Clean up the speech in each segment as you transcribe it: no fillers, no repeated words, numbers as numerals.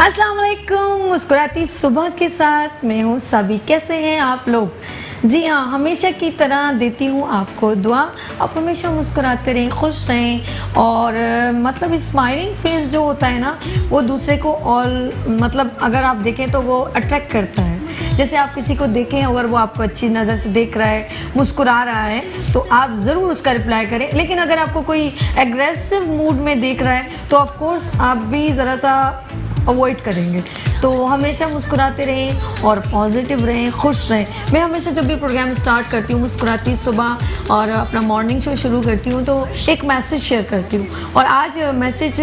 अस्सलाम वालेकुम। मुस्कुराती सुबह के साथ मैं हूँ सभी। कैसे हैं आप लोग? जी हाँ, हमेशा की तरह देती हूँ आपको दुआ। आप हमेशा मुस्कुराते रहें, खुश रहें और मतलब स्माइलिंग फेस जो होता है ना, वो दूसरे को मतलब अगर आप देखें तो वो अट्रैक्ट करता है। जैसे आप किसी को देखें, अगर वो आपको अच्छी नज़र से देख रहा है, मुस्कुरा रहा है, तो आप ज़रूर उसका रिप्लाई करें। लेकिन अगर आपको कोई एग्रेसिव मूड में देख रहा है तो ऑफ कोर्स आप भी ज़रा सा अवॉइड करेंगे। तो हमेशा मुस्कुराते रहें और पॉजिटिव रहें, खुश रहें। मैं हमेशा जब भी प्रोग्राम स्टार्ट करती हूँ, मुस्कुराती सुबह और अपना मॉर्निंग शो शुरू करती हूँ, तो एक मैसेज शेयर करती हूँ। और आज मैसेज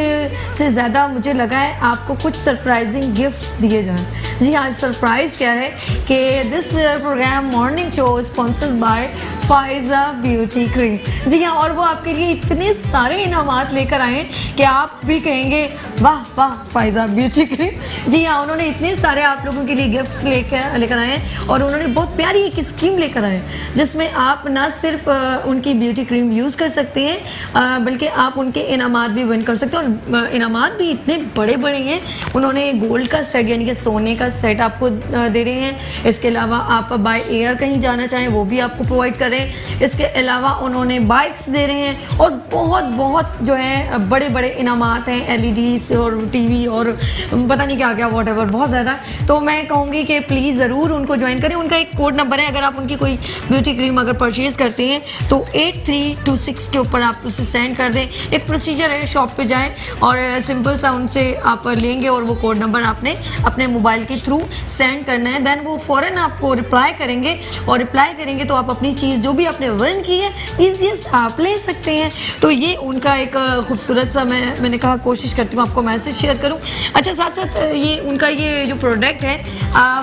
से ज़्यादा मुझे लगा है आपको कुछ सरप्राइजिंग गिफ्ट्स दिए जाएँ। जी हाँ, सरप्राइज़ क्या है कि this program morning show sponsored by Faiza beauty cream. जी हाँ, और वो आपके लिए इतने सारे इनामात लेकर आए कि आप भी कहेंगे वाह वाह फाइजा ब्यूटी क्रीम। जी हाँ, उन्होंने इतने सारे आप लोगों के लिए गिफ्ट्स लेकर आए हैं और उन्होंने बहुत प्यारी एक स्कीम लेकर आए हैं जिसमें आप ना सिर्फ उनकी ब्यूटी क्रीम यूज़ कर सकते हैं बल्कि आप उनके इनामात भी विन कर सकते हैं। और इनामात भी इतने बड़े बड़े हैं। उन्होंने गोल्ड का सेट यानी कि सोने का सेट आपको दे रहे हैं। इसके अलावा आप बाय एयर कहीं जाना चाहें वो भी आपको प्रोवाइड कर रहे हैं। इसके अलावा उन्होंने बाइक्स दे रहे हैं और बहुत बहुत जो है बड़े बड़े इनामात हैं, एलईडीज और टीवी और पता नहीं क्या क्या व्हाटएवर, बहुत ज़्यादा। तो मैं कहूँगी कि प्लीज़ ज़रूर उनको ज्वाइन करें। उनका एक कोड नंबर है, अगर आप उनकी कोई ब्यूटी क्रीम अगर परचेज़ करते हैं तो 8326 के ऊपर आप उसे सेंड कर दें। एक प्रोसीजर है, शॉप पे जाएं और सिंपल सा उनसे आप लेंगे और वो कोड नंबर आपने अपने मोबाइल के थ्रू सेंड करना है। दैन वो फ़ौरन आपको रिप्लाई करेंगे और रिप्लाई करेंगे तो आप अपनी चीज़ जो भी आपने विन की है ईजीएस्ट आप ले सकते हैं। तो ये उनका एक खूबसूरत सा मैंने कहा कोशिश करती हूँ आपको मैसेज शेयर करूँ। अच्छा, साथ साथ ये उनका ये जो प्रोडक्ट है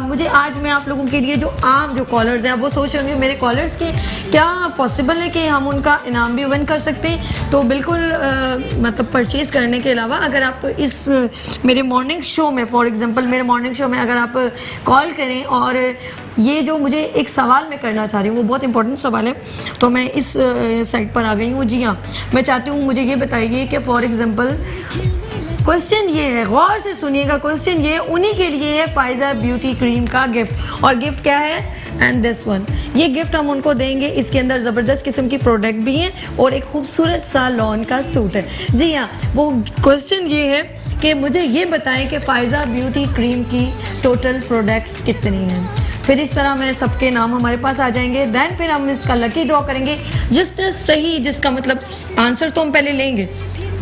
मुझे आज मैं आप लोगों के लिए जो आम जो कॉलर्स हैं वो सोच रहे होंगे मेरे कॉलर्स के क्या पॉसिबल है कि हम उनका इनाम भी विन कर सकते हैं। तो बिल्कुल मतलब परचेज़ करने के अलावा अगर आप इस मेरे मॉर्निंग शो में फॉर एग्जांपल मेरे मॉर्निंग शो में अगर आप कॉल करें और ये जो मुझे एक सवाल मैं करना चाह रही हूँ वो बहुत इंपॉर्टेंट सवाल है, तो मैं इस साइट पर आ गई हूँ। जी हाँ, मैं चाहती हूँ मुझे ये बताइए कि फॉर एग्जांपल क्वेश्चन ये है, गौर से सुनिएगा, क्वेश्चन ये उन्हीं के लिए है फाइजा ब्यूटी क्रीम का गिफ्ट। और गिफ्ट क्या है? एंड दिस वन, ये गिफ्ट हम उनको देंगे। इसके अंदर ज़बरदस्त किस्म की प्रोडक्ट भी हैं और एक खूबसूरत सा लॉन का सूट है। जी हाँ, वो क्वेश्चन ये है कि मुझे ये बताएं कि फाइजा ब्यूटी क्रीम की टोटल प्रोडक्ट्स कितनी हैं। फिर इस तरह में सबके नाम हमारे पास आ जाएंगे। दैन फिर हम इसका लकी ड्रॉ करेंगे जिसका मतलब आंसर तो हम पहले लेंगे।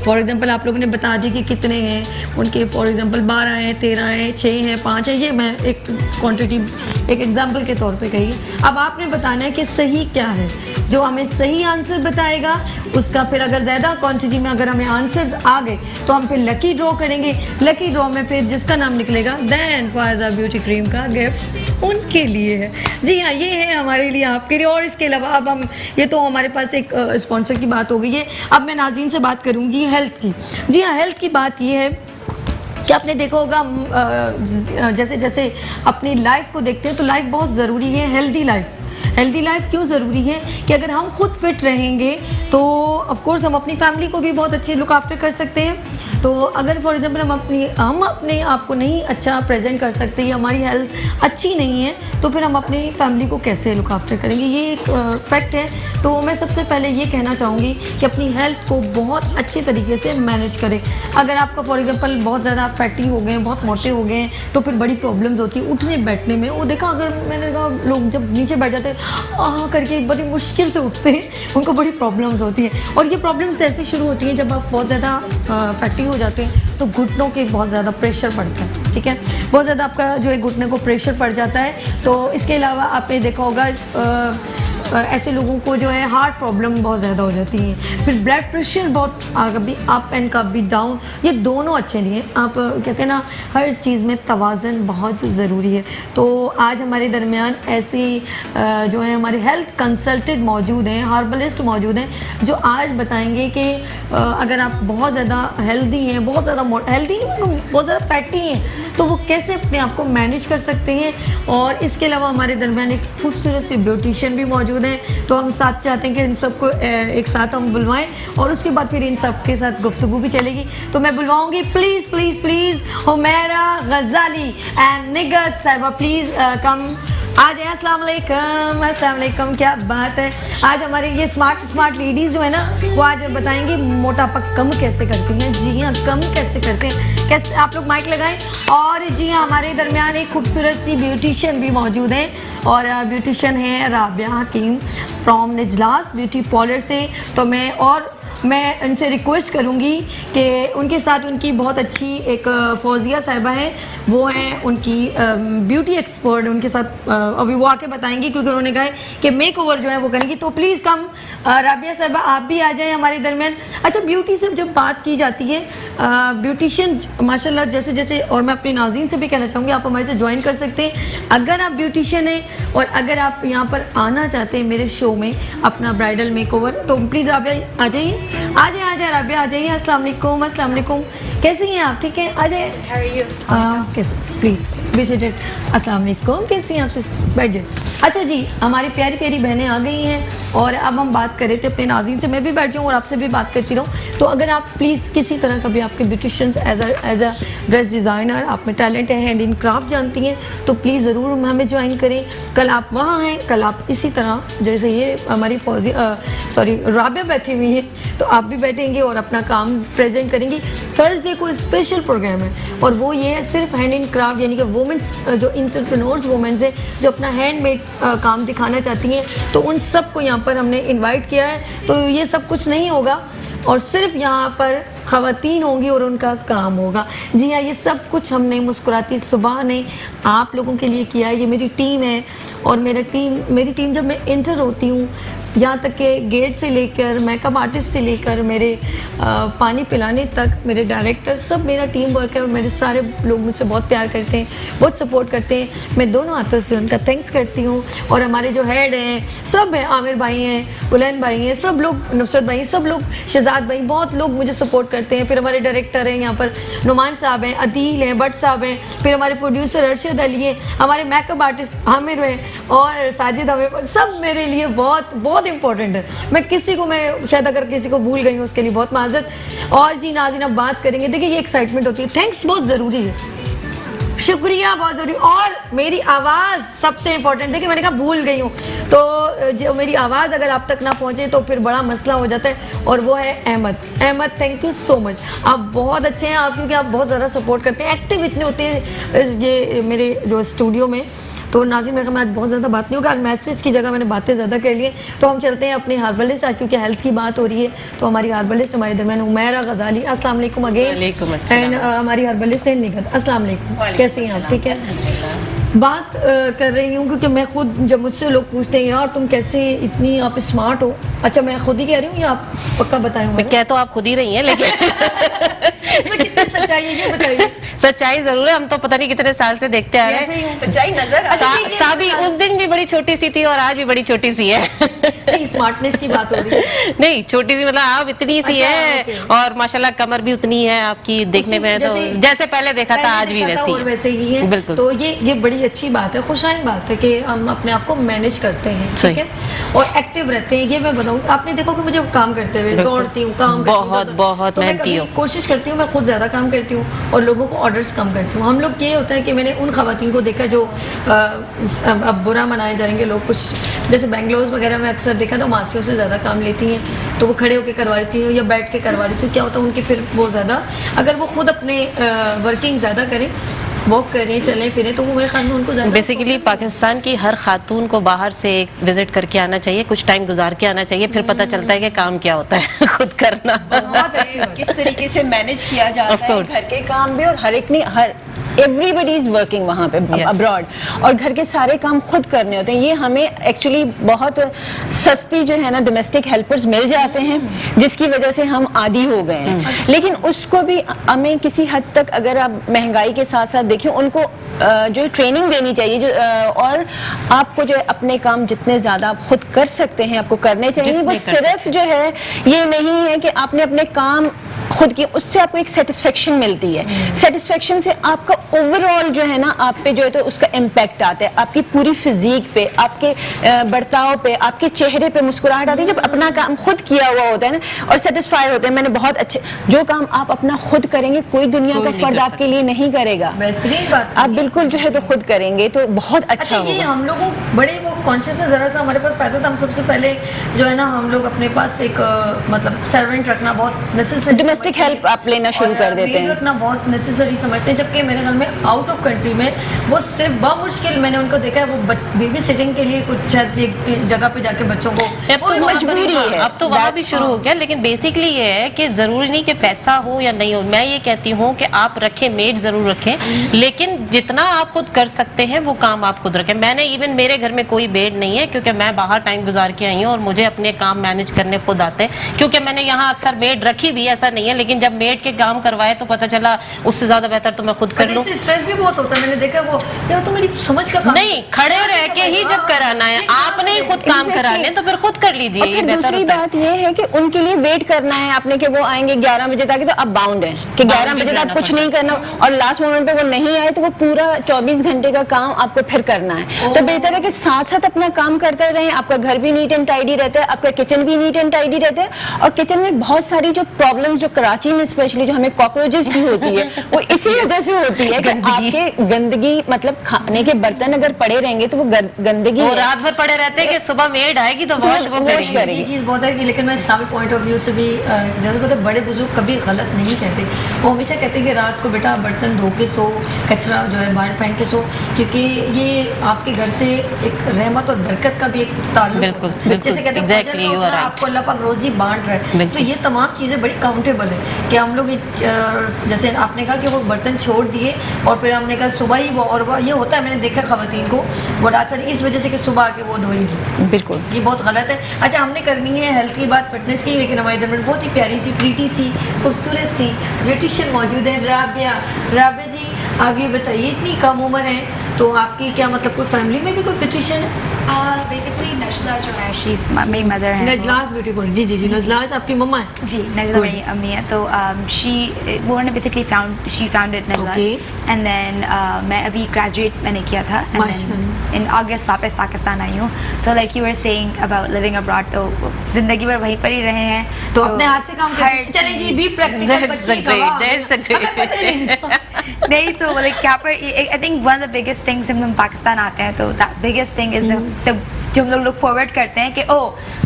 फॉर एग्जांपल आप लोगों ने बता दी कि कितने हैं उनके, फॉर एग्जांपल 12 हैं, 13 हैं, 6 हैं, 5 हैं, ये मैं एक क्वांटिटी एक एग्जांपल के तौर पे कही। अब आपने बताना है कि सही क्या है। जो हमें सही आंसर बताएगा उसका फिर अगर ज़्यादा क्वांटिटी में अगर हमें आंसर्स आ गए तो हम फिर लकी ड्रॉ करेंगे। लकी ड्रॉ में फिर जिसका नाम निकलेगा दैन फाइजा ब्यूटी क्रीम का गिफ्ट उनके लिए है। जी हाँ, ये है हमारे लिए आपके लिए। और इसके अलावा अब हम ये तो हमारे पास एक स्पॉन्सर की बात हो गई है। अब मैं नाज़रीन से बात करूँगी हेल्थ की। जी हाँ, हेल्थ की बात ये है कि आपने देखा होगा जैसे जैसे अपनी लाइफ को देखते हैं तो लाइफ बहुत ज़रूरी है। हेल्दी लाइफ क्यों ज़रूरी है कि अगर हम खुद फिट रहेंगे तो ऑफ कोर्स हम अपनी फैमिली को भी बहुत अच्छी लुक आफ्टर कर सकते हैं। तो अगर फॉर एग्जांपल हम अपने आप को नहीं अच्छा प्रेजेंट कर सकते या हमारी हेल्थ अच्छी नहीं है तो फिर हम अपनी फैमिली को कैसे लुक आफ्टर करेंगे, ये एक फैक्ट है। तो मैं सबसे पहले ये कहना चाहूँगी कि अपनी हेल्थ को बहुत अच्छे तरीके से मैनेज करें। अगर आपका फॉर एग्जांपल बहुत ज़्यादा फैटी हो गए हैं, बहुत मोटे हो गए हैं तो फिर बड़ी प्रॉब्लम्स होती है उठने बैठने में। वो देखा, अगर मैंने कहा लोग जब नीचे बैठ जाते हैं करके बड़ी मुश्किल से उठते हैं, उनको बड़ी प्रॉब्लम्स होती हैं। और ये प्रॉब्लम्स ऐसे शुरू होती हैं जब आप बहुत ज़्यादा फैटी हो जाते हैं तो घुटनों के बहुत ज़्यादा प्रेशर पड़ता है। ठीक है, बहुत ज़्यादा आपका जो है घुटने को प्रेशर पड़ जाता है। तो इसके अलावा आपने देखा होगा ऐसे लोगों को जो है हार्ट प्रॉब्लम बहुत ज़्यादा हो जाती है। फिर ब्लड प्रेशर बहुत कभी अप एंड कभी डाउन, ये दोनों अच्छे नहीं हैं। आप कहते हैं ना, हर चीज़ में तवाज़न बहुत ज़रूरी है। तो आज हमारे दरमियान ऐसी जो है हमारे हेल्थ कंसल्टेंट मौजूद हैं, हर्बलिस्ट मौजूद हैं जो आज बताएंगे कि अगर आप बहुत ज़्यादा हेल्दी हैं, बहुत ज़्यादा हेल्दी नहीं, बहुत ज़्यादा फैटी हैं तो वो कैसे अपने आप को मैनेज कर सकते हैं। और इसके अलावा हमारे दरमियान एक खूबसूरत सी ब्यूटिशियन भी मौजूद हैं, तो हम साथ चाहते हैं कि इन सबको एक साथ हम बुलवाएं और उसके बाद फिर इन सब के साथ गुफ्तगू भी चलेगी। तो मैं बुलवाऊंगी प्लीज़ प्लीज़ प्लीज़ हुमैरा गजाली एंड निगत साहिबा, प्लीज़ कम आ जाए। अस्सलाम वालेकुम, अस्सलाम वालेकुम, क्या बात है। आज हमारे ये स्मार्ट लेडीज़ जो है ना, वो आज बताएंगी मोटापा कम कैसे करती हैं। जी हाँ, कम कैसे करते हैं, कैसे। आप लोग माइक लगाएं। और जी हाँ, हमारे दरमियान एक खूबसूरत सी ब्यूटिशियन भी मौजूद हैं, और ब्यूटिशियन है राबिया हकीम फ्रॉम निजलास ब्यूटी पार्लर से। तो मैं उनसे रिक्वेस्ट करूंगी कि उनके साथ उनकी बहुत अच्छी एक फौजिया साहिबा है, वो हैं उनकी ब्यूटी एक्सपर्ट, उनके साथ अभी वो आके बताएंगी, क्योंकि उन्होंने कहा है कि मेक ओवर जो है वो करेंगी। तो प्लीज़ कम राबिया साहिबा, आप भी आ जाएं हमारे दरमियान। अच्छा, ब्यूटी से जब बात की जाती है, ब्यूटिशियन माशाल्लाह जैसे जैसे, और मैं अपने नाज़रीन से भी कहना चाहूँगी आप हमारे से ज्वाइन कर सकते हैं अगर आप ब्यूटिशियन हैं और अगर आप यहाँ पर आना चाहते हैं मेरे शो में अपना ब्राइडल मेकओवर, तो प्लीज़ राबिया आ जाइए, आ जाए राबिया, आ जाइए। अस्सलाम वालेकुम, अस्सलाम वालेकुम, कैसी हैं आप? ठीक है, आ जाए। कैसे, प्लीज़ बी सीटेड। अस्सलाम वालेकुम, कैसी हैं आप सिस्टर? बैठ जाइए। अच्छा जी, हमारी प्यारी प्यारी बहनें आ गई हैं और अब हम बात कर रहे थे अपने नाज़रीन से। मैं भी बैठ जाऊँ और आपसे भी बात करती रहूँ। तो अगर आप प्लीज़ किसी तरह का भी आपके beauticians as a dress designer आप में टैलेंट है, हैंड इन क्राफ्ट जानती हैं, तो प्लीज़ ज़रूर हमें ज्वाइन करें। कल आप वहाँ हैं, कल आप इसी तरह जैसे ये हमारी राबिया बैठी हुई है, तो आप भी बैठेंगे और अपना काम प्रेजेंट करेंगी। थर्सडे को स्पेशल प्रोग्राम है और वो ये है सिर्फ हैंड इन क्राफ्ट, यानी कि वुमेंस जो इंटरप्रेन्योर्स वुमेंस है जो अपना हैंडमेड काम दिखाना चाहती हैं, तो उन सब को यहाँ पर हमने इनवाइट किया है। तो ये सब कुछ नहीं होगा और सिर्फ यहाँ पर ख़वातीन होंगी और उनका काम होगा। जी हाँ, ये सब कुछ हमने मुस्कुराती सुबह ने आप लोगों के लिए किया है। ये मेरी टीम है और मेरी टीम जब मैं इंटर होती हूँ, यहाँ तक कि गेट से लेकर मेकअप आर्टिस्ट से लेकर मेरे पानी पिलाने तक, मेरे डायरेक्टर, सब मेरा टीम वर्क है और मेरे सारे लोग मुझसे बहुत प्यार करते हैं, बहुत सपोर्ट करते हैं। मैं दोनों हाथों से उनका थैंक्स करती हूँ। और हमारे जो हेड हैं सब हैं, आमिर भाई हैं, उलैन भाई हैं, सब लोग, नुसरत भाई, सब लोग, शहजाद भाई, बहुत लोग मुझे सपोर्ट करते हैं। फिर हमारे डायरेक्टर हैं यहाँ पर नुमान साहब हैं, अदील हैं, भट्ट साहब हैं, फिर हमारे प्रोड्यूसर अरशद अली हैं, हमारे मेकअप आर्टिस्ट आमिर हैं और साजिद हमें, सब मेरे लिए बहुत बहुत इंपॉर्टेंट है। मैं किसी को, मैं शायद अगर किसी को भूल गई हूँ उसके लिए बहुत माजरत। और जी नाज़रीन, अब बात करेंगे। देखिए, ये एक्साइटमेंट होती है, थैंक्स बहुत ज़रूरी है, शुक्रिया बहुत ज़रूरी। और मेरी आवाज़ सबसे इंपॉर्टेंट। देखिए, मैंने कहा भूल गई हूँ, तो जो मेरी आवाज़ अगर आप तक ना पहुँचे तो फिर बड़ा मसला हो जाता है, और वो है Ahmad, thank you so much. आप बहुत अच्छे हैं, आप क्योंकि आप बहुत ज़्यादा सपोर्ट करते हैं, एक्टिव इतने होते हैं ये मेरे जो स्टूडियो में। तो नाज़रीन, मैं आज बहुत ज़्यादा बात नहीं होगा, मैसेज की जगह मैंने बातें ज़्यादा कर ली। तो हम चलते हैं अपनी हर्बलिस्ट, आज क्योंकि हेल्थ की बात हो रही है, तो हमारी हर्बलिस्ट हमारे दरमियान हुमैरा गजाली, अस्सलाम वालेकुम अगेन, एंड हमारी हर्बलिस्ट है निगत। अस्सलाम वालेकुम, कैसी हैं आप? ठीक है। बात कर रही हूँ क्योंकि मैं खुद, जब मुझसे लोग पूछते हैं यार तुम कैसे इतनी आप स्मार्ट हो, अच्छा मैं खुद ही कह रही हूँ या आप पक्का बताएं? मैं कह तो आप खुद ही रही हैं, लेकिन इसमें कितनी सच्चाई है ये बताइए। सच्चाई जरूर है, हम तो पता नहीं कितने साल से देखते आ रहे हैं। सच्चाई नजर सादी उस दिन भी बड़ी छोटी सी थी और आज भी बड़ी छोटी सी है। स्मार्टनेस की बात हो रही है। नहीं, छोटी सी मतलब आप इतनी सी है और माशाल्लाह कमर भी उतनी है आपकी देखने में, तो जैसे पहले देखा था आज भी वैसे ही है। बिल्कुल। तो ये बड़ी अच्छी बात है, खुशाइन बात है कि हम अपने आप को मैनेज करते हैं, ठीक है, और एक्टिव रहते हैं। ये मैं बताऊँ, आपने देखो कि मुझे काम करते हुए दौड़ती हूँ, काम बहुत मेहनती हूँ, कोशिश करती हूँ, मैं खुद ज्यादा काम करती हूँ और लोगों को ऑर्डर्स कम करती हूँ। हम लोग ये होता है कि मैंने उन खवातीन को देखा जो अब बुरा मनाए जाएंगे लोग, कुछ जैसे बेंगलोर वगैरह में अक्सर देखा तो मासियों से ज़्यादा काम लेती हैं, तो वो खड़े होकर करवा लेती हूँ या बैठ के करवा लेती हूँ। क्या होता है उनकी फिर वो ज़्यादा, अगर वो खुद अपने वर्किंग ज़्यादा करें, वॉक करें, चलें फिरें, तो वो मेरे ख्याल में उनको बेसिकली पाकिस्तान की हर खातून को बाहर से विजिट करके आना चाहिए, कुछ टाइम गुजार के आना चाहिए, फिर पता चलता है कि काम क्या होता है खुद करना। बहुत अच्छी किस तरीके से मैनेज किया जाता है घर के काम भी, और हर एक ने एवरीबडी इज वर्किंग वहाँ पे अब्रॉड, और घर के सारे काम खुद करने होते हैं। ये हमें एक्चुअली बहुत सस्ती जो है ना डोमेस्टिक हेल्पर्स मिल जाते हैं, जिसकी वजह से हम आदी हो गए हैं। लेकिन उसको भी हमें किसी हद तक, अगर आप महंगाई के साथ साथ देखिए, उनको जो ट्रेनिंग देनी चाहिए, जो और आपको जो है अपने काम जितने ज़्यादा आप खुद कर सकते हैं आपको करने चाहिए। वो सिर्फ जो है ये नहीं है कि आपने अपने काम खुद की, उससे आपको एक सेटिस्फेक्शन मिलती है। सेटिस्फेक्शन से आपका ओवरऑल जो है ना आप पे जो है तो उसका इम्पैक्ट आता है, आपकी पूरी फिजिक पे, आपके बर्ताव पे, आपके चेहरे पे मुस्कुराहट आती है जब अपना काम खुद किया हुआ होता है ना, और सेटिस्फाइड होते हैं। मैंने बहुत अच्छे, जो काम आप अपना खुद करेंगे कोई दुनिया का फर्द आपके लिए नहीं करेगा, बेहतरीन बात। आप बिल्कुल जो है तो खुद करेंगे तो बहुत अच्छा ये होगा। हम लोगों बड़े वो कॉन्शियस है, जरा सा हमारे पास पैसा था, हम सबसे पहले जो है ना हम लोग अपने पास एक मतलब सर्वेंट रखना बहुत नेसेसरी, डोमेस्टिक हेल्प आप लेना शुरू कर देते हैं, रखना बहुत नेसेसरी समझते हैं। जबकि मेरे घर में आउट ऑफ कंट्री में वो सिर्फ बामुश्किल मैंने उनको देखा है, वो बेबी सिटिंग के लिए कुछ शायद एक जगह पे जाके बच्चों को, अब तो मजबूरी है, अब तो वहाँ भी शुरू हो गया। लेकिन बेसिकली ये है कि जरूरी नहीं कि पैसा हो या नहीं हो, मैं ये कहती हूँ कि आप रखें, मेड जरूर रखें, लेकिन जितना आप खुद कर सकते हैं वो काम आप खुद रखें। मैंने इवन मेरे घर में कोई मेड नहीं है क्योंकि मैं बाहर टाइम गुजार के आई हूँ और मुझे अपने काम मैनेज करने खुद आते हैं, क्योंकि मैंने यहाँ अक्सर मेड रखी भी, ऐसा नहीं है, लेकिन जब मेड के काम करवाए तो पता चला उससे ज्यादा बेहतर तो मैं खुद कर लूँ। स्ट्रेस भी बहुत होता है, मैंने देखा वो यार तो मेरी समझ का काम नहीं, खड़े रह के ही जब कराना है, आपने ही खुद काम कराने तो फिर खुद कर लीजिए, ये बेहतर दूसरी होता है। बात ये है कि उनके लिए वेट करना है आपने कि वो आएंगे 11 बजे तक, तो आप बाउंड हैं कि 11 बजे तक कुछ नहीं करना, और लास्ट मोमेंट पे वो नहीं आए तो वो पूरा 24 घंटे का काम आपको फिर करना है। तो बेहतर है कि साथ साथ अपना काम करते रहें, आपका घर भी नीट एंड टाइडी रहता है, आपका किचन भी नीट एंड टाइडी रहता है। और किचन में बहुत सारी जो प्रॉब्लम्स जो कराची में स्पेशली जो हमें कॉकरोचेस की होती है वो इसी वजह से होती है कि आपके गंदगी, मतलब खाने के बर्तन अगर पड़े रहेंगे तो वो गंदगी वो रात भर पड़े रहते हैं कि सुबह मेड आएगी तो वॉश वो करेंगे। ये चीज़ बहुत है कि, लेकिन मैं इस्लामिक पॉइंट ऑफ व्यू से भी जैसे कहते बड़े बुजुर्ग कभी गलत नहीं कहते, वो हमेशा कहते हैं कि रात को बेटा बर्तन धो के सो, कचरा जो है बाहर फेंक के सो, क्योंकि ये आपके घर से एक रहमत और बरकत का भी एक ताल्लुक, बिल्कुल, जैसे बिल्कुल, कहते हैं exactly, फजर में you are उठना, right. आपको अल्लाह पाक रोजी बांट रहा है। तो ये तमाम चीज़ें बड़ी काउंटेबल है कि हम लोग जैसे आपने कहा कि वो बर्तन छोड़ दिए और फिर हमने कहा सुबह ही वो, और वो ये होता है, मैंने देखा खवातीन को वो रात सारी इस वजह से कि सुबह आके वो धोएंगी, बिल्कुल ये बहुत गलत है। अच्छा, हमने करनी है हेल्थ की बात, फिटनेस की, लेकिन हमारे दरमियान बहुत ही प्यारी सी, प्रीटी सी, खूबसूरत सी ब्यूटिशियन मौजूद है, राबिया। राबिया जी, आप ये बताइए, इतनी कम उम्र है तो आपकी क्या मतलब कोई फैमिली में भी कोई ब्यूटिशियन है? बेसिकली नजला जो है शी मेरी मदर है। नजलास ब्यूटीफुल, जी जी जी, नजलास आपकी मम्मा है? जी, नजला मेरी अम्मी है। तो वो ने basically she founded Najlas, and then मैं अभी ग्रेजुएट मैंने किया था, एंड इन अगस्त वापस पाकिस्तान आई हूँ। So like you were saying about living abroad, तो जिंदगी भर वहीं पर ही रहे हैं तो अपने हाथ से काम कर, चलें जी, बी प्रैक्टिकल बच्ची का नहीं तो लाइक क्या पर I think one of the biggest things जब हम पाकिस्तान आते हैं तो दैट बिगेस्ट थिंग इज जो हम लोग लुक फॉरवर्ड करते हैं कि ओ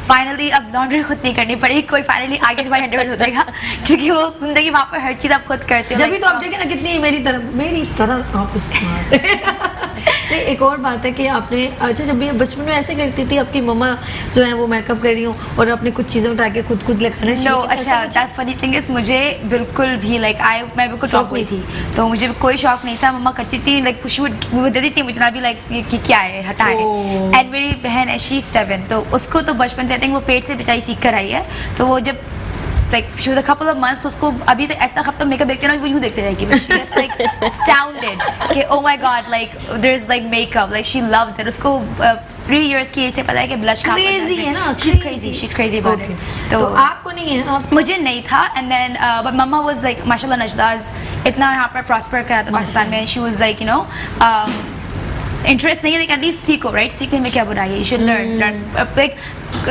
फाइनली अब लॉन्ड्री खुद नहीं करनी पड़ेगी, कोई फाइनली आगे से 100 हो जाएगा, क्योंकि वो जिंदगी वहाँ पर हर चीज़ आप खुद करते हो। जब भी तो आप देखें ना कितनी मेरी तरह आप स्मार्ट। एक और बात है कि आपने, अच्छा जब भी बचपन में ऐसे करती थी, आपकी मम्मा जो है वो मेकअप कर रही हूँ और अपने कुछ चीज़ें उठा के खुद लगाना नो, अच्छा दैट फनी थिंग इज मुझे बिल्कुल भी लाइक मैं बिल्कुल शौक नहीं थी, तो मुझे कोई शौक नहीं था। मम्मा करती थी, लाइक वो देती थी मुझे ना भी लाइक ये क्या है हटाए। एंड मेरी बहन है, शी 7, तो उसको तो बचपन से आई थिंक वो पेट से बेचारी सीख कर आई है, तो वो जब like she was a couple of months, तो उसको अभी तक ऐसा हफ्ता मेकअप देखते ना वो यूँ देखते रहेगी, but she gets like astounded कि oh my god like there's like makeup, like she loves it। उसको 3 years की एज से पता है कि ब्लश कहाँ पर crazy है ना, she's crazy about it। तो आपको नहीं है? आप मुझे नहीं था, and then but mama was like माशाल्लाह नजलास इतना यहाँ पर प्रॉस्पर करा था पाकिस्तान में। She was like you know interest नहीं है लेकिन एटलीस्ट सीखो, राइट? सीखने में क्या बुराई है, यू शुड लर्न।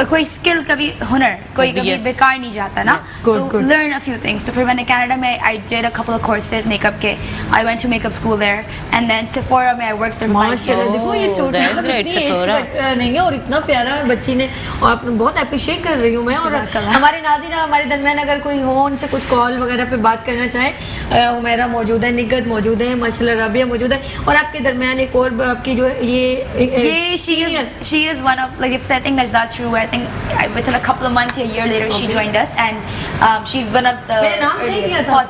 कोई स्किल कभी हुनर कोई कभी बेकार नहीं जाता ना, तो लर्न अ फ्यू थिंग्स। तो फिर मैंने कनाडा में I did a couple of courses makeup के, I went to makeup school there, and then Sephora में आई वर्कड फॉर 5 years। देखो ये छोटा नहीं है और इतना प्यारा बच्ची ने, और आप बहुत अप्रिशिएट कर रही हूँ मैं। और हमारे नाज़रीन हमारे दरमियान अगर कोई हो उनसे कुछ कॉल वगैरह पे बात करना चाहे, हुमैरा मौजूद है, निगत मौजूद है, माशाल्लाह राबिया मौजूद है, और आपके दरमियान एक और आपकी जो ये she is one of like setting Najla's through, I think within a couple of months, a year later she joined us, and she's one of the मेरा नाम सही किया था,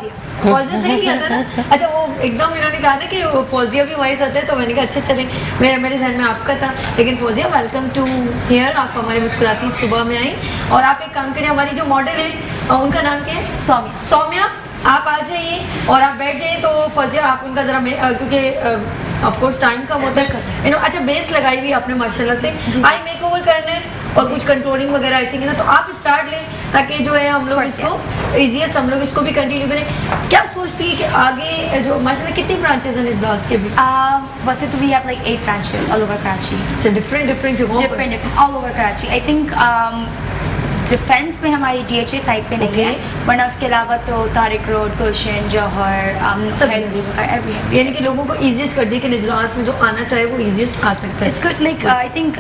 फौजिया सही किया था ना? अच्छा वो एकदम इन्होंने कहा ना कि वो फौजिया भी हमारे साथ है, तो मैंने कहा अच्छा चलें, मेरे जहन में आपका था। लेकिन फौजिया वेलकम टू हियर, आप हमारी मुस्कुराती सुबह में आई। और आप एक काम करें, हमारी जो मॉडल है उनका नाम क्या है? सौम्या। सौम्या आप आ जाइए और आप बैठ जाइए। तो फौजिया आप उनका ज़रा क्योंकि ऑफ कोर्स टाइम कम होता है, अच्छा बेस लगाई हुई आपने माशाल्लाह से, आई मेकओवर करना है और कुछ कंट्रोलिंग वगैरह आई थिंक है ना, तो आप स्टार्ट लें। ताकि जो है हम लोग इसको इजीएस्ट हम लोग इसको भी कंटिन्यू करें। क्या सोचती है कि आगे जो माशाल्लाह कितनी ब्रांचेस हैं निजलास के भी? वैसे तो we have like 8 branches all over Karachi. अच्छा डिफरेंट जगहों पर? Different all over Karachi. I think defence में हमारी DHA साइड पे नहीं है, वरना उसके अलावा तो तारिक रोड, गुलशन, जौहर सब एवरीवेयर। यानी कि लोगों को इजीएस्ट कर दी कि निजलास में जो आना चाहे वो इजीएस्ट आ सकता है। It's good like I think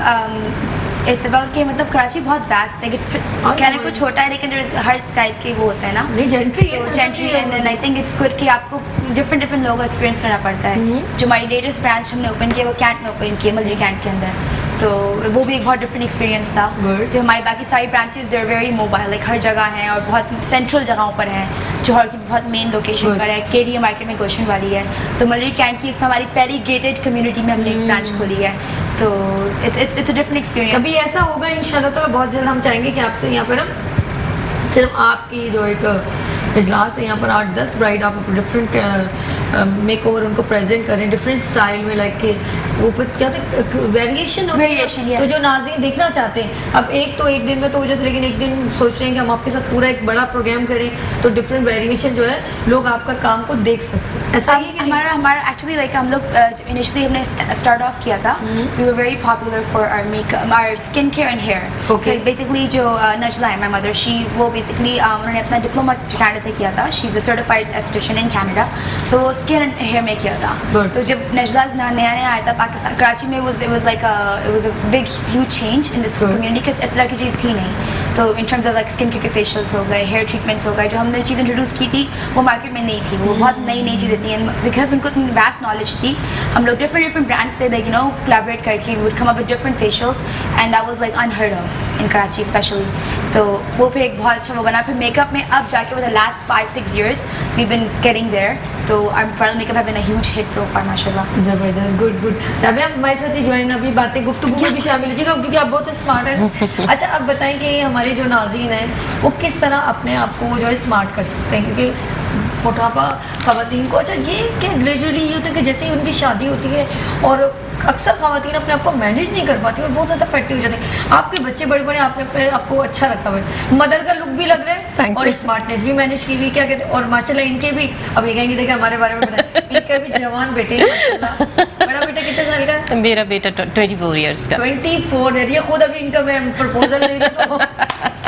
it's about कि मतलब कराची बहुत वास्ट है, कहने को छोटा है लेकिन हर टाइप के वो होता है ना, नहीं जेंट्री तो जेंट्री and then I think it's good कि आपको डिफरेंट लोगों को एक्सपीरियंस करना पड़ता है। जो हमारी लेटेस्ट ब्रांच हमने ओपन किया वो कैंट में ओपन किया, मलरी कैंट के अंदर, तो वो भी एक बहुत डिफरेंट एक्सपीरियंस था। जो हमारी बाकी सारी branches they are very mobile, like हर जगह हैं और बहुत सेंट्रल जगहों पर हैं, जौहर की बहुत मेन लोकेशन पर है, केरिया मार्केट में गुलशन वाली है, तो मलरी कैंट की हमारी पहली गेटेड कम्युनिटी में हमने एक ब्रांच खोली है, तो इट्स अ डिफरेंट एक्सपीरियंस। कभी ऐसा होगा इंशाल्लाह ताला बहुत जल्द हम चाहेंगे कि आपसे यहाँ पर ना सिर्फ आपकी जो एक इजलास है यहाँ पर 8-10 ब्राइड आप डिफरेंट मेकओवर उनको प्रेजेंट करें डिफरेंट स्टाइल में, लाइक के वो क्या वेरिएशन होती है, तो जो नाज़रीन देखना चाहते हैं अब एक दिन में तो हो जाता है, लेकिन एक दिन सोच रहे हैं कि हम आपके साथ पूरा एक बड़ा प्रोग्राम करें तो डिफरेंट वेरिएशन जो है लोग आपका काम को देख सकते हैं। ऐसा ही हमारा एक्चुअली लाइक हम लोग इनिशियली हमने स्टार्ट ऑफ किया था, we were very popular for our makeup, our skin care and hair, because basically जो नजला है माय मदर, शी वो बेसिकली उन्होंने अपना डिप्लोमा कनाडा से किया था, she is a certified aesthetician in Canada, तो वो स्किन एंड हेयर में किया था। तो जब नजला नया आया था पाकिस्तान कराची में, it was a big huge change in this community because इस तरह की चीज़ थी नहीं, तो in terms of like skin care facials हो गए, hair treatments हो गए, जो हमने चीज़ इंट्रोड्यूस की थी वो मार्केट में नहीं थी, वो बहुत नई चीज़ें थी, and because उनको इतनी vast knowledge थी, हम लोग different brands से like collaborate करके we would come up with different facials and that was like unheard of in Karachi especially, तो वो फिर एक बहुत अच्छा वो बना। फिर मेकअप में अब जाके for the last 5-6 years we've been getting there, तो our bridal makeup have been a huge hit so far माशाल्लाह। जबरदस्त, गुड। रबिया हमारे साथ ही ज्वाइन अभी बातें गुफ्तगू में भी शामिल लीजिएगा क्योंकि आप बहुत स्मार्ट हैं। अच्छा अब बताएं कि हमारे जो नाज़रीन हैं वो किस तरह अपने आप को जो है स्मार्ट कर सकते हैं, क्योंकि मोटापा ख़वातीन को, अच्छा ये क्या ग्रेजुअली ये होता है कि जैसे ही उनकी शादी होती है और अक्सर ख़वातीन अपने आप को मैनेज नहीं कर पाती और बहुत ज़्यादा फैटी हो जाती है। आपके बच्चे बड़े आपने अपने आपको अच्छा रखा हुआ है, मदर का लुक भी लग रहा है और स्मार्टनेस भी मैनेज की हुई, क्या कहते हैं, और माशाल्लाह इनके भी अब ये कहेंगे देखिए हमारे बारे में बताएं, इनका भी जवान बेटे माशाल्लाह। बड़ा बेटा कितने साल का है? मेरा बेटा 24 इयर्स का। 24 है, ये खुद अभी इनका मैं प्रपोजल दे रही हूँ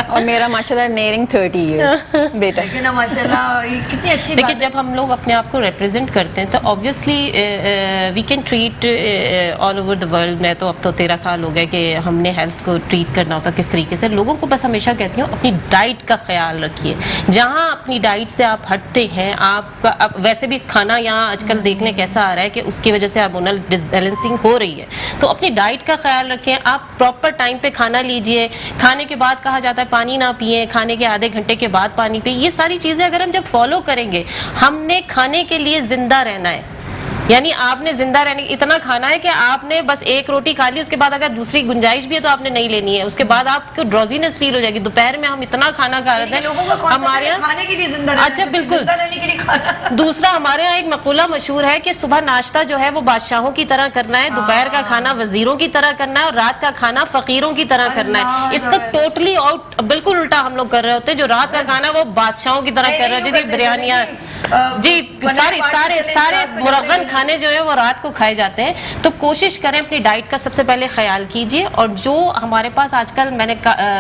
और मेरा माशाल्लाह नेयरिंग 30 ईयर बेटा। लेकिन माशाल्लाह ये कितनी अच्छी बात है। जब हम लोग अपने आप को रिप्रेजेंट करते हैं तो obviously we can treat all over the world. मैं तो अब तो 13 साल हो गए कि हमने हेल्थ को ट्रीट करना होता किस तरीके से। लोगों को बस हमेशा कहती हूँ अपनी डाइट का ख्याल रखिए। जहाँ अपनी डाइट से आप हटते हैं, आपका अब वैसे भी खाना यहाँ आजकल देख लें कैसा आ रहा है कि उसकी वजह से हार्मोनल डिसबैलेंसिंग हो रही है, तो अपनी डाइट का ख्याल रखें। आप प्रॉपर टाइम पे खाना लीजिए। खाने के बाद कहा जाता है पानी ना पिए, खाने के आधे घंटे के बाद पानी पिए। ये सारी चीज़ें अगर हम जब फॉलो करेंगे, हमने खाने के लिए जिंदा रहना है, यानी आपने जिंदा रहने इतना खाना है कि आपने बस एक रोटी खा ली, उसके बाद अगर दूसरी गुंजाइश भी है तो आपने नहीं लेनी है, उसके बाद आपको ड्रोजीनेस फील हो जाएगी। दोपहर में हम इतना खाना खा रहे थे हमारे यहाँ खाने के लिए जिंदा रहना, अच्छा बिल्कुल जिंदा रहने के लिए खाना। दूसरा हमारे यहाँ एक मकूला मशहूर है कि सुबह नाश्ता जो है वो बादशाहों की तरह करना है, दोपहर का खाना वजीरों की तरह करना है और रात का खाना फकीरों की तरह करना है। इसका टोटली आउट बिल्कुल उल्टा हम लोग कर रहे होते हैं। जो रात का खाना वो बादशाहों की तरह कर रहे हैं। बिरयानियाँ जी सारे मुरगन खाने जो है वो रात को खाए जाते हैं। तो कोशिश करें अपनी डाइट का सबसे पहले ख्याल कीजिए। और जो हमारे पास आजकल मैंने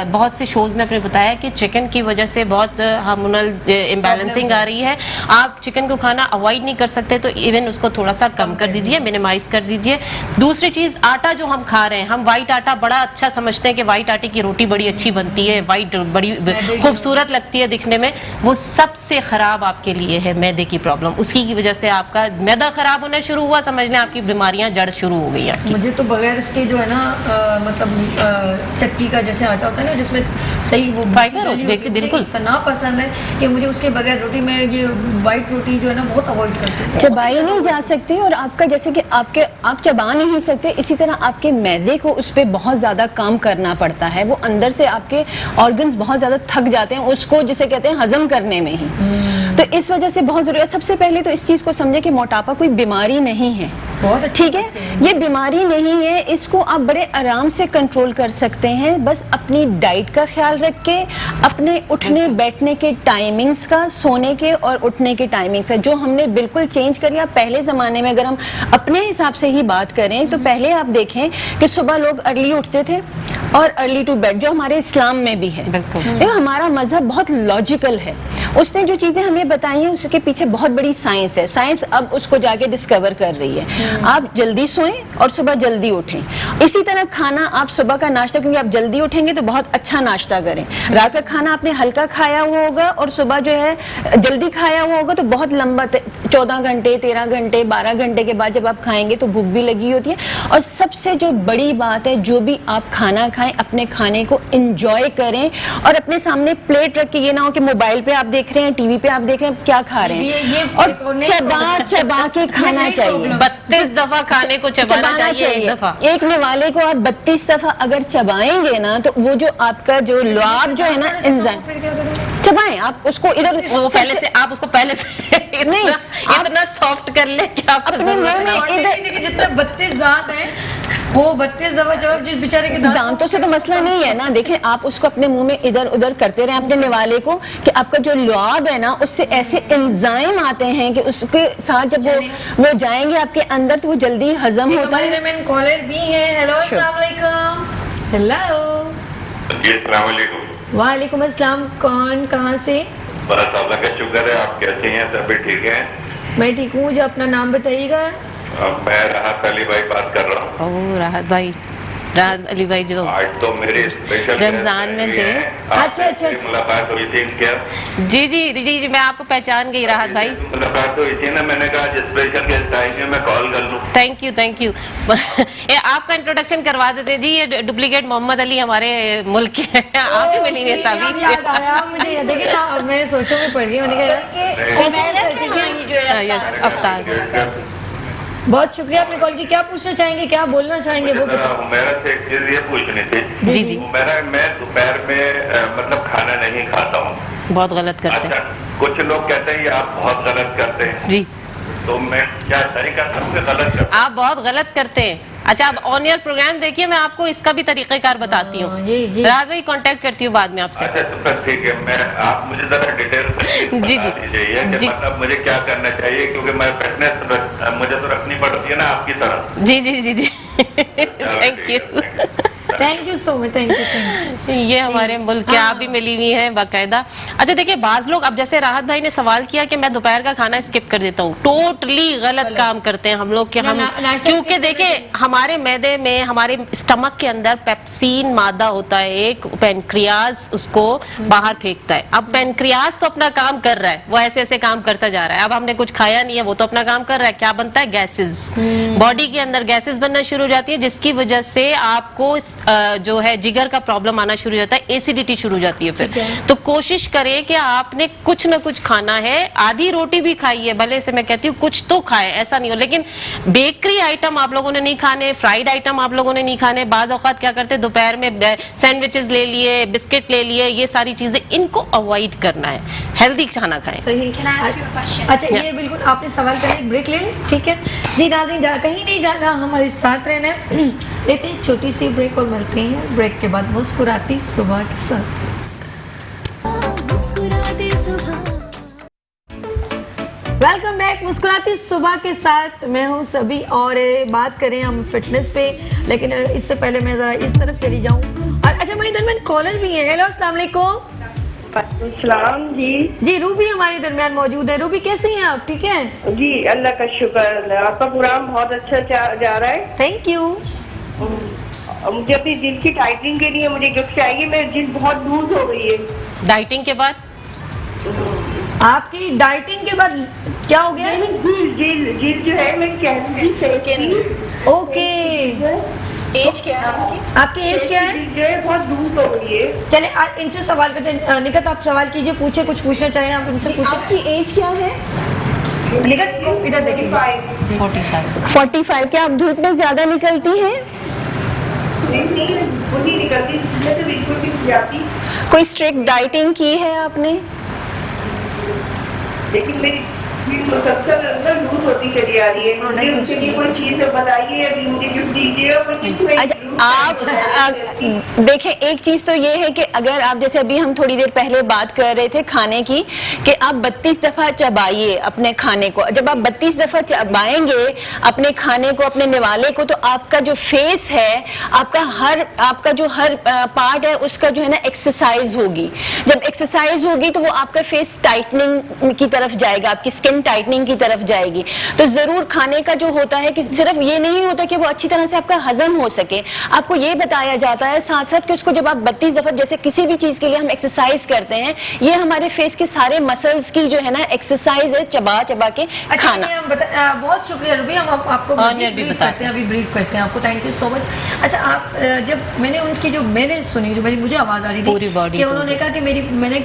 बहुत से शोज में अपने बताया कि चिकन की वजह से बहुत हार्मोनल इम्बैलेंसिंग आ रही है। आप चिकन को खाना अवॉइड नहीं कर सकते तो इवन उसको थोड़ा सा कम कर दीजिए, मिनिमाइज कर दीजिए। दूसरी चीज, आटा जो हम खा रहे हैं, हम वाइट आटा बड़ा अच्छा समझते हैं कि वाइट आटे की रोटी बड़ी अच्छी बनती है, वाइट बड़ी खूबसूरत लगती है दिखने में। वो सबसे खराब आपके लिए है मैदे की प्रॉब्लम। उसकी की वजह से आपका मैदा खराब होना शुरू हुआ, समझ लें आपकी बीमारियां जड़ शुरू हो गई हैं। मुझे तो बगैर उसके जो है ना मतलब चक्की का जैसे आटा होता है ना जिसमें सही वो फाइबर होती, बिल्कुल इतना पसंद है कि मुझे उसके बगैर रोटी में ये वाइट रोटी जो है ना बहुत अवॉइड करती हूँ। चबाई नहीं जा सकती और आपका जैसे कि आप चबा नहीं सकते, इसी तरह आपके मैदे को उस पर बहुत ज्यादा काम करना पड़ता है। वो अंदर से आपके ऑर्गन्स बहुत ज्यादा थक जाते हैं उसको जिसे कहते हैं हजम करने में ही। तो इस वजह से बहुत जरूरी है। सबसे पहले तो इस चीज को समझे कि मोटापा कोई बीमारी बीमारी नहीं है। बहुत अच्छी ठीक है, ये बीमारी नहीं है, इसको आप बड़े आराम से कंट्रोल कर सकते हैं। बस अपनी डाइट का ख्याल रख के, अपने उठने बैठने के टाइमिंग्स का, सोने के और उठने के टाइमिंग्स का जो हमने बिल्कुल चेंज कर लिया। पहले ज़माने में अगर हम अपने हिसाब से ही बात करें तो पहले आप देखें कि सुबह लोग अर्ली उठते थे और अर्ली टू बेड, जो हमारे इस्लाम में भी है। बिल्कुल। देखो हमारा मजहब बहुत लॉजिकल है, उसने जो चीज़ें हमें बताई हैं उसके पीछे बहुत बड़ी साइंस है। साइंस अब उसको जाके डिस्कवर कर रही है। आप जल्दी सोएं और सुबह जल्दी उठें। इसी तरह खाना, आप सुबह का नाश्ता, क्योंकि आप जल्दी उठेंगे तो बहुत अच्छा नाश्ता करें। रात का खाना आपने हल्का खाया हुआ होगा और सुबह जो है जल्दी खाया हुआ होगा तो बहुत लंबा 14 घंटे 13 घंटे 12 घंटे के बाद जब आप खाएंगे तो भूख भी लगी होती है। और सबसे जो बड़ी बात है, जो भी आप खाना खाएं अपने खाने को एंजॉय करें और अपने सामने प्लेट रख के, ये ना हो कि मोबाइल पे आप देख रहे हैं, टीवी पे आप देख रहे हैं, क्या खा रहे हैं, और चबा चबा के खाना चाहिए। 32 दफा खाने को चबाना चाहिए एक दफा। एक निवाले को आप 32 दफा अगर चबाएंगे ना तो वो जो आपका जो लुआब जो है ना एंजाइम, चबाएं आप उसको इधर, वो पहले से आप उसको पहले से इतना सॉफ्ट कर ले कि आप अपने मुंह में इधर जितने 32 दांत हैं वो 32 दफा जब जिस बेचारे के दांतों से तो मसला नहीं है ना। देखिए आप उसको अपने मुंह में इधर उधर करते रहे अपने निवाले को, कि आपका जो लुआब है ना उससे ऐसे एंजाइम आते हैं कि उसके साथ जब वो जाएंगे आपके अंदर तो वो जल्दी हजम होता है। हमारे कॉलर भी है। हेलो, अस्सलाम वालेकुम। हेलो, जी अस्सलाम वालेकुम। वालेकुम अस्सलाम। कौन, कहाँ से? बस अल्लाह का शुक्र है, आप कैसे हैं? सभी ठीक हैं? मैं ठीक हूँ। जो अपना नाम बताइएगा। मैं राहत अली भाई बात कर रहा हूँ। ओह राहत अली भाई जो आज तो मेरे स्पेशल रमजान में थे। अच्छा, अच्छा। मुलाकात हुई थी क्या? जी जी जी जी, मैं आपको पहचान गई राहत भाई। मुलाकात हुई थी ना, मैंने कहा आज स्पेशल गेस्ट आएंगे, मैं कॉल कर लूँ। थैंक यू ये आपका इंट्रोडक्शन करवा देते जी। ये डुप्लीकेट मोहम्मद अली हमारे मुल्क के हैं। आप ही मिली हुई अब याद आया मुझे, याद है कि ना मैं सोचों में पड़ गई। मैंने कहा यस अफ्तार, बहुत शुक्रिया आपने कॉल की। क्या पूछना चाहेंगे, क्या बोलना चाहेंगे वो बताओ। हुमैरा से एक चीज ये पूछनी थी। जी जी। हुमैरा, मैं दोपहर में मतलब खाना नहीं खाता हूँ। बहुत गलत करते हैं। अच्छा, कुछ लोग कहते हैं ये आप बहुत गलत करते हैं, जी। तो मैं क्या सही करता हूँ कि गलत करता हूँ? आप बहुत गलत करते हैं। अच्छा, आप ऑन एयर प्रोग्राम देखिए, मैं आपको इसका भी तरीक़ेकार बताती हूँ। रात भाई कांटेक्ट करती हूँ बाद में आपसे। अच्छा तो फिर ठीक है, मैं आप मुझे जरा डिटेल जी, बता दीजिए कि मतलब मुझे क्या करना चाहिए, क्योंकि मैं फिटनेस मुझे तो रखनी पड़ती है ना आपकी तरह। जी जी जी जी thank you, thank you so much. Thank you. ये हमारे मुल्क के आप भी मिली हुई हैं बाकायदा। अच्छा देखिए, बाज लोग, अब जैसे राहत भाई ने सवाल किया कि मैं दोपहर का खाना स्किप कर देता हूँ, टोटली गलत काम करते हैं हम लोग कि हम, क्योंकि देखिए हमारे मैदे में, हमारे स्टमक के अंदर पेप्सिन मादा होता है एक, पेनक्रियाज उसको बाहर फेंकता है। अब पेनक्रियाज तो अपना काम कर रहा है, वो ऐसे ऐसे काम करता जा रहा है। अब हमने कुछ खाया नहीं है, वो तो अपना काम कर रहा है। क्या बनता है? गैसेस। बॉडी के अंदर गैसेस बनना शुरू हो जाती है, जिसकी वजह से आपको जो है जिगर का प्रॉब्लम आना शुरू हो जाता है, एसिडिटी शुरू हो जाती है फिर। तो कोशिश करें कि आपने कुछ ना कुछ खाना है, आधी रोटी भी खाइए, भले से मैं कहती हूँ कुछ तो खाए, ऐसा नहीं हो, लेकिन बेकरी आइटम आप लोगों ने नहीं खाने, फ्राइड आइटम आप लोगों ने नहीं खाने। बाज औकात क्या करते हैं, दोपहर में सैंडविचेस ले लिए, बिस्किट ले लिए, ये सारी चीजें इनको अवॉइड करना है, हेल्दी खाना खाएं। सही। अच्छा, ये बिल्कुल आपने सवाल करने एक ब्रेक ले लें, ठीक है जी नाज़रीन, कहीं नहीं जाना, हमारे साथ रहना। लेते हैं छोटी सी ब्रेक और मिलते हैं ब्रेक के बाद मुस्कुराती सुबह के साथ। वेलकम बैक, मुस्कुराती सुबह के साथ मैं हूँ सभी, और बात करें हम फिटनेस पे, लेकिन इससे पहले मैं ज़रा इस तरफ चली जाऊँ। और अच्छा, हमारे दरमियान कॉलर भी है। हेलो, अस्सलाम वालेकुम। सलाम जी। रूबी हमारे दरमियान मौजूद है। रूबी कैसी हैं आप? ठीक है जी, अल्लाह का शुक्र, आपका प्रोग्राम बहुत अच्छा जा रहा है। Thank you. मुझे अपनी दिल की टाइटनिंग के लिए मुझे गिफ्ट चाहिए, मेरी दिल बहुत लूज हो गई है। डाइटिंग के बाद? आपकी डाइटिंग के बाद क्या हो गया? दिल जो है मैं कैंसर। ओके, एज क्या है आपकी एज क्या है? जो है बहुत लूज हो गई है। चले इनसे सवाल करते हैं। निकत, आप सवाल कीजिए, पूछे, कुछ पूछना चाहें आप उनसे पूछे। आपकी एज क्या है? निकत को इधर देखिए। 45। क्या आप धूप में ज्यादा निकलती हैं? नहीं निकलती, तो बिल्कुल भी जाती। कोई स्ट्रिक्ट डाइटिंग की है आपने? लेकिन मेरी सबसे लूज होती चली आ रही है, मुझे उसके लिए कोई चीज बताइए, अभी मुझे गिफ्ट दीजिए और कोई चीज अच्छा, आप देखें, एक चीज तो ये है कि अगर आप जैसे अभी हम थोड़ी देर पहले बात कर रहे थे खाने की, कि आप 32 दफा चबाइए अपने खाने को। जब आप 32 दफा चबाएंगे अपने खाने को, अपने निवाले को, तो आपका जो फेस है, आपका जो हर पार्ट है उसका जो है ना एक्सरसाइज होगी। जब एक्सरसाइज होगी तो वो आपका फेस टाइटनिंग की तरफ जाएगा, आपकी स्किन टाइटनिंग की तरफ जाएगी। तो जरूर खाने का जो होता है कि सिर्फ ये नहीं होता कि वो अच्छी तरह से आपका हजम हो सके, आपको ये बताया जाता है साथ साथ कि उसको जब आप 32 दफा, जैसे किसी भी चीज के लिए हम एक्सरसाइज करते हैं, ये हमारे फेस के सारे मसल्स की जो है ना एक्सरसाइज है, चबा चबा के खाना। बहुत शुक्रिया रूबी, हम आपको ब्रीफ करते हैं, अभी ब्रीफ करते हैं आपको। Thank you so much. अच्छा, आप जब मैंने उनकी जो मैंने सुनी, जो मुझे आवाज आ रही थी पूरी बॉडी कि उन्होंने कहा कि मैंने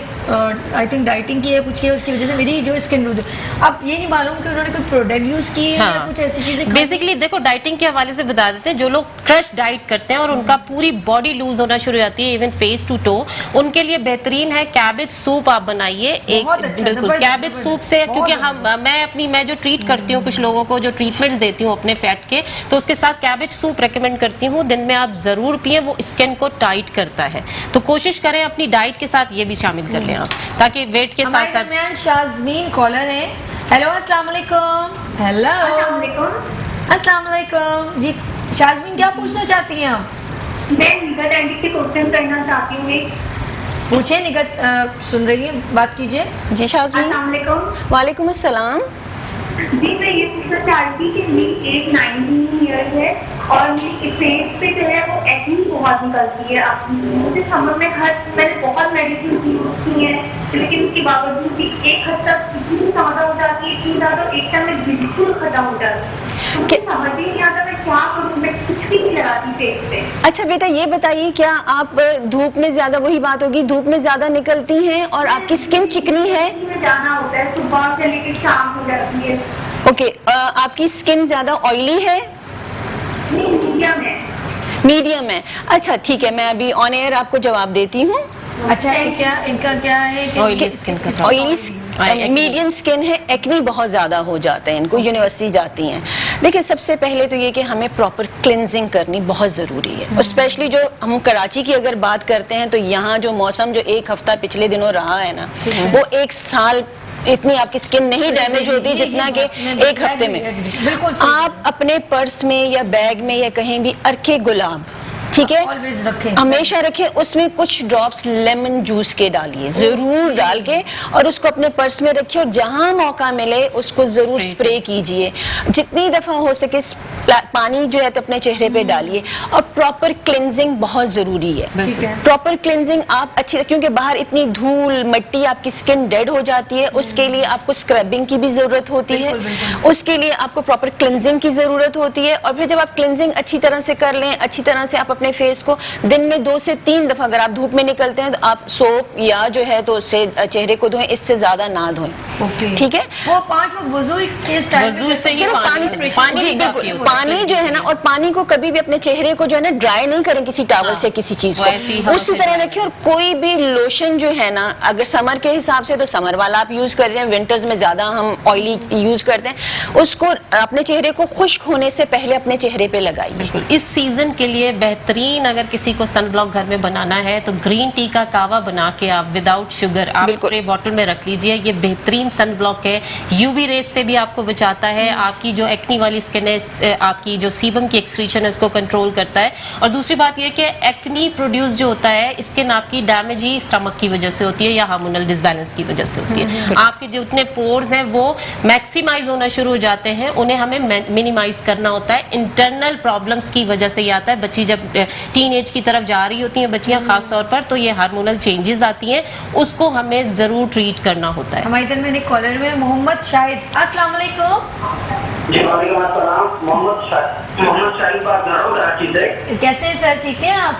आई थिंक डाइटिंग की है, कुछ किया, उसकी वजह से मेरी जो स्किन लूज। अब ये नहीं मालूम कि उन्होंने कोई प्रोडक्ट यूज की है या कुछ ऐसी चीजें। बेसिकली देखो, डाइटिंग के हवाले से बता देते हैं, जो लोग क्रश डाइट करते हैं और उनका पूरी बॉडी लूज होना शुरू हो जाती है, इवन फेस टू टो, उनके लिए बेहतरीन है कैबेज सूप। आप बनाइए एक, बिल्कुल कैबेज सूप से, क्योंकि मैं जो ट्रीट करती हूँ कुछ लोगों को, जो ट्रीटमेंट्स देती हूँ अपने फैट के, तो उसके साथ कैबेज सूप रेकमेंड करती हूँ। दिन में आप जरूर पिए, वो स्किन को टाइट करता है। तो कोशिश करें अपनी डाइट के साथ ये भी शामिल कर लें आप, ताकि वेट के साथ साथ। शाज़मीन कॉलर है। हेलो, अस्सलाम वालेकुम। हेलो, अस्सलाम वालेकुम जी। शाज़मीन, क्या पूछना चाहती हैं आप? मैं निगत आंटी से क्वेश्चन करना चाहती हूँ। पूछे निगत, सुन रही है, बात कीजिए जी शाज़मीन। अस्सलाम वालेकुम। वालेकुम अस्सलाम। जी, मैं ये पूछना चाहती थी कि मेरी एज 19 ईयर्स है और मेरी फेस पे जो है वो एक्नी बहुत निकलती है। अब मुझे समझ में मैंने बहुत मेडिसिन यूज की है, लेकिन उसके बावजूद भी एक हद तक इतनी ज़्यादा हो जाती है, इतनी ज़्यादा एक टाइम में बिल्कुल खत्म हो जाती है। मुझे समझ ही नहीं आता मैं क्या करूँ, मैं कुछ भी नहीं लगाती फेस पे। अच्छा बेटा, ये बताइए, क्या आप धूप में ज्यादा, वही बात होगी, धूप में ज्यादा निकलती हैं और आपकी स्किन चिकनी है? जाना होता है, सुबह से लेकर शाम हो जाती है। ओके, आपकी स्किन ज्यादा ऑयली है? मीडियम है। मीडियम है। अच्छा ठीक है, मैं अभी ऑन एयर आपको जवाब देती हूँ। अच्छा, इनका क्या है कि ऑयली स्किन का, ऑयली मीडियम स्किन है, एक्नी बहुत ज़्यादा हो जाते हैं इनको, यूनिवर्सिटी जाती हैं। देखिए, सबसे पहले तो ये कि हमें प्रॉपर क्लिनजिंग करनी बहुत ज़रूरी है, और स्पेशली जो हम कराची की अगर बात करते हैं तो यहाँ जो मौसम जो एक हफ्ता पिछले दिनों रहा है ना, वो एक साल इतनी आपकी स्किन नहीं डैमेज होती जितना कि एक हफ्ते में। आप अपने पर्स में या बैग में या कहीं भी अर्के गुलाब, ठीक है, हमेशा रखें, उसमें कुछ ड्रॉप्स लेमन जूस के डालिए, जरूर डाल के, और उसको अपने पर्स में रखिए, और जहां मौका मिले उसको जरूर स्प्रे कीजिए। जितनी दफा हो सके पानी जो है तो अपने चेहरे पे डालिए, और प्रॉपर क्लिनजिंग बहुत जरूरी है। प्रॉपर क्लिनजिंग आप अच्छी, क्योंकि बाहर इतनी धूल मट्टी, आपकी स्किन डेड हो जाती है, उसके लिए आपको स्क्रबिंग की भी जरूरत होती है, उसके लिए आपको प्रॉपर क्लिनजिंग की जरूरत होती है। और फिर जब आप क्लिनजिंग अच्छी तरह से कर लें, अच्छी तरह से आप अपने फेस को दिन में 2 से 3 दफा, अगर आप धूप में निकलते हैं तो आप सोप या जो है तो उससे चेहरे को धोएं, इससे ज्यादा ना धोएं। ठीक है, वो 5 वक्त वुजू के स्टाइल में सिर्फ पानी जो है ना, और पानी को कभी भी अपने चेहरे को जो है ना ड्राई नहीं करें किसी टॉवल से, किसी चीज को उसी तरह रखें। और कोई भी लोशन जो है ना, अगर समर के हिसाब से तो समर वाला आप यूज कर रहे हैं, विंटर्स में ज्यादा हम ऑयली यूज करते हैं, उसको अपने चेहरे को खुश्क होने से पहले अपने चेहरे पे लगाइए। इस सीजन के लिए बेहतरीन, अगर किसी को सनब्लॉक घर में बनाना है तो ग्रीन टी का कावा बना के आप विदाउट शुगर आप स्प्रे बॉटल में रख लीजिए। ये बेहतरीन सनब्लॉक है, यूवी रेस से भी आपको बचाता है, आपकी जो एक्नी वाली स्किन है, आपकी जो सीबम की एक्सक्रीशन है उसको कंट्रोल करता है। और दूसरी बात यह कि एक्नी प्रोड्यूस जो होता है, स्किन आपकी डैमेज ही स्टमक की वजह से होती है या हार्मोनल डिसबैलेंस की वजह से होती है। आपके जो उतने पोर्स हैं वो मैक्सिमाइज होना शुरू हो जाते हैं, उन्हें हमें मिनिमाइज करना होता है। इंटरनल प्रॉब्लम्स की वजह से ये आता है। बच्ची जब टीन एज की तरफ जा रही होती हैं बच्चियां खास तौर पर, तो ये हार्मोनल चेंजेस आती हैं, उसको हमें जरूर ट्रीट करना होता है। हमारे इधर में कॉलर में मोहम्मद शाहिद। अस्सलाम वालेकुम। जी वालेकुम अस्सलाम। मोहम्मद शाहिद बात कर रहा हूँ कराची से। कैसे हैं सर, ठीक है आप?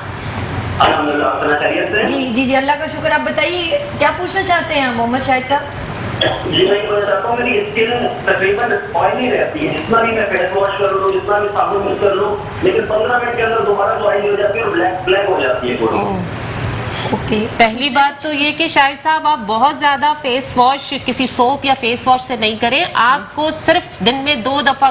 अल्हम्दुलिल्लाह, अपना खैरियत से? जी जी जी, अल्लाह का शुक्र। आप बताइए क्या पूछना चाहते हैं मोहम्मद शाहिद साहब? जी, मैं ये चाहता हूँ, मेरी स्किन तकरीबन ऑयली रहती है, जितना भी मैं फेस वॉश कर लूँ, जितना भी साबुन यूज कर लूँ, लेकिन 15 मिनट के अंदर दोबारा तो ऑयली हो जाती है और ब्लैक हो जाती है पूरी। ओके पहली बात तो ये कि शाहिद साहब आप बहुत ज्यादा फेस वॉश किसी सोप या फेस वॉश से नहीं करें, आपको सिर्फ दिन में 2 दफा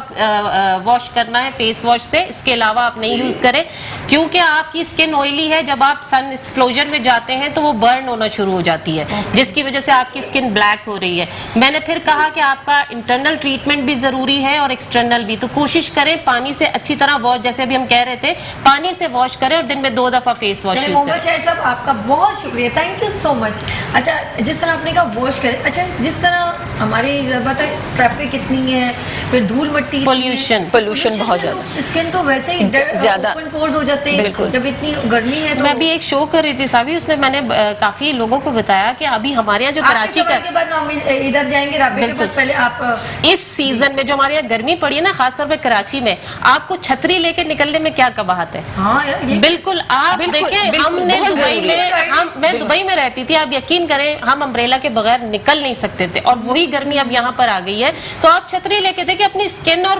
वॉश करना है फेस वॉश से, इसके अलावा आप नहीं यूज करें, क्योंकि आपकी स्किन ऑयली है, जब आप सन एक्सप्लोजर में जाते हैं तो वो बर्न होना शुरू हो जाती है, जिसकी वजह से आपकी स्किन ब्लैक हो रही है। मैंने फिर कहा कि आपका इंटरनल ट्रीटमेंट भी जरूरी है और एक्सटर्नल भी, तो कोशिश करें पानी से अच्छी तरह वॉश, जैसे अभी हम कह रहे थे, पानी से वॉश करें और दिन में 2 दफा फेस वॉश यूज मोहम्मद करें। शाहिद साहब आपका बहुत शुक्रिया, थैंक यू सो मच। अच्छा, जिस तरह आपने कहा वॉश करें, अच्छा जिस तरह हमारी पता है ट्रैफिक कितनी है, फिर धूल मट्टी, पोल्यूशन बहुत ज्यादा, स्किन तो वैसे ही ज्यादा ओपन पोर्स हो जाते हैं जब इतनी गर्मी है। तो मैं भी एक शो कर रही थी साबी, उसमें मैंने काफी लोगों को बताया कि अभी हमारे यहाँ जो कराची का के बाद हम इधर जाएंगे राबे के पास, पहले आप इस सीजन में जो हमारे यहाँ गर्मी पड़ी है ना, खासतौर पे कराची में, आपको छतरी लेके निकलने में क्या कबाहत है। हाँ यार, ये बिल्कुल आप देखें, हमने दुबई में, मैं दुबई में रहती थी, आप यकीन करें हम अम्ब्रेला के बगैर निकल नहीं सकते थे, और वही गर्मी अब यहाँ पर आ गई है, तो आप छतरी लेके देखिए, अपनी स्किन और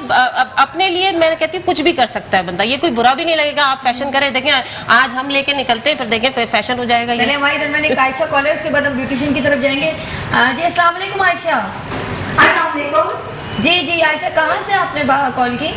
अपने लिए मैं कहती हूँ कुछ भी कर सकता है बंदा, ये कोई बुरा भी नहीं लगेगा। आप फैशन करें, देखें आज हम लेके निकलते हैं, फिर देखें फिर फैशन हो जाएगा। चलिए हमारी दरमियान एक आयशा कॉल है, उसके बाद हम ब्यूटिशियन की तरफ जाएंगे। जी अस्सलाम वालेकुम आयशा। जी जी आयशा, कहाँ से आपने कॉल की?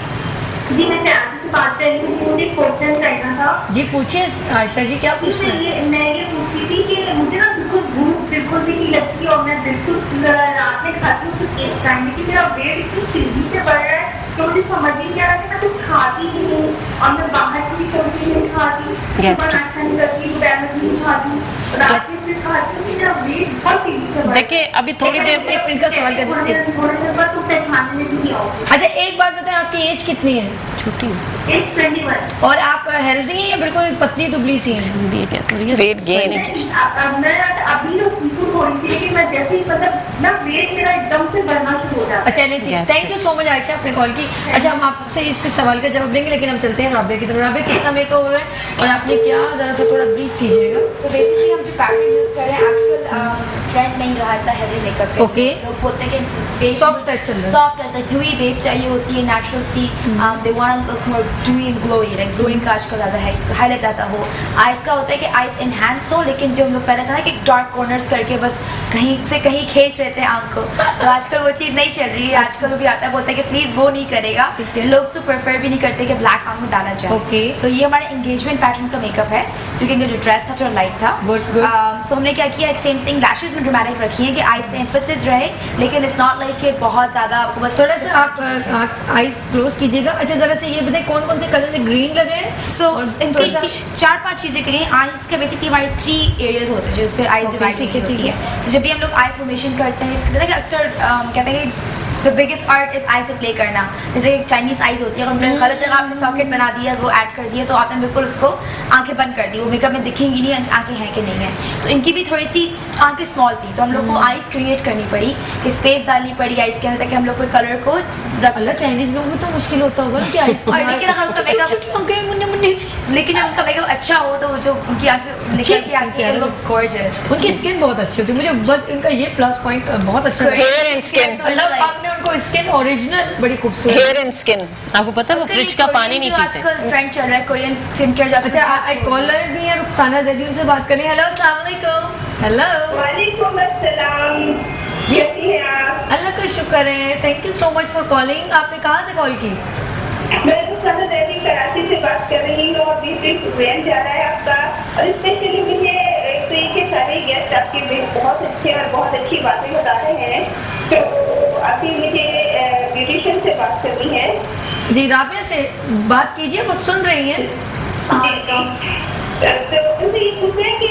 जी मैं कराची से बात कर रही हूँ, मुझे क्वेश्चन करना था। जी पूछिए आयशा जी, क्या पूछ रहे हैं? मैं ये पूछ रही थी कि मुझे ना बिल्कुल भूख बिल्कुल भी नहीं लगती, और मैं बिल्कुल रात में खाती हूँ तो एक टाइम में, मेरा वेट इतनी तेजी से बढ़ रहा है, तो मुझे समझ ही नहीं आ रहा कि मैं कुछ खाती ही नहीं, और मैं बाहर से भी कभी नहीं खाती, सुबह नाश्ता नहीं करती, दोपहर में नहीं खाती, रात में फिर खाती हूँ, मेरा वेट बहुत तेजी से बढ़ रहा है। देखिए अभी थोड़ी देर, एक मिनट का सवाल कर थोड़ी देर बाद तो पहचानने में भी नहीं आओगे। अच्छा एक बात बताएं, आपकी एज कितनी है? छोटी एक 21। और आप हेल्दी हैं या बिल्कुल पतली दुबली सी हैं? वेट गेन मैं अभी तो बिल्कुल थोड़ी सी, लेकिन मैं जैसे ही मतलब ना वेट मेरा एकदम से बढ़ना शुरू हो जाता है। अच्छा नहीं, thank you so much Ayesha आपने कॉल की। अच्छा हम आपसे इसके सवाल का जवाब देंगे, लेकिन हम चलते हैं राबिया की तरफ। राबिया कितना मेकअप हो रहा है और आपने क्या, जरा सा थोड़ा ब्रीफ कीजिएगा। सो बेसिकली हम जो पैटर्न यूज कर रहे हैं आजकल ट्रेंड नहीं रहा था हैवी मेकअप पे। Okay. लोग बोलते हैं कि बेस Soft touch चल रहा है। Soft touch, like dewy base चाहिए होती है, नेचुरल सी, they want to look more dewy and glowy, like glowing का आजकल ज़्यादा है, हाईलाइट आता हो। आइज का होता है कि आइज इनहैंस हो, लेकिन जो हम लोग पहले था ना कि डार्क कॉर्नर्स करके बस कहीं से कहीं खींच रहे थे आंख को, तो आजकल वो चीज़ नहीं चल रही है। आजकल वो भी आता है, बोलता है कि प्लीज़ वो नहीं करेगा, लोग तो प्रेफर भी नहीं करते कि ब्लैक आंख में डाला जाए। Okay. तो ये हमारा एंगेजमेंट पैटर्न का मेकअप है, जो कि जो ड्रेस था थोड़ा लाइट था। सो हमने क्या किया, एक सेम थिंग लैशेज में ड्रामेटिक रखी है कि आइज पे एम्फेसिस रहे, लेकिन इट्स नॉट लाइक कि बहुत ज़्यादा आपको बस थोड़ा सा आप आईज क्लोज कीजिएगा। अच्छा जरा से ये बताएं कौन कौन से कलर में ग्रीन लगे हैं? सो और इनकी थोड़ा सा- 4-5 चीज़ें करें। आइज के बेसिकली हमारे 3 एरियाज होते हैं जिस पे आइज Okay, डिवाइड ठीक है, होती ठीक है। तो जब भी हम लोग आई फॉर्मेशन करते हैं, इसकी तरह कि अक्सर कहते हैं कि the biggest art is I से प्ले करना। जैसे एक चाइनीज आइज होती है, हमने गलत जगह आपने सॉकेट बना दिया, वो ऐड कर दिया, तो आपने बिल्कुल उसको आंखें बंद कर दी, वो मेकअप में दिखेंगी नहीं आंखें हैं कि नहीं है। तो इनकी भी थोड़ी सी आंखें स्मॉल थी, तो हम लोग को आइज क्रिएट करनी पड़ी, कि स्पेस डालनी पड़ी आइज के अंदर, ताकि हम लोग कोई कलर को रख अल्लाह, चाइनीज लोगों को तो मुश्किल होता होगा ना कि आईज को और लेकिन अगर उनका मेकअप लेकिन जब उनका मेकअप अच्छा हो तो जो उनकी आंखें निकल के आती है, लुक्स गॉर्जियस। उनकी स्किन बहुत अच्छी होती है, मुझे बस इनका ये प्लस पॉइंट बहुत अच्छा लगा। हेयर एंड स्किन, अल्लाह पाक ने उनको स्किन ओरिजिनल बड़ी खूबसूरत। Hair and skin. आपको पता है वो फ्रिज का पानी नहीं पीते। आजकल ट्रेंड चल रहा है कोरियन स्किन केयर। अच्छा एक कॉलर भी है, रुखसाना जैदी, उनसे बात करें। हेलो अस्सलाम वालेकुम। हेलो वालेकुम अस्सलाम, जी कैसी हैं आप? अल्लाह का शुक्र है, thank you so much for calling. आपने कहाँ से कॉल की? मैं रुखसाना जैदी कराची से बात कर रही हूँ, और रेंज जा रहा है आपका, और स्पेशली मुझे एक तो ये सारे गेस्ट आपके बहुत अच्छे और बहुत अच्छी बातें बता रहे हैं, तो अभी मुझे ब्यूटिशियन से बात करनी है। जी राबिया से बात कीजिए, वो सुन रही हैं। तो मुझे ये पूछना है कि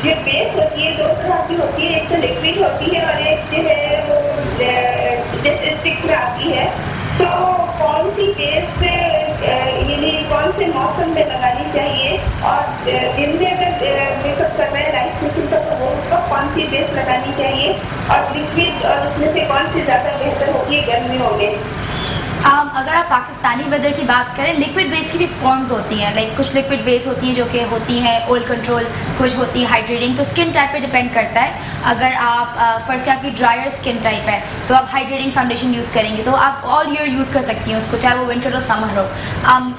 जो बेस होती है 2 तरह की होती है, एक तो लिक्विड होती है और एक जो है वो जैसे स्टिक में आती है, तो कौन सी बेस यानी कौन से मौसम में लगानी चाहिए, और दिन में अगर मेकअप कर रहे हैं लाइट फिटिंग का, तो वो उसका कौन सी बेस लगानी चाहिए, और लिक्विड और उसमें से कौन सी ज़्यादा बेहतर होती है गर्मियों में? अगर आप पाकिस्तानी वेदर की बात करें, लिक्विड बेस की भी फॉर्म्स होती हैं, लाइक कुछ लिक्विड बेस होती हैं जो कि होती हैं ऑयल कंट्रोल, कुछ होती है हाइड्रेटिंग, तो स्किन टाइप पे डिपेंड करता है। अगर आप फर्स्ट की आपकी ड्रायर स्किन टाइप है तो आप हाइड्रेटिंग फाउंडेशन यूज़ करेंगे, तो आप ऑल ईयर यूज़ कर सकती हैं उसको, चाहे वो विंटर हो समर हो।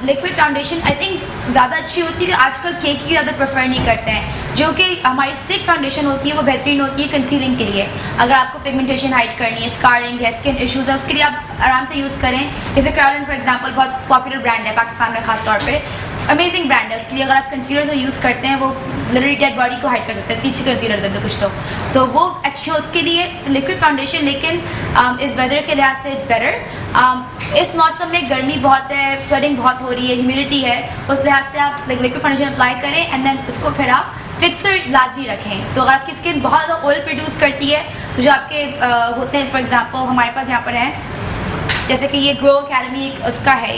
लिक्विड फाउंडेशन आई थिंक ज़्यादा अच्छी होती है, आजकल केक ही ज़्यादा प्रेफर नहीं करते हैं, जो कि हमारी स्टिक फाउंडेशन होती है वो बेहतरीन होती है कंसीलिंग के लिए। अगर आपको पिगमेंटेशन हाइड करनी है, स्कारिंग है, स्किन इश्यूज है, उसके लिए आप आराम से यूज़ करें। जैसे क्रायोलन फॉर एग्जांपल बहुत पॉपुलर ब्रांड है पाकिस्तान में ख़ास तौर पे, अमेजिंग ब्रांड है। उसके लिए अगर आप कंसीलर जो यूज़ करते हैं वो लिटरली डेड बॉडी को हाइड कर सकते हैं, पीछे कंसीलर है तो कुछ तो वो अच्छे उसके लिए लिक्विड फाउंडेशन, लेकिन इस वेदर के लिहाज से इट्स बेटर। इस मौसम में गर्मी बहुत है, स्वेटिंग बहुत हो रही है, ह्यूमिडिटी है, उस लिहाज से आप लिक्विड फाउंडेशन अप्लाई करें एंड देन उसको फिर आप फिक्सर लाजमी रखें। तो अगर आपकी स्किन बहुत ज़्यादा ऑयल प्रोड्यूस करती है तो जो आपके होते हैं, फॉर एग्जांपल हमारे पास यहाँ पर है जैसे कि ये ग्लो अकेडमी उसका है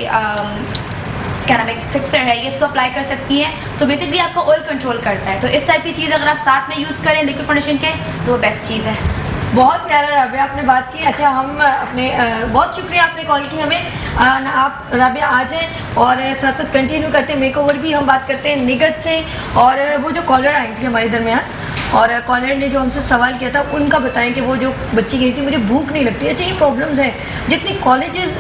क्या नाम है, फिक्सर है, ये इसको अप्लाई कर सकती हैं। सो बेसिकली आपका ऑयल कंट्रोल करता है। तो इस टाइप की चीज़ अगर आप साथ में यूज़ करें लिक्विड फाउंडेशन के तो वो बेस्ट चीज़ है। बहुत प्यारा राबिया आपने बात की। अच्छा, हम अपने बहुत शुक्रिया आपने कॉल की हमें। आप राबिया आ जाएं और साथ साथ कंटिन्यू करते हैं मेकओवर भी हम बात करते हैं निगत से। और वो जो कॉलर आई थी हमारे दरमियान और कॉलर ने जो हमसे सवाल किया था उनका बताएं कि वो जो बच्ची गई थी मुझे भूख नहीं लगती। अच्छा, ये प्रॉब्लम्स हैं जितनी कॉलेजेस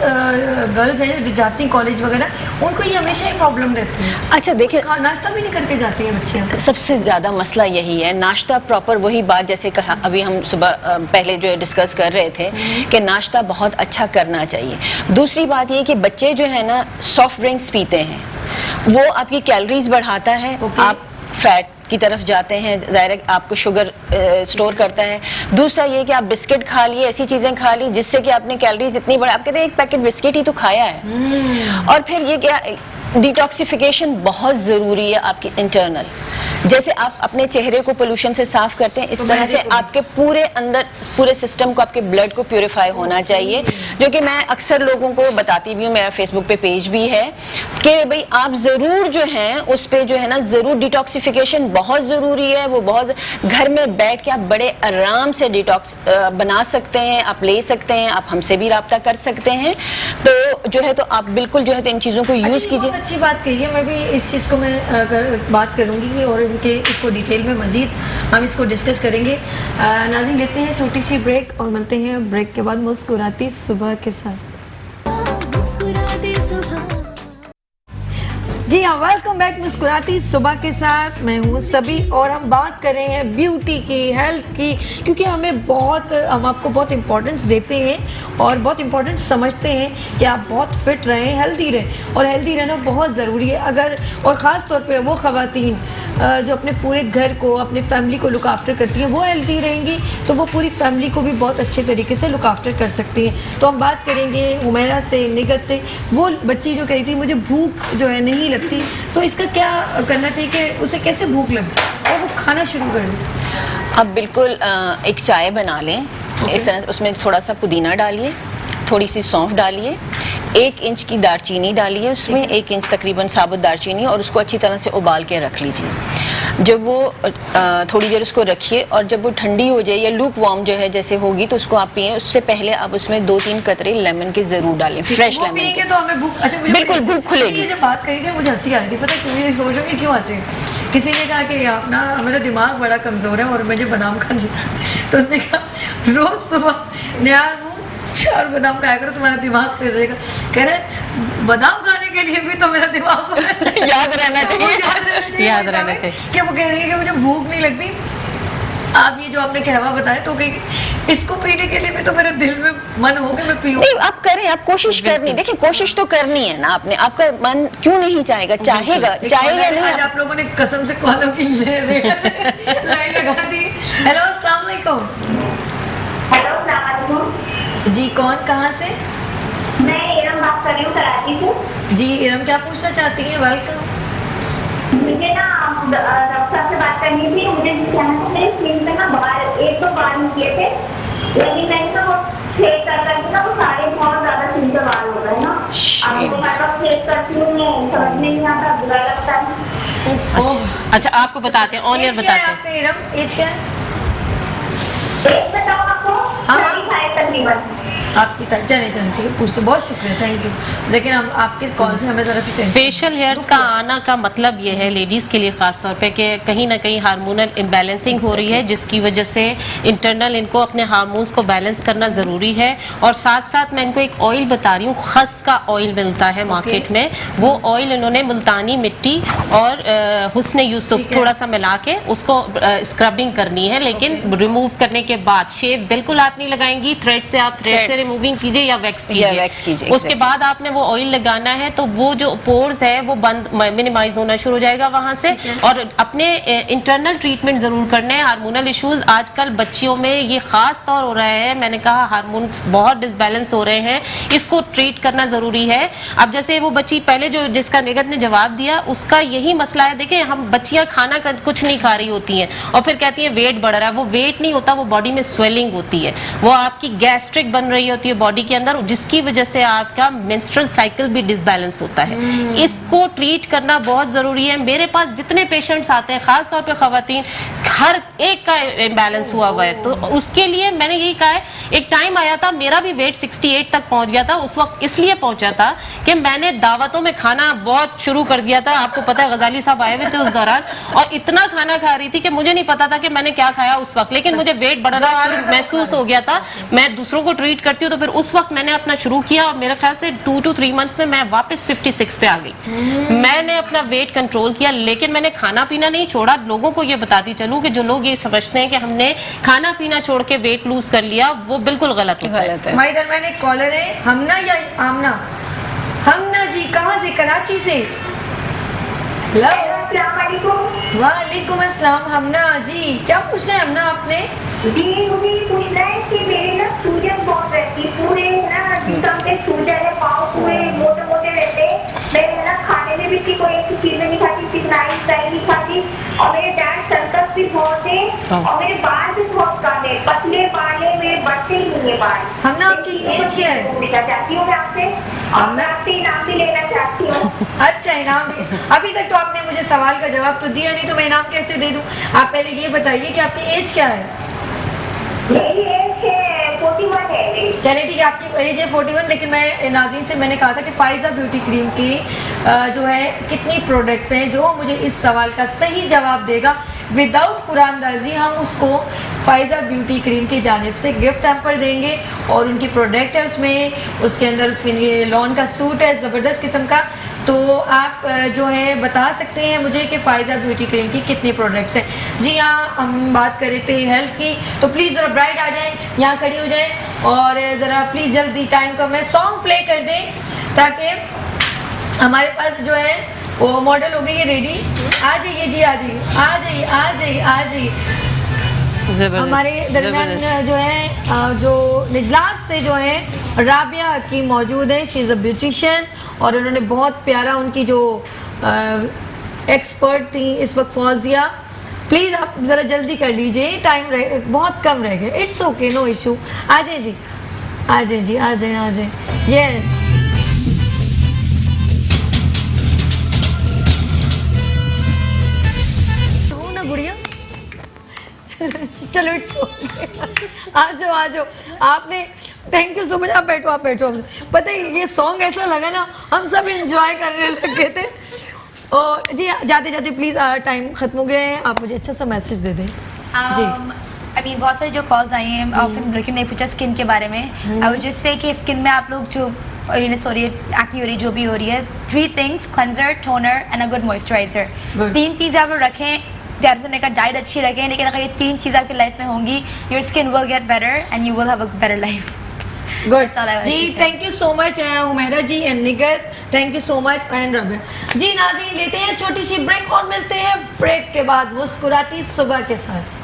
गर्ल्स हैं जो जाती हैं कॉलेज वगैरह, उनको ये हमेशा ही प्रॉब्लम रहती है। अच्छा देखिए, नाश्ता भी नहीं करके जाती हैं बच्चियाँ। सबसे ज़्यादा मसला यही है, नाश्ता प्रॉपर, वही बात जैसे कहा अभी हम सुबह पहले जो डिस्कस कर रहे थे कि नाश्ता बहुत अच्छा करना चाहिए। दूसरी बात ये कि बच्चे जो है ना सॉफ्ट ड्रिंक्स पीते हैं, वो आपकी कैलोरीज बढ़ाता है, आप फैट की तरफ जाते हैं, ज़ाहिर है आपको शुगर स्टोर करता है। दूसरा ये कि आप बिस्किट खा लिए, ऐसी चीज़ें खा ली जिससे कि आपने कैलोरीज इतनी बढ़ा, आप कहते हैं एक पैकेट बिस्किट ही तो खाया है। और फिर ये क्या, डिटॉक्सिफिकेशन बहुत ज़रूरी है आपकी इंटरनल। जैसे आप अपने चेहरे को पोल्यूशन से साफ करते हैं, इस तरह से आपके पूरे अंदर पूरे सिस्टम को, आपके ब्लड को प्यूरिफाई होना चाहिए। जो कि मैं अक्सर लोगों को बताती भी हूँ, मेरा फेसबुक पे पेज भी है कि भाई आप ज़रूर जो हैं उस पे जो है ना ज़रूर डिटॉक्सिफिकेशन बहुत ज़रूरी है। वो बहुत घर में बैठ के आप बड़े आराम से डिटॉक्स बना सकते हैं, आप ले सकते हैं, आप हमसे भी रब्ता कर सकते हैं। तो जो है तो आप बिल्कुल जो है तो इन चीज़ों को यूज़ कीजिए। अच्छी बात कही है, मैं भी इस चीज़ को मैं बात करूँगी और इनके इसको डिटेल में मज़ीद हम इसको डिस्कस करेंगे। नाज़रीन, लेते हैं छोटी सी ब्रेक और मिलते हैं ब्रेक के बाद मुस्कुराती सुबह के साथ। जी हाँ, वेलकम बैक मुस्कुराती सुबह के साथ। मैं हूँ सभी और हम बात कर रहे हैं ब्यूटी की, हेल्थ की, क्योंकि हम आपको बहुत इम्पोर्टेंस देते हैं और बहुत इम्पोर्टेंस समझते हैं कि आप बहुत फिट रहें, हेल्दी रहें। और हेल्दी रहना बहुत ज़रूरी है। अगर और ख़ास तौर पे वो ख़वातीन जो अपने पूरे घर को, अपने फैमिली को लुक आफ्टर करती हैं, वो हेल्दी रहेंगी तो वो पूरी फैमिली को भी बहुत अच्छे तरीके से लुक आफ्टर कर सकती हैं। तो हम बात करेंगे हुमैरा से, निगत से। वो बच्ची जो कह रही थी मुझे भूख जो है नहीं लगती, तो इसका क्या करना चाहिए कि उसे कैसे भूख लग जाए और वो खाना शुरू कर दे? आप बिल्कुल एक चाय बना लें, इस तरह उसमें थोड़ा सा पुदीना डालिए, थोड़ी सी सौंफ डालिए, 1 इंच की दालचीनी डालिए उसमें, 1 इंच तकरीबन साबुत दालचीनी, और उसको अच्छी तरह से उबाल के रख लीजिए। जब वो थोड़ी देर उसको रखिए और जब वो ठंडी हो जाए या लूक वार्म जो है जैसे होगी तो उसको आप पिए। उससे पहले आप उसमें 2-3 कतरे लेमन के जरूर डालें, फ्रेश लेमन के। तो हमें भूख, अच्छा बिल्कुल भूख खुलेगी। जब बात करी थी मुझे हंसी आ रही थी, पता है क्यों? ये सोच रही क्यों हंसी? किसी ने कहा कि आप ना, मेरा दिमाग बड़ा कमज़ोर है और मुझे बादाम खाने, तो उसने कहा रोज़ सुबह निहार मुँह 4 बादाम खाया करो, तुम्हारा दिमाग तेज रहेगा। कह रहे बादाम खाने के लिए भी तो मेरा दिमाग याद रहना चाहिए, याद रहना चाहिए कि वो कह रही है कि मुझे भूख नहीं लगती। आप ये जो आपने कहवा बताया तो इसको पीने के लिए भी तो मेरे दिल में मन हो कि मैं पीऊं। नहीं, आप करें, आप कोशिश करनी, देखिए कोशिश तो करनी है ना आपने, आपका मन क्यों नहीं चाहेगा, चाहेगा, चाहेगा नहीं। आज आप लोगों ने कसम से कॉलों की लाइन लगा दी। हेलो, अस्सलाम वालेकुम। हेलो, अस्सलाम वालेकुम। जी, कौन, कहाँ से? मैं इरम बात कर रही हूँ कराची से। जी इरम, क्या पूछना चाहती हैं? वेलकम। मुझे ना डॉक्टर साहब से बात करनी थी। मुझे कहना था मेरे स्किन पे ना बाल, 1 तो बाल निकले थे, लेकिन मैंने तो वो फेस करके ना वो सारे बहुत ज्यादा स्किन पे बाल हो गए ना। अब वो मैं फेस करती हूँ, मैं समझ में नहीं आता, बुरा लगता है। अच्छा, आपको बताते हैं, ऑनियन बताते हैं। इरम, एज क्या है? एज बताओ आपको? 35 तकरीबन। आपकी चले ठीक है, पूछते बहुत शुक्रिया, थैंक यू। लेकिन अब आपके कॉल से हमें ज़रा सी टेंशन। फेशियल हेयर्स का आना का मतलब ये है लेडीज़ के लिए ख़ास तौर पे कि कहीं ना कहीं हार्मोनल इम्बैलेंसिंग हो रही है, जिसकी वजह से इंटरनल इनको अपने हार्मोन्स को बैलेंस करना ज़रूरी है। और साथ साथ मैं इनको एक ऑयल बता रही हूँ, खस का ऑयल मिलता है मार्केट में, वो ऑयल इन्होंने मुल्तानी मिट्टी और हुस्न यूसुफ थोड़ा सा मिला के उसको स्क्रबिंग करनी है, लेकिन रिमूव करने के बाद शेव बिल्कुल हाथ नहीं लगाएंगी, थ्रेड से आप थ्रेड से रिमूविंग कीजिए या वैक्स कीजिए। उसके बाद आपने वो ऑयल लगाना है, तो वो जो पोर्स है वो बंद मिनिमाइज होना शुरू हो जाएगा वहां से। और अपने इंटरनल ट्रीटमेंट जरूर करने हैं। हार्मोनल इश्यूज आजकल बच्चियों में ये खास तौर हो रहा है, मैंने कहा हार्मोन्स बहुत डिसबैलेंस हो रहे हैं, इसको ट्रीट करना जरूरी है। अब जैसे वो बच्ची पहले जो जिसका निगत ने जवाब दिया, उसका यही मसला है। देखिए हम बच्चियां खाना कुछ नहीं खा रही होती हैं और फिर कहती है वेट बढ़ रहा है, वो वेट नहीं होता, वो बॉडी में स्वेलिंग होती है, वो आपकी गैस्ट्रिक बन रही होती है बॉडी के अंदर, जिसकी वजह से आपका मेंस्ट्रुअल साइकिल भी डिसबैलेंस होता है। इसको ट्रीट करना बहुत जरूरी है। मेरे पास जितने पेशेंट्स आते हैं, खास तौर पे खवातीन, हर एक का इम्बैलेंस हुआ हुआ है, तो उसके लिए मैंने यही कहा है। एक टाइम आया था मेरा भी वेट 68 तक पहुंच गया था, उस वक्त इसलिए पहुंचा था कि मैंने दावतों में खाना बहुत शुरू कर दिया था। आपको पता है गजाली साहब आए हुए थे उस दौरान, और इतना खाना खा रही थी कि मुझे नहीं पता था कि मैंने क्या खाया उस वक्त, लेकिन मुझे वेट बढ़ना महसूस हो गया था। मैं दूसरों को ट्रीट करती हूँ, तो फिर उस वक्त मैंने अपना शुरू किया और मेरे ख्याल से 2 to 3 मंथ्स में मैं वापस 56 पे आ गई। मैंने अपना वेट कंट्रोल किया, लेकिन मैंने खाना पीना नहीं छोड़ा। लोगों को ये बताती चलूं कि जो लोग ये समझते हैं कि हमने खाना पीना छोड़ के वेट लूज कर लिया, वो बिल्कुल गलत होता है। हमारे दरमियान एक कॉलर है, हमना या आमना? हमना जी कहाँ से? कराची से। वालेकुम अस्सलाम। हमना जी क्या पूछना है हमना आपने? जी मुझे ये पूछना है कि मेरे ना सूजन बहुत रहती है, पूरे ना जिसम पे सूजन है, पाँव पूरे मोटे मोटे रहते हैं। मैं है ना खाने में भी कोई एक चीज नहीं खाती, चिकनाई नहीं खाती, और मेरे डार्क सर्कल्स भी बहुत है, और मेरे बाल भी बहुत कम है, पतले बाल है, मेरे बढ़ते ही नहीं है बाल। हमना आपकी एज क्या है? पूछना चाहती हूँ मैं आपसे, और मैं आपसे इनाम भी लेना चाहती हूँ। अच्छा इनाम भी? अभी तक तो आपने मुझे सवाल का जवाब तो दिया नहीं, तो मैं इनाम कैसे दे दूं? आप पहले ये बताइए कि आपकी एज क्या है? मेरी एज है 41 है। चले ठीक है, आपकी एज है 41, लेकिन मैं नाज़रीन से मैंने कहा था कि फ़ायज़ा ब्यूटी क्रीम की जो है कितनी प्रोडक्ट्स हैं, जो मुझे इस सवाल का सही जवाब देगा विदाउट कुरानदाजी, हम उसको फ़ायज़ा ब्यूटी क्रीम की जानिब से गिफ्ट हैम्पर देंगे। और उनकी प्रोडक्ट है उसमें, उसके अंदर उसके लिए लॉन का सूट है ज़बरदस्त किस्म का। तो आप जो है बता सकते हैं मुझे कि फ़ायज़ा ब्यूटी क्रीम की कितनी प्रोडक्ट्स हैं। जी हाँ, हम बात कर रहे थे हेल्थ की, तो प्लीज़ ज़रा ब्राइट आ जाएं, यहाँ खड़ी हो जाएं, और ज़रा प्लीज़ जल्दी टाइम का मैं सॉन्ग प्ले कर दें, ताकि हमारे पास जो है वो मॉडल हो गई है रेडी। आ जाइए जी, आ जाइए, आ जाइए, आ जाइए, आ जाइए। हमारे दरमियान जो है जो निजलास से जो है राबिया की मौजूद है, शी इज़ अ ब्यूटिशियन, और उन्होंने बहुत प्यारा उनकी जो एक्सपर्ट थी इस वक्त फौजिया। प्लीज़ आप ज़रा जल्दी कर लीजिए, टाइम बहुत कम रह गया। It's okay, no issue. आ जाए जी, आ जाए जी, आ जाए, आ जाए। यस ना गुड़िया चलो इट्स ओके, आ जाओ, आ जाओ। आपने थैंक यू सो मच। आप बैठो, आप बैठो। पता है ये सॉन्ग ऐसा लगा ना, हम सब एंजॉय करने लगे थे। और जी जाते जाते प्लीज़ टाइम ख़त्म हो गया है, आप मुझे अच्छा सा मैसेज दे दें जी। आई मीन बहुत सारी जो कॉल्स आई हैं, और फिर लड़कियों ने पूछा स्किन के बारे में। आई वुड जस्ट से कि स्किन में आप लोग जो ऑयलीनेस हो रही है, एक्ने हो रही है, जो भी हो रही है, 3 things, cleanser, toner and a good moisturiser. 3 चीज़ें आप लोग रखें। ज़्यादा से ज़्यादा डाइट अच्छी रखें, लेकिन अगर ये 3 चीज़ आपकी लाइफ में होंगी, your skin will get better and you will have a better life. Good जी, thank you so much Humaira ji and Nighat, thank you so much and Rabia ji. नाज़रीन लेते हैं छोटी सी ब्रेक और मिलते हैं ब्रेक के बाद मुस्कुराती सुबह के साथ।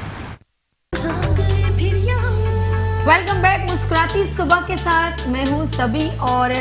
वेलकम बैक मुस्कुराती सुबह के साथ, मैं हूँ सभी, और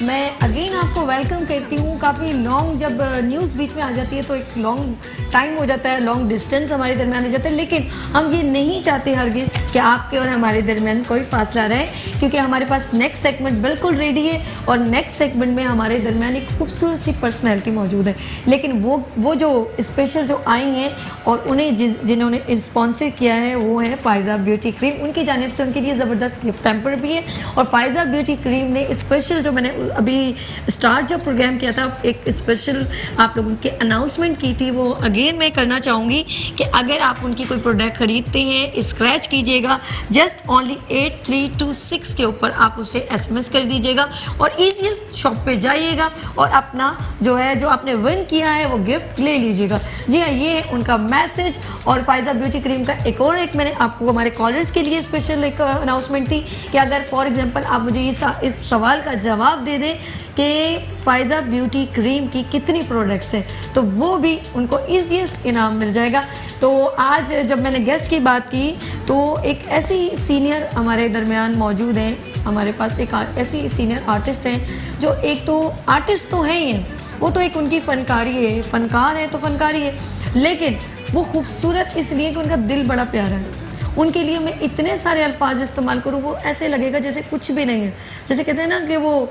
मैं अगेन आपको वेलकम कहती हूँ। काफ़ी लॉन्ग जब न्यूज़ बीच में आ जाती है तो एक लॉन्ग टाइम हो जाता है, लॉन्ग डिस्टेंस हमारे दरमियान हो जाता है, लेकिन हम ये नहीं चाहते हरगिज़ कि आपके और हमारे दरमियान कोई फासला रहे, क्योंकि हमारे पास नेक्स्ट सेगमेंट बिल्कुल रेडी है और नेक्स्ट सेगमेंट में हमारे दरमियान एक खूबसूरत सी पर्सनैलिटी मौजूद है। लेकिन वो जो स्पेशल जो आई हैं और उन्हें जिन्होंने स्पॉन्सर किया है वो है फायज़ा ब्यूटी क्रीम। उनकी जानिब से उनके लिए ज़बरदस्त गिफ्ट टैम्पर भी है। और फायज़ा ब्यूटी क्रीम ने स्पेशल जो मैंने अभी स्टार्ट जो प्रोग्राम किया था, एक स्पेशल आप लोगों के अनाउंसमेंट की थी, वो अगेन मैं करना चाहूँगी कि अगर आप उनकी कोई प्रोडक्ट खरीदते हैं स्क्रैच कीजिएगा, जस्ट ओनली 8326 के ऊपर आप उसे SMS कर दीजिएगा और ईजी शॉप पे जाइएगा और अपना जो है जो आपने विन किया है वो गिफ्ट ले लीजिएगा। जी हाँ, ये है उनका मैसेज। और फायज़ा ब्यूटी क्रीम का एक मैंने आपको हमारे कॉलर्स के लिए स्पेशल एक अनाउंसमेंट थी कि अगर फॉर एग्जांपल आप मुझे इस सवाल का जवाब दे दें कि फायज़ा ब्यूटी क्रीम की कितनी प्रोडक्ट्स हैं तो वो भी उनको ईजीएस्ट इनाम मिल जाएगा। तो आज जब मैंने गेस्ट की बात की तो एक ऐसी सीनियर हमारे दरमियान मौजूद हैं, हमारे पास एक ऐसी सीनियर आर्टिस्ट हैं जो एक तो आर्टिस्ट तो हैं ही, वो तो एक उनकी फनकारी है, फनकार है तो फनकारी है, लेकिन वो खूबसूरत इसलिए कि उनका दिल बड़ा प्यारा है। उनके लिए मैं इतने सारे अल्फाज इस्तेमाल करूँ वो ऐसे लगेगा जैसे कुछ भी नहीं है। जैसे कहते हैं ना कि वो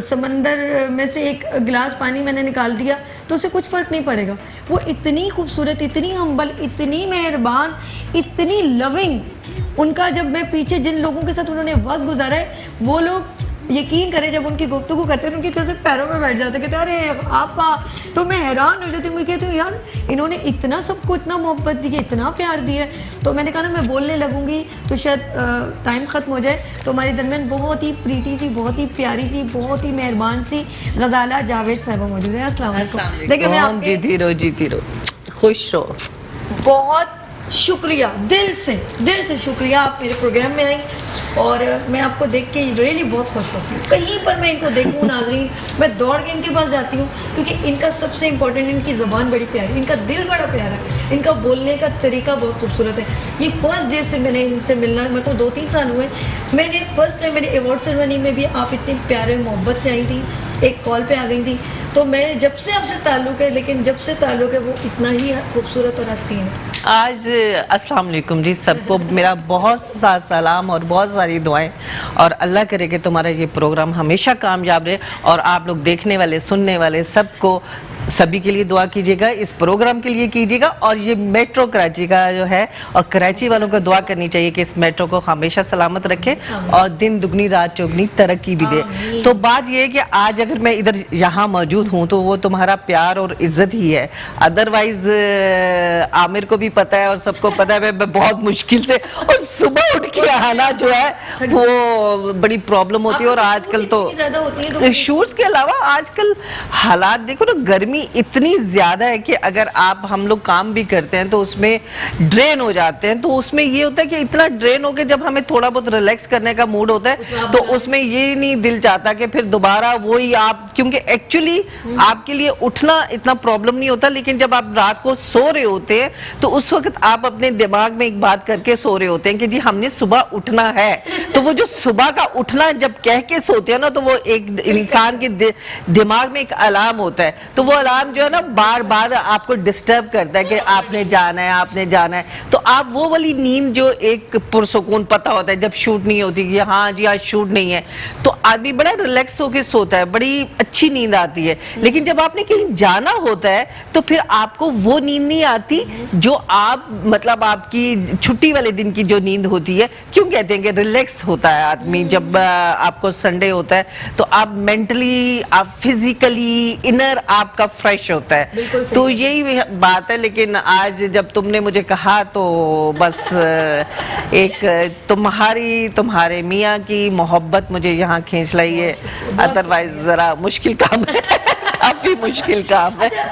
समंदर में से एक गिलास पानी मैंने निकाल दिया तो उससे कुछ फ़र्क नहीं पड़ेगा। वो इतनी खूबसूरत, इतनी हम्बल, इतनी मेहरबान, इतनी लविंग। उनका जब मैं पीछे जिन लोगों के साथ उन्होंने वक्त गुजारा है वो लोग यकीन करें जब उनकी गुफ्तगू करते हैं उनकी जैसे पैरों में बैठ जाते, कहते अरे आपा, तो मैं हैरान हो जाती हूँ। मैं कहती हूँ यार इन्होंने इतना सबको इतना मोहब्बत दी है, इतना प्यार दिया है। तो मैंने कहा ना मैं बोलने लगूंगी तो शायद टाइम ख़त्म हो जाए। तो हमारे दरमियान बहुत ही प्रीटी सी, बहुत ही प्यारी सी, बहुत ही मेहरबान सी गजाला जावेद साहबा मौजूद है। अस्सलाम वालेकुम। देखिए मैं आपके जीती रहो, खुश रहो। बहुत शुक्रिया, दिल से शुक्रिया, आप मेरे प्रोग्राम में आई और मैं आपको देख के रियली बहुत खुश होती हूँ। कहीं पर मैं इनको देखूँ नाज़रीन, मैं दौड़ के इनके पास जाती हूँ क्योंकि इनका सबसे इम्पोर्टेंट, इनकी ज़बान बड़ी प्यारी, इनका दिल बड़ा प्यारा है, इनका बोलने का तरीका बहुत खूबसूरत है। ये फर्स्ट डे से मैंने इनसे मिलना, मेरे को 2-3 साल हुए। मैंने फर्स्ट टाइम मेरे अवार्ड सेरेमनी में भी आप इतनी प्यारे मोहब्बत से आई थी, एक कॉल पे आ गई थी। तो मैं जब से आपसे ताल्लुक़ है, लेकिन जब से ताल्लुक़ है वो इतना ही खूबसूरत और हसीन है। आज अस्सलाम वालेकुम जी, सबको मेरा बहुत सा सलाम और बहुत सारी दुआएं और अल्लाह करे कि तुम्हारा ये प्रोग्राम हमेशा कामयाब रहे और आप लोग देखने वाले, सुनने वाले सबको, सभी के लिए दुआ कीजिएगा, इस प्रोग्राम के लिए कीजिएगा। और ये मेट्रो कराची का जो है और कराची वालों को दुआ करनी चाहिए कि इस मेट्रो को हमेशा सलामत रखे और दिन दुगनी रात चौगनी तरक्की भी दे। तो बात ये है कि आज अगर मैं इधर यहाँ मौजूद हूँ तो वो तुम्हारा प्यार और इज्जत ही है। अदरवाइज आमिर को भी पता है और सबको पता है मैं बहुत मुश्किल से, और सुबह उठ के आना जो है वो बड़ी प्रॉब्लम होती है। और आजकल तो शूट्स के अलावा आजकल हालात देखो ना, गर्मी इतनी ज्यादा है कि अगर हम लोग काम भी करते हैं तो उसमें ड्रेन हो जाते हैं। तो उसमें ये होता है कि इतना ड्रेन हो के जब हमें थोड़ा बहुत रिलैक्स करने का मूड होता है तो उसमें ये नहीं दिल चाहता कि फिर दोबारा वही आप, क्योंकि एक्चुअली आपके लिए उठना इतना प्रॉब्लम नहीं होता, लेकिन जब आप रात को सो रहे होते हैं तो उस वक्त आप अपने दिमाग में एक बात करके सो रहे होते हैं कि जी हमने सुबह उठना है। तो वो जो सुबह का उठना जब कह के सोते हैं ना तो वो एक इंसान के दिमाग में एक अलार्म होता है। तो वो अलार्म जो है ना बार बार आपको डिस्टर्ब करता है कि आपने जाना है, आपने जाना है। तो आप वो वाली नींद जो एक पुरसुकून पता होता है जब शूट नहीं होती कि हाँ जी आज शूट नहीं है, तो आदमी बड़ा रिलैक्स होकर सोता है, बड़ी अच्छी नींद आती है। लेकिन जब आपने कहीं जाना होता है तो फिर आपको वो नींद नहीं आती जो आप मतलब आपकी छुट्टी वाले दिन की जो नींद होती है। क्यों कहते हैं कि रिलैक्स होता है आदमी जब आपको संडे होता है, तो आप मेंटली, आप फिजिकली, इनर आपका फ्रेश होता है। तो यही बात है। लेकिन आज जब तुमने मुझे कहा तो बस एक तुम्हारे मियाँ की मोहब्बत मुझे यहाँ खींच लाई है, अदरवाइज जरा मुश्किल काम है। अब काफी मुश्किल काम है। अच्छा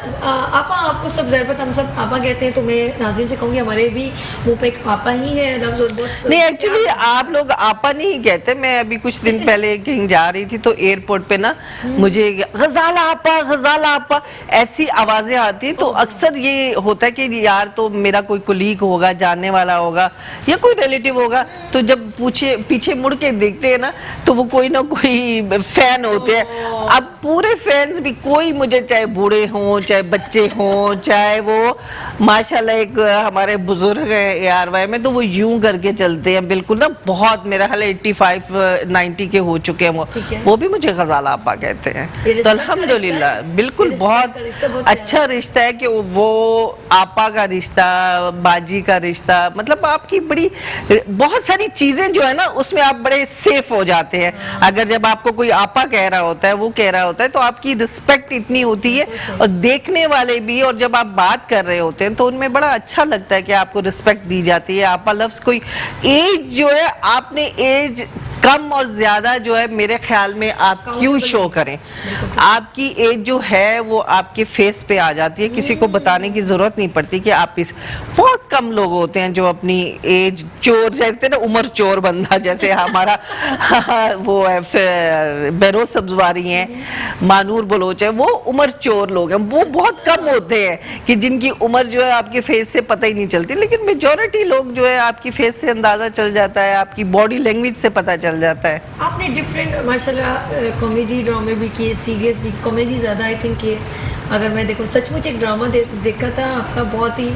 आपा, आपको सब ज़रूरत, हम सब आपा कहते हैं, तो मैं नाज़रीन से कहूँगी हमारे भी मुंह पे एक आपा ही है लफ्ज़। और बहुत नहीं, एक्चुअली आप लोग आपा नहीं कहते। मैं अभी कुछ दिन पहले कहीं जा रही थी तो एयरपोर्ट पे ना मुझे गजाला आपा ऐसी आवाजें आती, तो अक्सर ये होता है कि यार तो मेरा कोई कुलीग होगा, जानने वाला होगा या कोई रिलेटिव होगा, तो जब पीछे मुड़ के देखते हैं ना तो वो कोई ना कोई फैन होते हैं। अब पूरे फैंस भी, कोई मुझे चाहे बूढ़े हों, चाहे बच्चे हों, चाहे वो माशाल्लाह एक हमारे बुजुर्ग है ARY में, तो वो यूं करके चलते हैं बिल्कुल ना, बहुत मेरा हाल 85-90 के हो चुके हैं वो भी मुझे गजाला आपा कहते हैं। तो अल्हम्दुलिल्लाह बिल्कुल बहुत अच्छा रिश्ता है कि वो आपा का रिश्ता, बाजी का रिश्ता, मतलब आपकी बड़ी बहुत सारी चीजें जो है ना उसमें आप बड़े सेफ हो जाते हैं। अगर जब आपको कोई आपा कह रहा होता है, वो कह रहा होता है, तो आपकी रिस्पेक्ट इतनी होती है, और देखने वाले भी, और जब आप बात कर रहे होते हैं तो उनमें बड़ा अच्छा लगता है कि आपको रिस्पेक्ट दी जाती है। आपा लफ्ज कोई एज जो है, आपने एज कम और ज्यादा जो है मेरे ख्याल में आप क्यों शो करें, आपकी एज जो है वो आपके फेस पे आ जाती है, किसी को बताने की जरूरत नहीं पड़ती कि आप इस, बहुत कम लोग होते हैं जो अपनी एज चोर कहते हैं ना, उम्र चोर बंदा, जैसे हमारा वो है बेरोज सब्जवारी हैं, मानूर बलोच है, वो उम्र चोर लोग हैं, वो बहुत कम होते हैं कि जिनकी उम्र जो है आपके फेस से पता ही नहीं चलती। लेकिन मेजॉरिटी लोग जो है आपकी फेस से अंदाजा चल जाता है, आपकी बॉडी लैंग्वेज से पता चल जाता है। आपने डिफरेंट माशाल्लाह कॉमेडी ड्रामे भी किए, सीरियस भी, कॉमेडी ज़्यादा आई थिंक किए। अगर मैं देखूँ, सचमुच एक ड्रामा देखा था आपका, बहुत ही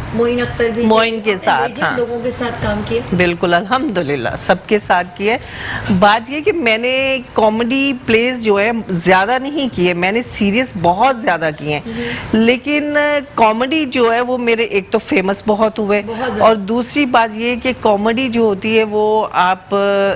मोइन अख्तर भी, मोइन के साथ, हाँ, लोगों के साथ काम किए। बिल्कुल अल्हम्दुलिल्लाह सबके साथ किए। बात ये कि मैंने कॉमेडी प्लेस जो है ज़्यादा नहीं किए, मैंने सीरियस बहुत ज़्यादा किए हैं, लेकिन कॉमेडी जो है वो मेरे एक तो फेमस बहुत हुए, और दूसरी बात ये कि कॉमेडी जो होती है वो आप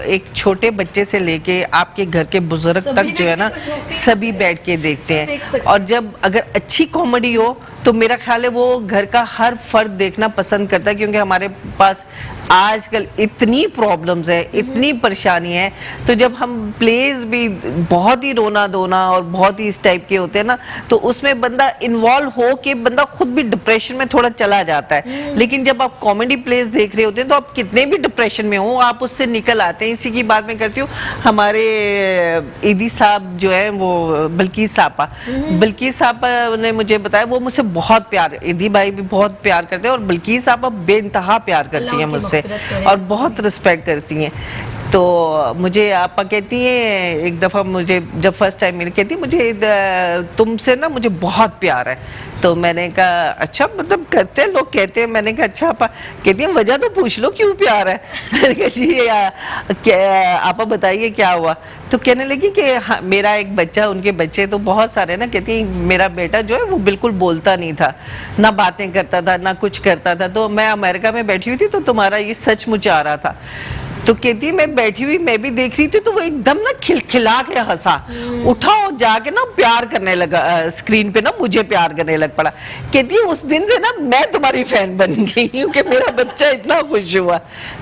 एक छोटे बच्चे से लेके आपके घर के बुजुर्ग तक जो है ना सभी बैठ के देखते हैं। और जब अगर अच्छी कॉमेडी हो तो मेरा ख्याल है वो घर का हर फर्द देखना पसंद करता है, क्योंकि हमारे पास आजकल इतनी प्रॉब्लम्स है, इतनी परेशानी है, तो जब हम प्लेज भी बहुत ही रोना धोना और बहुत ही इस टाइप के होते हैं ना, तो उसमें बंदा इन्वॉल्व हो के बंदा खुद भी डिप्रेशन में थोड़ा चला जाता है। लेकिन जब आप कॉमेडी प्लेस देख रहे होते हैं तो आप कितने भी डिप्रेशन में हो आप उससे निकल आते हैं। इसी की बात मैं करती हूँ, हमारे ईदी साहब जो है वो बिल्किस सापा ने मुझे बताया, वो मुझसे बहुत प्यार, ईदी भाई भी बहुत प्यार करते हैं और बिल्किस सापा बेइंतहा प्यार करती हैं मुझसे और बहुत रिस्पेक्ट करती हैं। तो मुझे आपा कहती हैं, एक दफ़ा मुझे जब फर्स्ट टाइम मिली, कहती मुझे तुमसे ना मुझे बहुत प्यार है। तो मैंने कहा अच्छा, मतलब करते हैं लोग, कहते हैं। मैंने कहा अच्छा आपा, कहती है वजह तो पूछ लो क्यों प्यार है। मैंने कहा जी आपा बताइए क्या हुआ। तो कहने लगी कि हाँ, मेरा एक बच्चा, उनके बच्चे तो बहुत सारे ना, कहती है मेरा बेटा जो है वो बिल्कुल बोलता नहीं था, ना बातें करता था, ना कुछ करता था। तो मैं अमेरिका में बैठी हुई थी तो तुम्हारा ये सचमुच आ रहा था। तो कहती है मैं बैठी हुई, मैं भी देख रही थी, तो वो एकदम ना खिलखिला के हंसा, उठा और जाके ना प्यार करने लगा, स्क्रीन पे ना मुझे प्यार करने लग पड़ा। कहती है उस दिन से ना मैं तुम्हारी फैन बन गई क्योंकि मेरा बच्चा इतना खुश हुआ।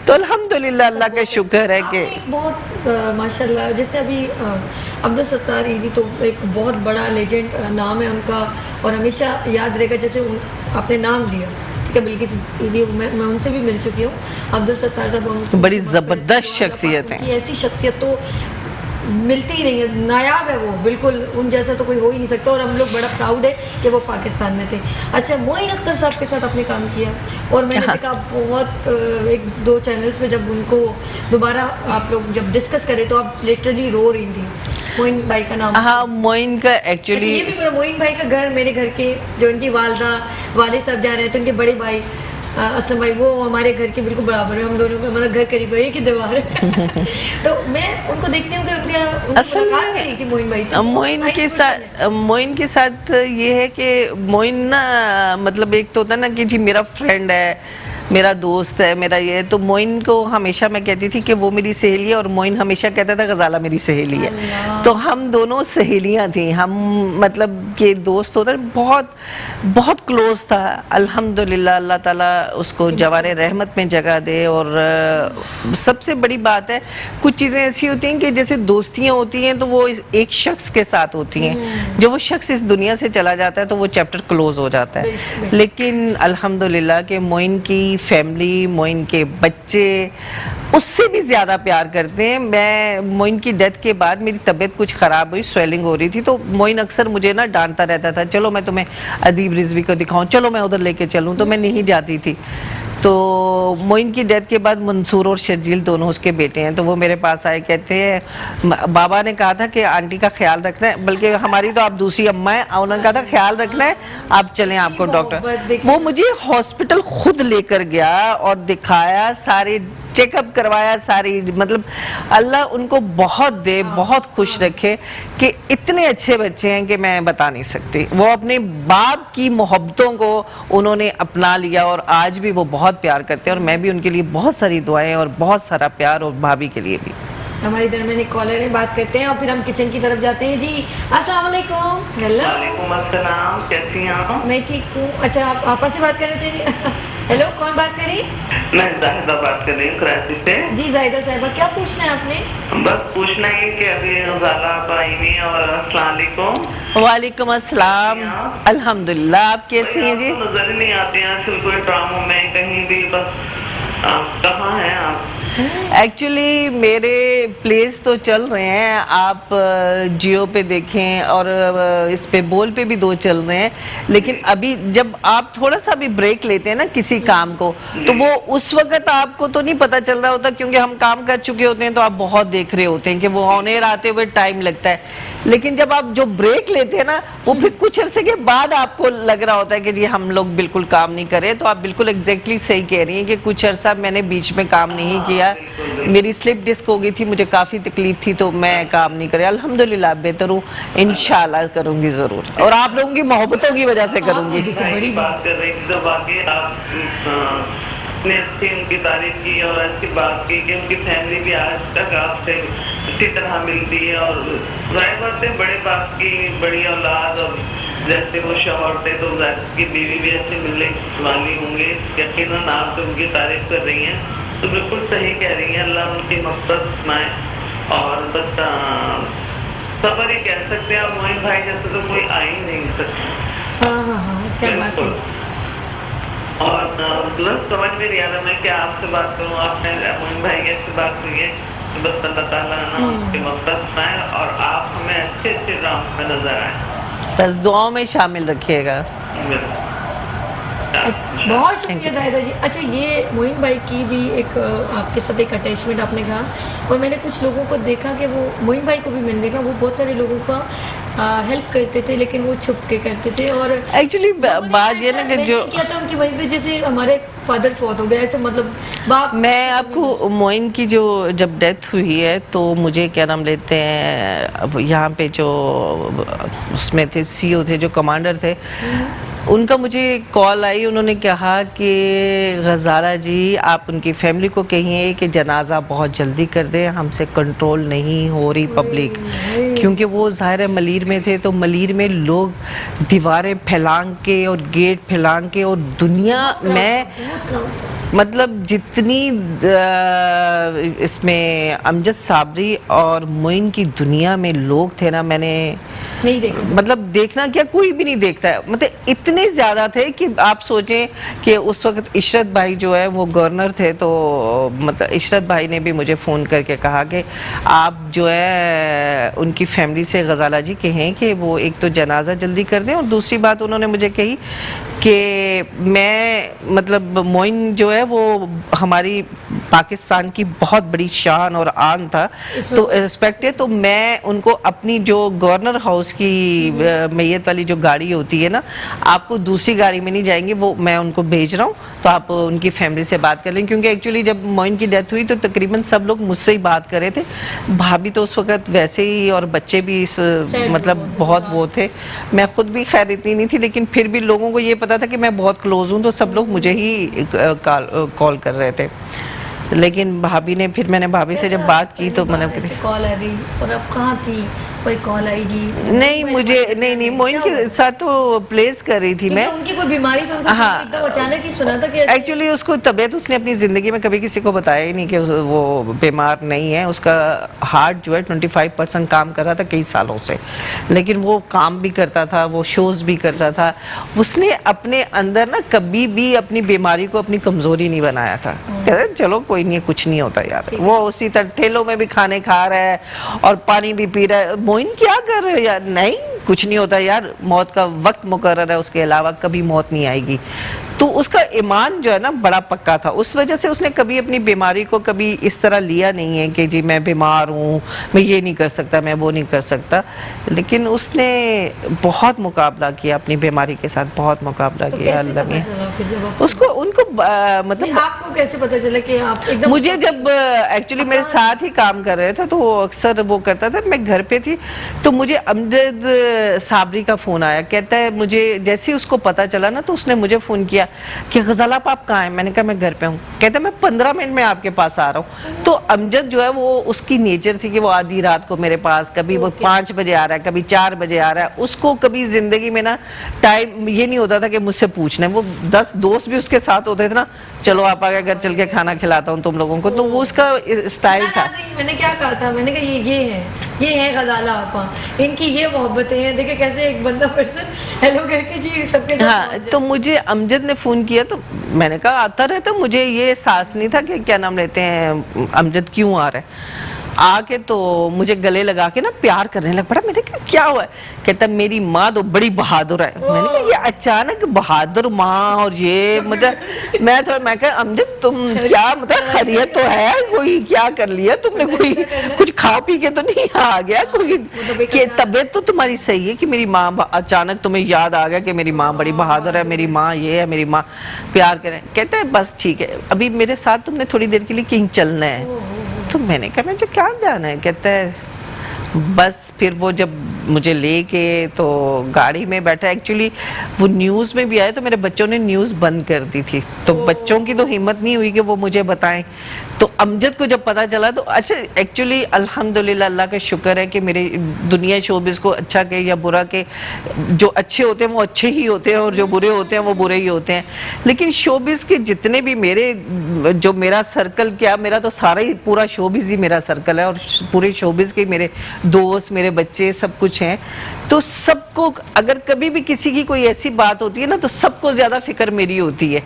तो अल्हम्दुलिल्लाह अल्लाह का शुक्र है कि बहुत माशाल्लाह, जैसे अभी अब्दुल सत्तार ईदी तो एक बहुत बड़ा लेजेंड नाम है उनका, और हमेशा याद रहेगा। जैसे आपने नाम लिया, ठीक है, बिल्किस ईदी, मैं उनसे भी मिल चुकी हूँ। अब्दुल सत्तार साहब बड़ी ज़बरदस्त शख्सियत है, ऐसी शख्सियत तो मिलती ही नहीं है, नायाब है वो, बिल्कुल उन जैसा तो कोई हो ही नहीं सकता। और हम लोग बड़ा प्राउड है कि वो पाकिस्तान में थे। अच्छा, मोइन अख्तर साहब के साथ आपने काम किया, और मैंने देखा बहुत एक दो चैनल्स पे जब उनको दोबारा आप लोग जब डिस्कस करें तो आप लिटरली रो रही थी। मोइन भाई का नाम, हाँ मोइन का एक्चुअली, ये भी मोइन भाई का घर, मेरे घर के जो उनकी वालदा वालिद साहब जा रहे हैं, तो उनके बड़े भाई असलम भाई वो हमारे घर के बिल्कुल बराबर है, हम दोनों का मतलब घर करीब है, एक ही दीवार है। तो मैं उनको देखती हूँ कि उनका असल में थी मोइन भाई से। मोइन के साथ ये है कि मोइन ना, मतलब एक तो होता है ना कि जी मेरा फ्रेंड है, मेरा दोस्त है, मेरा ये। तो मोइन को हमेशा मैं कहती थी कि वो मेरी सहेली है, और मोइन हमेशा कहता था गजाला मेरी सहेली है। तो हम दोनों सहेलियां थी, हम मतलब के दोस्त होते, बहुत बहुत क्लोज था। अल्हम्दुलिल्लाह, अल्लाह ताला उसको जवारे रहमत में जगह दे। और सबसे बड़ी बात है, कुछ चीज़ें ऐसी होती हैं कि जैसे दोस्तियाँ होती हैं तो वो एक शख्स के साथ होती हैं, जब वो शख्स इस दुनिया से चला जाता है तो वो चैप्टर क्लोज हो जाता है। लेकिन अल्हम्दुलिल्लाह कि मोइन की फैमिली, मोइन के बच्चे उससे भी ज़्यादा प्यार करते हैं। मैं मोइन की डेथ के बाद मेरी तबीयत कुछ ख़राब हुई, स्वेलिंग हो रही थी, तो मोइन अक्सर मुझे ना डांटता रहता था, चलो मैं तुम्हें अदीब रिजवी को दिखाऊं, चलो मैं उधर लेके चलूं, तो मैं नहीं जाती थी। तो मोइन की डेथ के बाद मंसूर और शर्जील दोनों उसके बेटे हैं, तो वो मेरे पास आए, कहते हैं बाबा ने कहा था कि आंटी का ख्याल रखना है, बल्कि हमारी तो आप दूसरी अम्मा है, उन्होंने कहा था ख्याल रखना है, आप चलें आपको डॉक्टर। वो मुझे हॉस्पिटल खुद लेकर गया और दिखाया, सारे चेकअप करवाया, सारी मतलब अल्लाह उनको बहुत दे, बहुत खुश रखे कि इतने अच्छे बच्चे हैं कि मैं बता नहीं सकती। वो अपने बाप की मोहब्बतों को उन्होंने अपना लिया और आज भी वो बहुत प्यार करते हैं, और मैं भी उनके लिए बहुत सारी दुआएं और बहुत सारा प्यार, और भाभी के लिए भी। हमारी दरमियान एक कॉलर है, बात करते हैं और फिर हम किचन की तरफ जाते हैं। जी अस्सलाम वालेकुम। हेलो, वालेकुम अस्सलाम, कैसी हैं आप? मैं ठीक हूँ। अच्छा, आप आपा से बात करना चाहिए। हेलो, कौन बात करी? मैं जाहिदा बात कर रही हूँ कराची से। जी जाहिदा साहिबा, क्या पूछना है आपने? बस पूछना है कि अभी गजाला आप आई हुई हैं, और अस्सलाम वालेकुम। वालेकुम अस्सलाम। अल्हम्दुलिल्लाह, आप कैसी हैं जी? नजर ही नहीं आते हैं आजकल कोई ड्रामों में कहीं भी, बस कहाँ हैं आप? एक्चुअली मेरे प्लेस तो चल रहे हैं, आप जियो पे देखें और इस पे बोल पे भी 2 चल रहे हैं, लेकिन अभी जब आप थोड़ा सा भी ब्रेक लेते हैं ना किसी काम को, तो वो उस वक्त आपको तो नहीं पता चल रहा होता, क्योंकि हम काम कर चुके होते हैं, तो आप बहुत देख रहे होते हैं कि वो ऑन एयर आते हुए टाइम लगता है। लेकिन जब आप जो ब्रेक लेते हैं ना, वो फिर कुछ अरसे के बाद आपको लग रहा होता है कि जी हम लोग बिल्कुल काम नहीं कर रहे। तो आप बिल्कुल एग्जैक्टली सही कह रही हैं कि कुछ अरसा मैंने बीच में काम नहीं किया, मेरी स्लिप डिस्क हो गई थी, मुझे काफ़ी तकलीफ थी, तो मैं काम नहीं करे। अल्हम्दुलिल्लाह बेहतर हूँ, इंशाल्लाह करूँगी ज़रूर, और आप लोगों की मोहब्बतों की वजह से करूँगी। बड़ी बात कर रही थी, तो बाकी आप ने अच्छी उनकी तारीफ की और अच्छी बात की कि उनकी फैमिली भी आज तक आपसे इसी तरह मिलती है, और जाहिर बात है बड़े बाप की बड़ी औलाद, और जैसे वो शौहर थे तो की बीवी भी ऐसे मिलने वाली होंगे, यकीनन आप तो उनकी तारीफ कर रही हैं, तो बिल्कुल सही कह रही हैं। अल्लाह उनकी मक़फ़रत फरमाए, और बस सबर ही कह सकते हैं। आप मोइन भाई जैसे तो कोई आ ही नहीं सकता। हाँ, क्या बात है। और बस समझ में नहीं आ रहा मैं क्या आपसे बात करूँ, आपने मोइन भाई की ऐसी बात हुई है, तो बस अल्लाह ताला ना उसकी मक़फ़रत फरमाए, और आप हमें अच्छे अच्छे ड्रामे में नजर आए, बस दुआओं में शामिल रखिएगा। बहुत शुक्रिया जाहिदा जी। अच्छा, ये मोइन भाई की भी एक आपके साथ एक अटैचमेंट आपने कहा, और मैंने कुछ लोगों को देखा कि वो मोइन भाई को भी मैंने देखा, वो बहुत सारे लोगों का हेल्प करते थे, लेकिन वो छुप के करते थे। और एक्चुअली बात ये ना कि जो क्या था उनकी वहीं पे, जैसे हमारे फादर फौत हो गया, ऐसे मतलब बाप। मैं आपको मोइन की जो जब डेथ हुई है, तो मुझे क्या नाम लेते हैं, अब यहाँ पे जो उसमें थे सीईओ थे, जो कमांडर थे, उनका मुझे कॉल आई, उन्होंने कहा कि गजाला जी आप उनकी फैमिली को कहिए कि जनाजा बहुत जल्दी कर दें, हमसे कंट्रोल नहीं हो रही पब्लिक, क्योंकि वो ज़ाहिर है मलीर में थे, तो मलीर में लोग दीवारें फैलांग के और गेट फैलांग के, और दुनिया में मतलब जितनी इसमें अमजद साबरी और मोइन की दुनिया में लोग थे ना, मैंने नहीं देखा, मतलब देखना क्या, कोई भी नहीं देखता है, मतलब इतने ज़्यादा थे कि आप सोचें कि उस वक्त इशरत भाई जो है वो गवर्नर थे, तो मतलब इशरत भाई ने भी मुझे फ़ोन करके कहा कि आप जो है उनकी फैमिली से गजाला जी कहें कि वो एक तो जनाजा जल्दी कर दें, और दूसरी बात उन्होंने मुझे कही कि मैं मतलब मोइन जो है वो हमारी पाकिस्तान की बहुत बड़ी शान और आन था, तो रिस्पेक्ट है, तो मैं उनको अपनी जो गवर्नर हाउस की मैयत वाली जो गाड़ी होती है ना, आपको दूसरी गाड़ी में नहीं जाएंगे, वो मैं उनको भेज रहा हूँ, तो आप उनकी फैमिली से बात कर लें। क्योंकि एक्चुअली जब मोइन की डेथ हुई तो तकरीबन सब लोग मुझसे ही बात कर रहे थे, भाभी तो उस वक्त वैसे ही, और बच्चे भी इस मतलब बहुत वो थे, मैं खुद भी खैर इतनी नहीं थी, लेकिन फिर भी लोगों को ये पता पता था कि मैं बहुत क्लोज हूँ, तो सब लोग मुझे ही कॉल कर रहे थे। लेकिन भाभी ने, फिर मैंने भाभी से जब बात की तो मैंने कॉल आ गई और अब कहाँ थी, कोई कॉल आई जी? नहीं, मुझे नहीं मोइन के साथ तो प्लेस कर रही थी मैं। उनकी कोई बीमारी तो उनको हाँ, एकदम अचानक ही सुना था कि एक्चुअली उसको तबीयत, उसने अपनी ज़िंदगी में कभी किसी को बताया ही नहीं कि वो बीमार नहीं है। उसका हार्ट जो है 25% काम कर रहा था कई सालों से, लेकिन वो काम भी करता था, वो शोज़ भी करता था। उसने अपने अंदर ना कभी भी अपनी बीमारी को अपनी कमज़ोरी नहीं बनाया था। कहते चलो कोई नहीं, कुछ नहीं होता यार। वो उसी तरह ठेलों में भी खाने खा रहा है और पानी भी पी रहा है। मोइन क्या कर रहे हो यार? नहीं, कुछ नहीं होता यार, मौत का वक्त मुकर्रर है, उसके अलावा कभी मौत नहीं आएगी। तो उसका ईमान जो है ना बड़ा पक्का था, उस वजह से उसने कभी अपनी बीमारी को कभी इस तरह लिया नहीं है कि जी मैं बीमार हूँ, मैं ये नहीं कर सकता, मैं वो नहीं कर सकता। लेकिन उसने बहुत मुकाबला किया अपनी बीमारी के साथ, बहुत मुकाबला किया अल्लाह ने उसको। उनको मतलब आपको कैसे पता चला कि आप एकदम? मुझे जब एक्चुअली मेरे साथ ही काम कर रहे थे तो वो अक्सर वो करता था, मैं घर पे थी तो मुझे अमजद साबरी का फ़ोन आया। कहता है मुझे जैसे ही उसको पता चला ना तो उसने मुझे फ़ोन किया कि गज़ल आप कहाँ हैं? मैंने कहा मैं घर पे हूँ। कहता है मैं 15 मिनट में आपके पास आ रहा हूँ। तो अमजद जो है वो उसकी नेचर थी कि वो आधी रात को मेरे पास, कभी वो 5 बजे आ रहा है, कभी 4 बजे आ रहा है। उसको कभी ज़िंदगी में ना टाइम ये नहीं होता था कि मुझसे पूछना है। वो 10 दोस्त भी उसके साथ होते थे ना, चलो आप आगे घर चल के खाना खिलाता हूँ तुम लोगों को, तो वो उसका स्टाइल था। मैंने क्या कहा था, मैंने कहा ये है गजाला आपा, इनकी ये मोहब्बतें हैं। देखिए कैसे एक बंदा पर्सन हेलो करके जी सबके साथ। हाँ, तो मुझे अमजद ने फ़ोन किया तो मैंने कहा आता रहता, मुझे ये एहसास नहीं था कि क्या नाम लेते हैं अमजद क्यों आ रहा है। आके तो मुझे गले लगा के ना प्यार करने लग पड़ा। मैंने कहा क्या हुआ है? कहता मेरी माँ तो बड़ी बहादुर है। मैंने कहा ये अचानक बहादुर माँ और ये मतलब मैं कहा अमजद तुम क्या मतलब खैरियत तो है, कोई क्या कर लिया तुमने, कोई कुछ खा पी के तो नहीं आ गया कोई? कि तबीयत तो तुम्हारी सही है कि मेरी माँ अचानक तुम्हें याद आ गया कि मेरी माँ बड़ी बहादुर है, मेरी माँ ये है, मेरी माँ प्यार करे। कहता है बस ठीक है, अभी मेरे साथ तुमने थोड़ी देर के लिए कहीं चलना है। तो मैंने कहा मुझे क्या जाना है? कहता है बस। फिर वो जब मुझे लेके तो गाड़ी में बैठा, एक्चुअली वो न्यूज़ में भी आया तो मेरे बच्चों ने न्यूज़ बंद कर दी थी, तो बच्चों की तो हिम्मत नहीं हुई कि वो मुझे बताएं। तो अमजद को जब पता चला तो अच्छा, एक्चुअली अल्हम्दुलिल्लाह अल्लाह का शुक्र है कि मेरी दुनिया शोबिस को अच्छा के या बुरा के, जो अच्छे होते हैं वो अच्छे ही होते हैं और जो बुरे होते हैं वो बुरे ही होते हैं। लेकिन शोबिस के जितने भी जो मेरा सर्कल, क्या मेरा तो सारा ही पूरा शोबिस ही मेरा सर्कल है और पूरे शोबिस के मेरे दोस्त, मेरे बच्चे सब कुछ हैं। तो सबको अगर कभी भी किसी की कोई ऐसी बात होती है ना तो सबको ज़्यादा फिक्र मेरी होती है,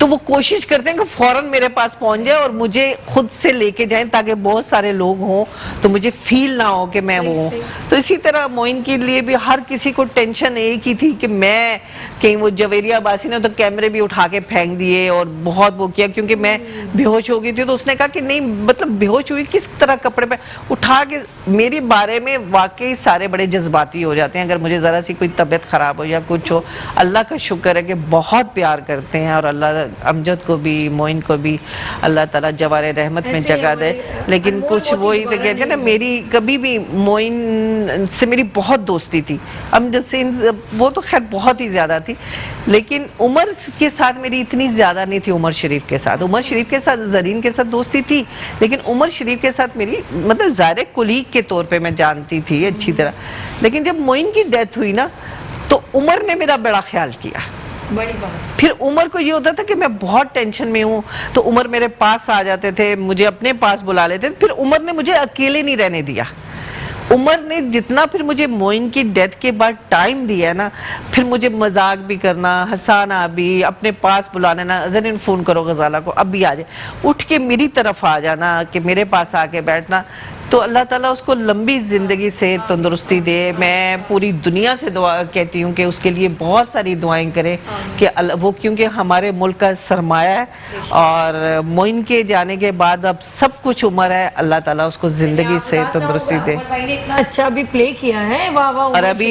तो वो कोशिश करते हैं कि फ़ौरन मेरे पास पहुंच जाए और मुझे खुद से लेके जाएं ताकि बहुत सारे लोग हों तो मुझे फील ना हो कि मैं वो हूँ। तो इसी तरह मोइन के लिए भी हर किसी को टेंशन एक ही थी कि मैं कहीं वो जवेरिया बासी ने तो कैमरे भी उठा के फेंक दिए और बहुत वो किया, क्योंकि मैं बेहोश हो गई थी। तो उसने कहा कि नहीं मतलब बेहोश हुई किस तरह, कपड़े पे उठा के। मेरे बारे में वाकई सारे बड़े जज्बाती हो जाते हैं अगर मुझे ज़रा सी कोई तबीयत ख़राब हो या कुछ हो। अल्लाह का शुक्र है कि बहुत प्यार करते हैं और अल्लाह अमजद को भी मोइन को भी अल्लाह ताला जवारे रहमत में जगह दे। लेकिन कुछ वही तो कहते हैं ना, मेरी कभी भी मोइन से मेरी बहुत दोस्ती थी, अमजद से वो तो खैर बहुत ही ज़्यादा थी, लेकिन उमर के साथ मेरी इतनी ज़्यादा नहीं थी। उमर शरीफ के साथ, उमर शरीफ के साथ, जरीन के साथ दोस्ती थी, लेकिन उमर शरीफ के साथ मेरी मतलब ज़ाहिर कुलीग के तौर पे मैं जानती थी अच्छी तरह। लेकिन जब मोइन की डेथ हुई ना तो उमर ने मेरा बड़ा ख्याल किया। बड़ी बात। फिर उमर को ये होता था कि मैं बहुत टेंशन में हूँ तो उमर मेरे पास आ जाते थे, मुझे अपने पास बुला लेते थे। फिर उमर ने मुझे अकेले नहीं रहने दिया। उमर ने जितना फिर मुझे मोइन की डेथ के बाद टाइम दिया ना, फिर मुझे मजाक भी करना, हंसाना भी, अपने पास बुला लेना, जरीन फ़ोन करो गजाला को अभी आ जाए, उठ के मेरी तरफ आ जाना कि मेरे पास आके बैठना। तो अल्लाह ताला उसको लंबी ज़िंदगी से तंदुरुस्ती दे। मैं पूरी दुनिया से दुआ कहती हूँ कि उसके लिए बहुत सारी दुआएं करें कि वो, क्योंकि हमारे मुल्क का सरमाया है और मोइन के जाने के बाद अब सब कुछ उम्र है। अल्लाह ताला उसको ज़िंदगी से तंदुरुस्ती दे। भाई ने इतना अच्छा भी प्ले किया है, वाह वाह। और अभी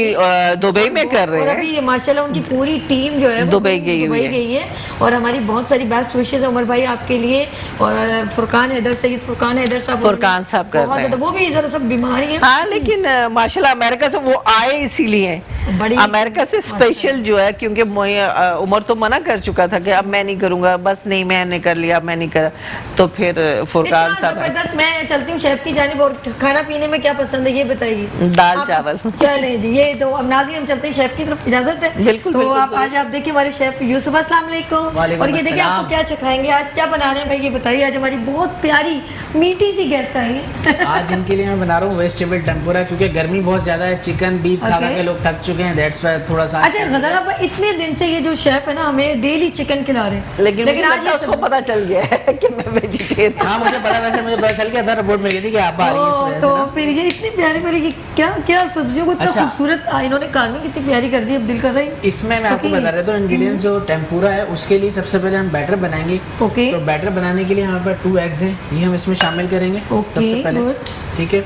दुबई में कर रहे हैं, और अभी माशाल्लाह उनकी पूरी टीम जो है दुबई गई है और हमारी बहुत सारी बेस्ट विशेस है उमर भाई आपके लिए। और फुरकान हैदर, सैयद फुरकान हैदर साहब, फुरकान साहब कर रहे हैं, वो भी जरा सब बीमारी है। हाँ, लेकिन माशाल्लाह अमेरिका से वो आए इसीलिए बड़ी अमेरिका से स्पेशल जो है, क्योंकि उमर तो मना कर चुका था कि अब मैं नहीं करूंगा, बस नहीं मैंने कर लिया, मैं नहीं करा, तो फिर फुरकान इतना साहब जबरदस्त। मैं चलती हूँ शेफ की जानिब, और खाना पीने में क्या पसंद है ये बताइए। दाल आप- चावल। चले जी, ये तो अब नाज़रीन हम चलते हैं शेफ की तरफ, इजाजत है? बिल्कुल, तो बिल्कुल, आप आज आप देखिए हमारे शेफ यूसुफ, अस्सलाम वालेकुम। वालेकुम और ये देखिए अस्सलाम। आपको क्या चखाएंगे आज, क्या बना रहे हैं भाई ये बताइए। आज हमारी बहुत प्यारी मीठी सी गेस्ट आई है। आज इनके लिए मैं बना रहा हूँ वेजिटेबल टेम्पुरा, क्योंकि गर्मी बहुत ज्यादा है, चिकन बीफ खा Okay. के लोग थक चुके हैं, दैट्स वाई थोड़ा सा। अच्छा गजाला पर इतने दिन से ये जो शेफ है ना हमें डेली चिकन खिला रहे हैं, लेकिन मुझे आज लगता है ये उसको सब- पता चल गया है कि मैं वेजिटेरियन। हाँ मुझे पता, वैसे मुझे पता चल गया था, रिपोर्ट मिल गई थी कि आप आ रही हैं इस वजह तो से ना। फिर ये इतनी प्यारी प्यारी की क्या क्या सब्जियों को इतना अच्छा। खूबसूरत इन्होंने कार्विंग कितनी प्यारी कर दी, अब दिल कर रहा है। इसमें मैं आपको Okay. बता रहा था इंग्रेडिएंट्स जो टेम्पुरा है उसके लिए सबसे पहले हम बैटर बनाएंगे। Okay. तो बैटर बनाने के लिए हमारे पास 2 एग्स हैं, ये हम इसमें शामिल करेंगे Okay, सबसे पहले, good. ठीक है।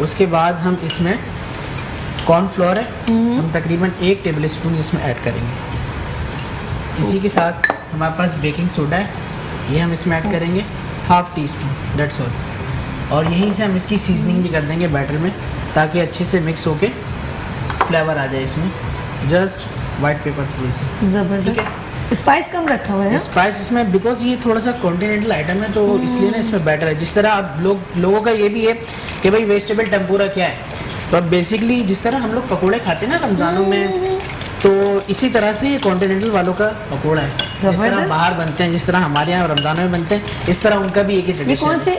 उसके बाद हम इसमें कॉर्नफ्लोर है, हम तकरीबन 1 टेबल स्पून इसमें ऐड करेंगे। इसी के साथ हमारे पास बेकिंग सोडा है, ये हम इसमें ऐड करेंगे 1/2 टीस्पून, दैट्स ऑल। और यहीं से हम इसकी सीजनिंग भी कर देंगे बैटर में, ताकि अच्छे से मिक्स होके फ्लेवर आ जाए इसमें। जस्ट वाइट पेपर थोड़ी सी, ठीक जबरदस्त। स्पाइस कम रखा हुआ है। स्पाइस इसमें, बिकॉज ये थोड़ा सा कॉन्टिनेंटल आइटम है तो इसलिए ना इसमें बैटर है। जिस तरह आप लोगों का ये भी है कि भाई वेजिटेबल टेम्पुरा क्या है, तो अब बेसिकली जिस तरह हम लोग पकोड़े खाते हैं ना रमज़ानों में, तो इसी तरह से ये कॉन्टिनेंटल वालों का पकोड़ा है। जिस तरह जबरदस्त। बाहर बनते हैं, जिस तरह हमारे यहाँ रमज़ानों में बनते हैं, इस तरह उनका भी एक ही ये ट्रेडिशन कौन है। से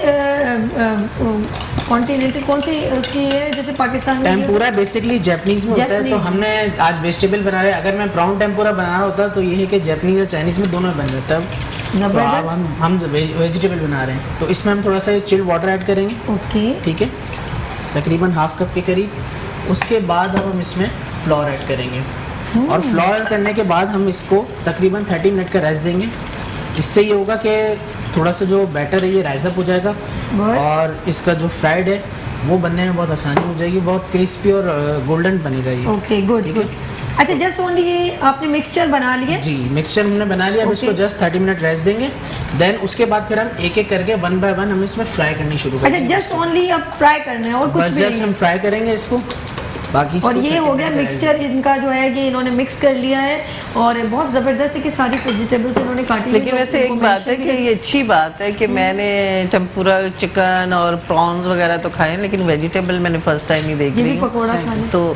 कॉन्टिनेंटल कौन सी उसकी है, जैसे पाकिस्तान में टेम्पुरा बेसिकली जैपनीज में होता है, तो Japanese। हमने आज वेजिटेबल बना रहे हैं। अगर मैं ब्राउन टेम्पुरा बना रहा होता तो ये है कि जैपनीज और चाइनीज में दोनों में बन जाता है। तो अब हम वेजिटेबल बना रहे हैं, तो इसमें हम थोड़ा सा चिल्ड वाटर ऐड करेंगे, ओके। ठीक है, तकरीबन 1/2 कप के करीब। उसके बाद अब हम इसमें फ्लोर ऐड करेंगे, और फ्लोर करने के बाद हम इसको तकरीबन 30 मिनट का रेस्ट देंगे। इससे ये होगा कि थोड़ा सा जो बैटर है ये राइज अप हो जाएगा, और इसका जो फ्राइड है वो बनने में बहुत आसानी हो जाएगी, बहुत क्रिस्पी और गोल्डन बनेगा ये। ओके गुड ठीक है। गुड। अच्छा जस्ट ओनली ये आपने मिक्सचर बना लिया। जी मिक्सचर हमने बना लिया, अब Okay. इसको जस्ट 30 मिनट रेस्ट देंगे। देन उसके बाद फिर हम एक एक करके 1 बाय 1 हम इसमें फ्राई करनी शुरू अच्छा करेंगे। जस्ट ओनली अब फ्राई करना है और कुछ बस भी जस्ट नहीं हम फ्राई करेंगे इसको, बाकी और इसको ये 30 हो गया मिनट मिक्सचर इनका जो है ये इन्होंने मिक्स कर लिया है, और बहुत ज़बरदस्त है कि सारी वेजिटेबल्स इन्होंने काटी हुई, लेकिन तो वैसे इनको एक बात है mention कि भी ये अच्छी बात है कि मैंने टेम्पुरा चिकन और प्रॉन्स वगैरह तो खाए हैं, लेकिन वेजिटेबल मैंने फर्स्ट टाइम ही देख ये रही भी हूँ, पकौड़ा खाने तो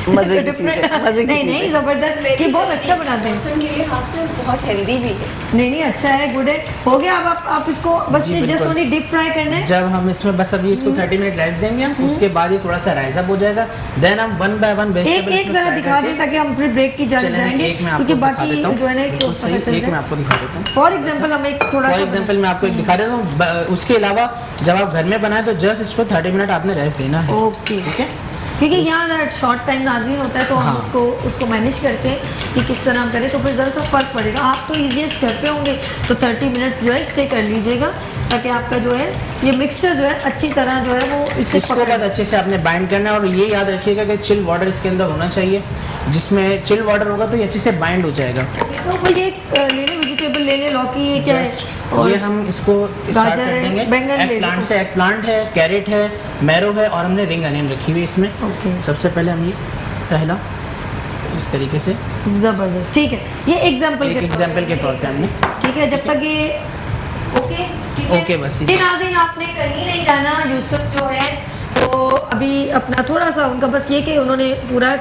मजे की चीज़ है, मजे की नहीं चीज़ नहीं है। जबरदस्त, ये बहुत अच्छा बनाते हैं। मेरे हाथ से बहुत हेल्दी भी है। नहीं नहीं अच्छा है, गुड है। हो गया अब आप इसको बस जी, ये जस्ट बिल्कुल। ओनली डीप फ्राई करना है। जब हम इसमें बस अभी इसको 30 मिनट रेस्ट देंगे हम, उसके बाद ये थोड़ा सा राइज अप हो जाएगा। देन हम 1 बाय 1 वेजिटेबल एक जरा दिखा दें ताकि हम फिर ब्रेक की जाने जाएंगे, एक मैं आपको क्योंकि दिखा बाकी देता हूँ, जो है ना बिल्कुल पता सही, चल एक मैं जाए। आपको दिखा देता हूँ। फॉर एग्जाम्पल हम एक थोड़ा फॉर सा एग्जाम्पल मैं आपको एक दिखा देता हूँ। उसके अलावा जब आप घर में बनाए तो जस्ट इसको 30 मिनट आपने रेस्ट देना है, ओके ठीक है। क्योंकि यहाँ ज़रा शॉर्ट टाइम नाज़रीन होता है, तो हम हाँ। उसको मैनेज करते हैं कि किस तरह हम करें, तो फिर ज़रा सा फ़र्क पड़ेगा। आप तो ईजीएस्ट घर पे होंगे तो 30 मिनट्स जो है स्टे कर लीजिएगा, ताकि आपका जो है ये मिक्सचर जो है अच्छी तरह जो है वो इससे इसको पकड़ बाद अच्छे से आपने बाइंड करना है, और ये याद रखिएगा कि चिल वाटर इसके अंदर होना चाहिए, जिसमें चिल वाटर होगा तो ये अच्छे से बाइंड हो जाएगा। तो कोई ये ले लें वेजिटेबल ले लें, लौकी ये क्या है, ये हम इसको स्टार्ट गाजर कर है, देंगे। बैंगन ले एग लो। प्लांट से एग प्लांट है, कैरेट है, मैरो है, और हमने रिंग अनियन रखी हुई है इसमें। ओके। सबसे पहले हम ये पहला इस तरीके से ज़बरदस्त, ठीक है, ये एग्जाम्पल एक एग्जाम्पल के तौर पे हमने, ठीक है, जब तक ये ओके ठीक है। ओके, बस जी नाज़रीन आपने कहीं नहीं जाना, यूसुफ जो है तो अभी अपना थोड़ा सा उनका बस ये कि उन्होंने पूरा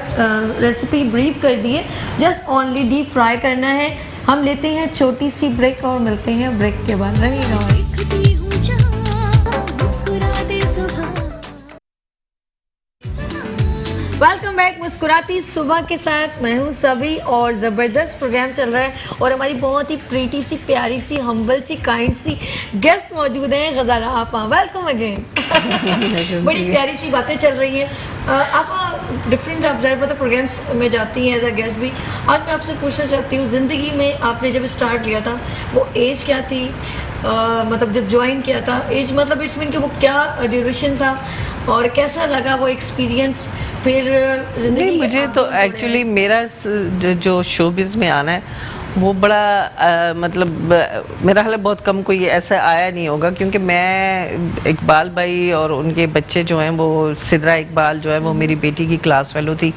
रेसिपी ब्रीफ कर दी है, जस्ट ओनली डीप फ्राई करना है। हम लेते हैं छोटी सी ब्रेक और मिलते हैं ब्रेक के बाद, रहिएगा। देखती हूँ जहाँ मुस्कुराते सुबह। वेलकम बैक मुस्कुराती सुबह के साथ, मैं हूँ सभी, और ज़बरदस्त प्रोग्राम चल रहा है, और हमारी बहुत ही प्रीटी सी प्यारी सी हम्बल सी काइंड सी गेस्ट मौजूद हैं, गजाला आपा, वेलकम अगेन। बड़ी प्यारी सी बातें चल रही हैं। आप डिफरेंट आप ज़्यादा पता प्रोग्राम्स में जाती हैं एज अ गेस्ट भी। आज मैं आपसे पूछना चाहती हूँ, ज़िंदगी में आपने जब स्टार्ट किया था वो एज क्या थी, मतलब जब ज्वाइन किया था एज, मतलब इट्स मीन कि वो क्या ड्यूरेशन था, और कैसा लगा वो एक्सपीरियंस, फिर नहीं, मुझे तो एक्चुअली मेरा जो शोबिज़ में आना है वो बड़ा मतलब मेरा ख्याल है बहुत कम कोई ऐसा आया नहीं होगा, क्योंकि मैं इकबाल भाई और उनके बच्चे जो हैं वो सिद्रा इकबाल जो है वो मेरी बेटी की क्लास फेलो थी,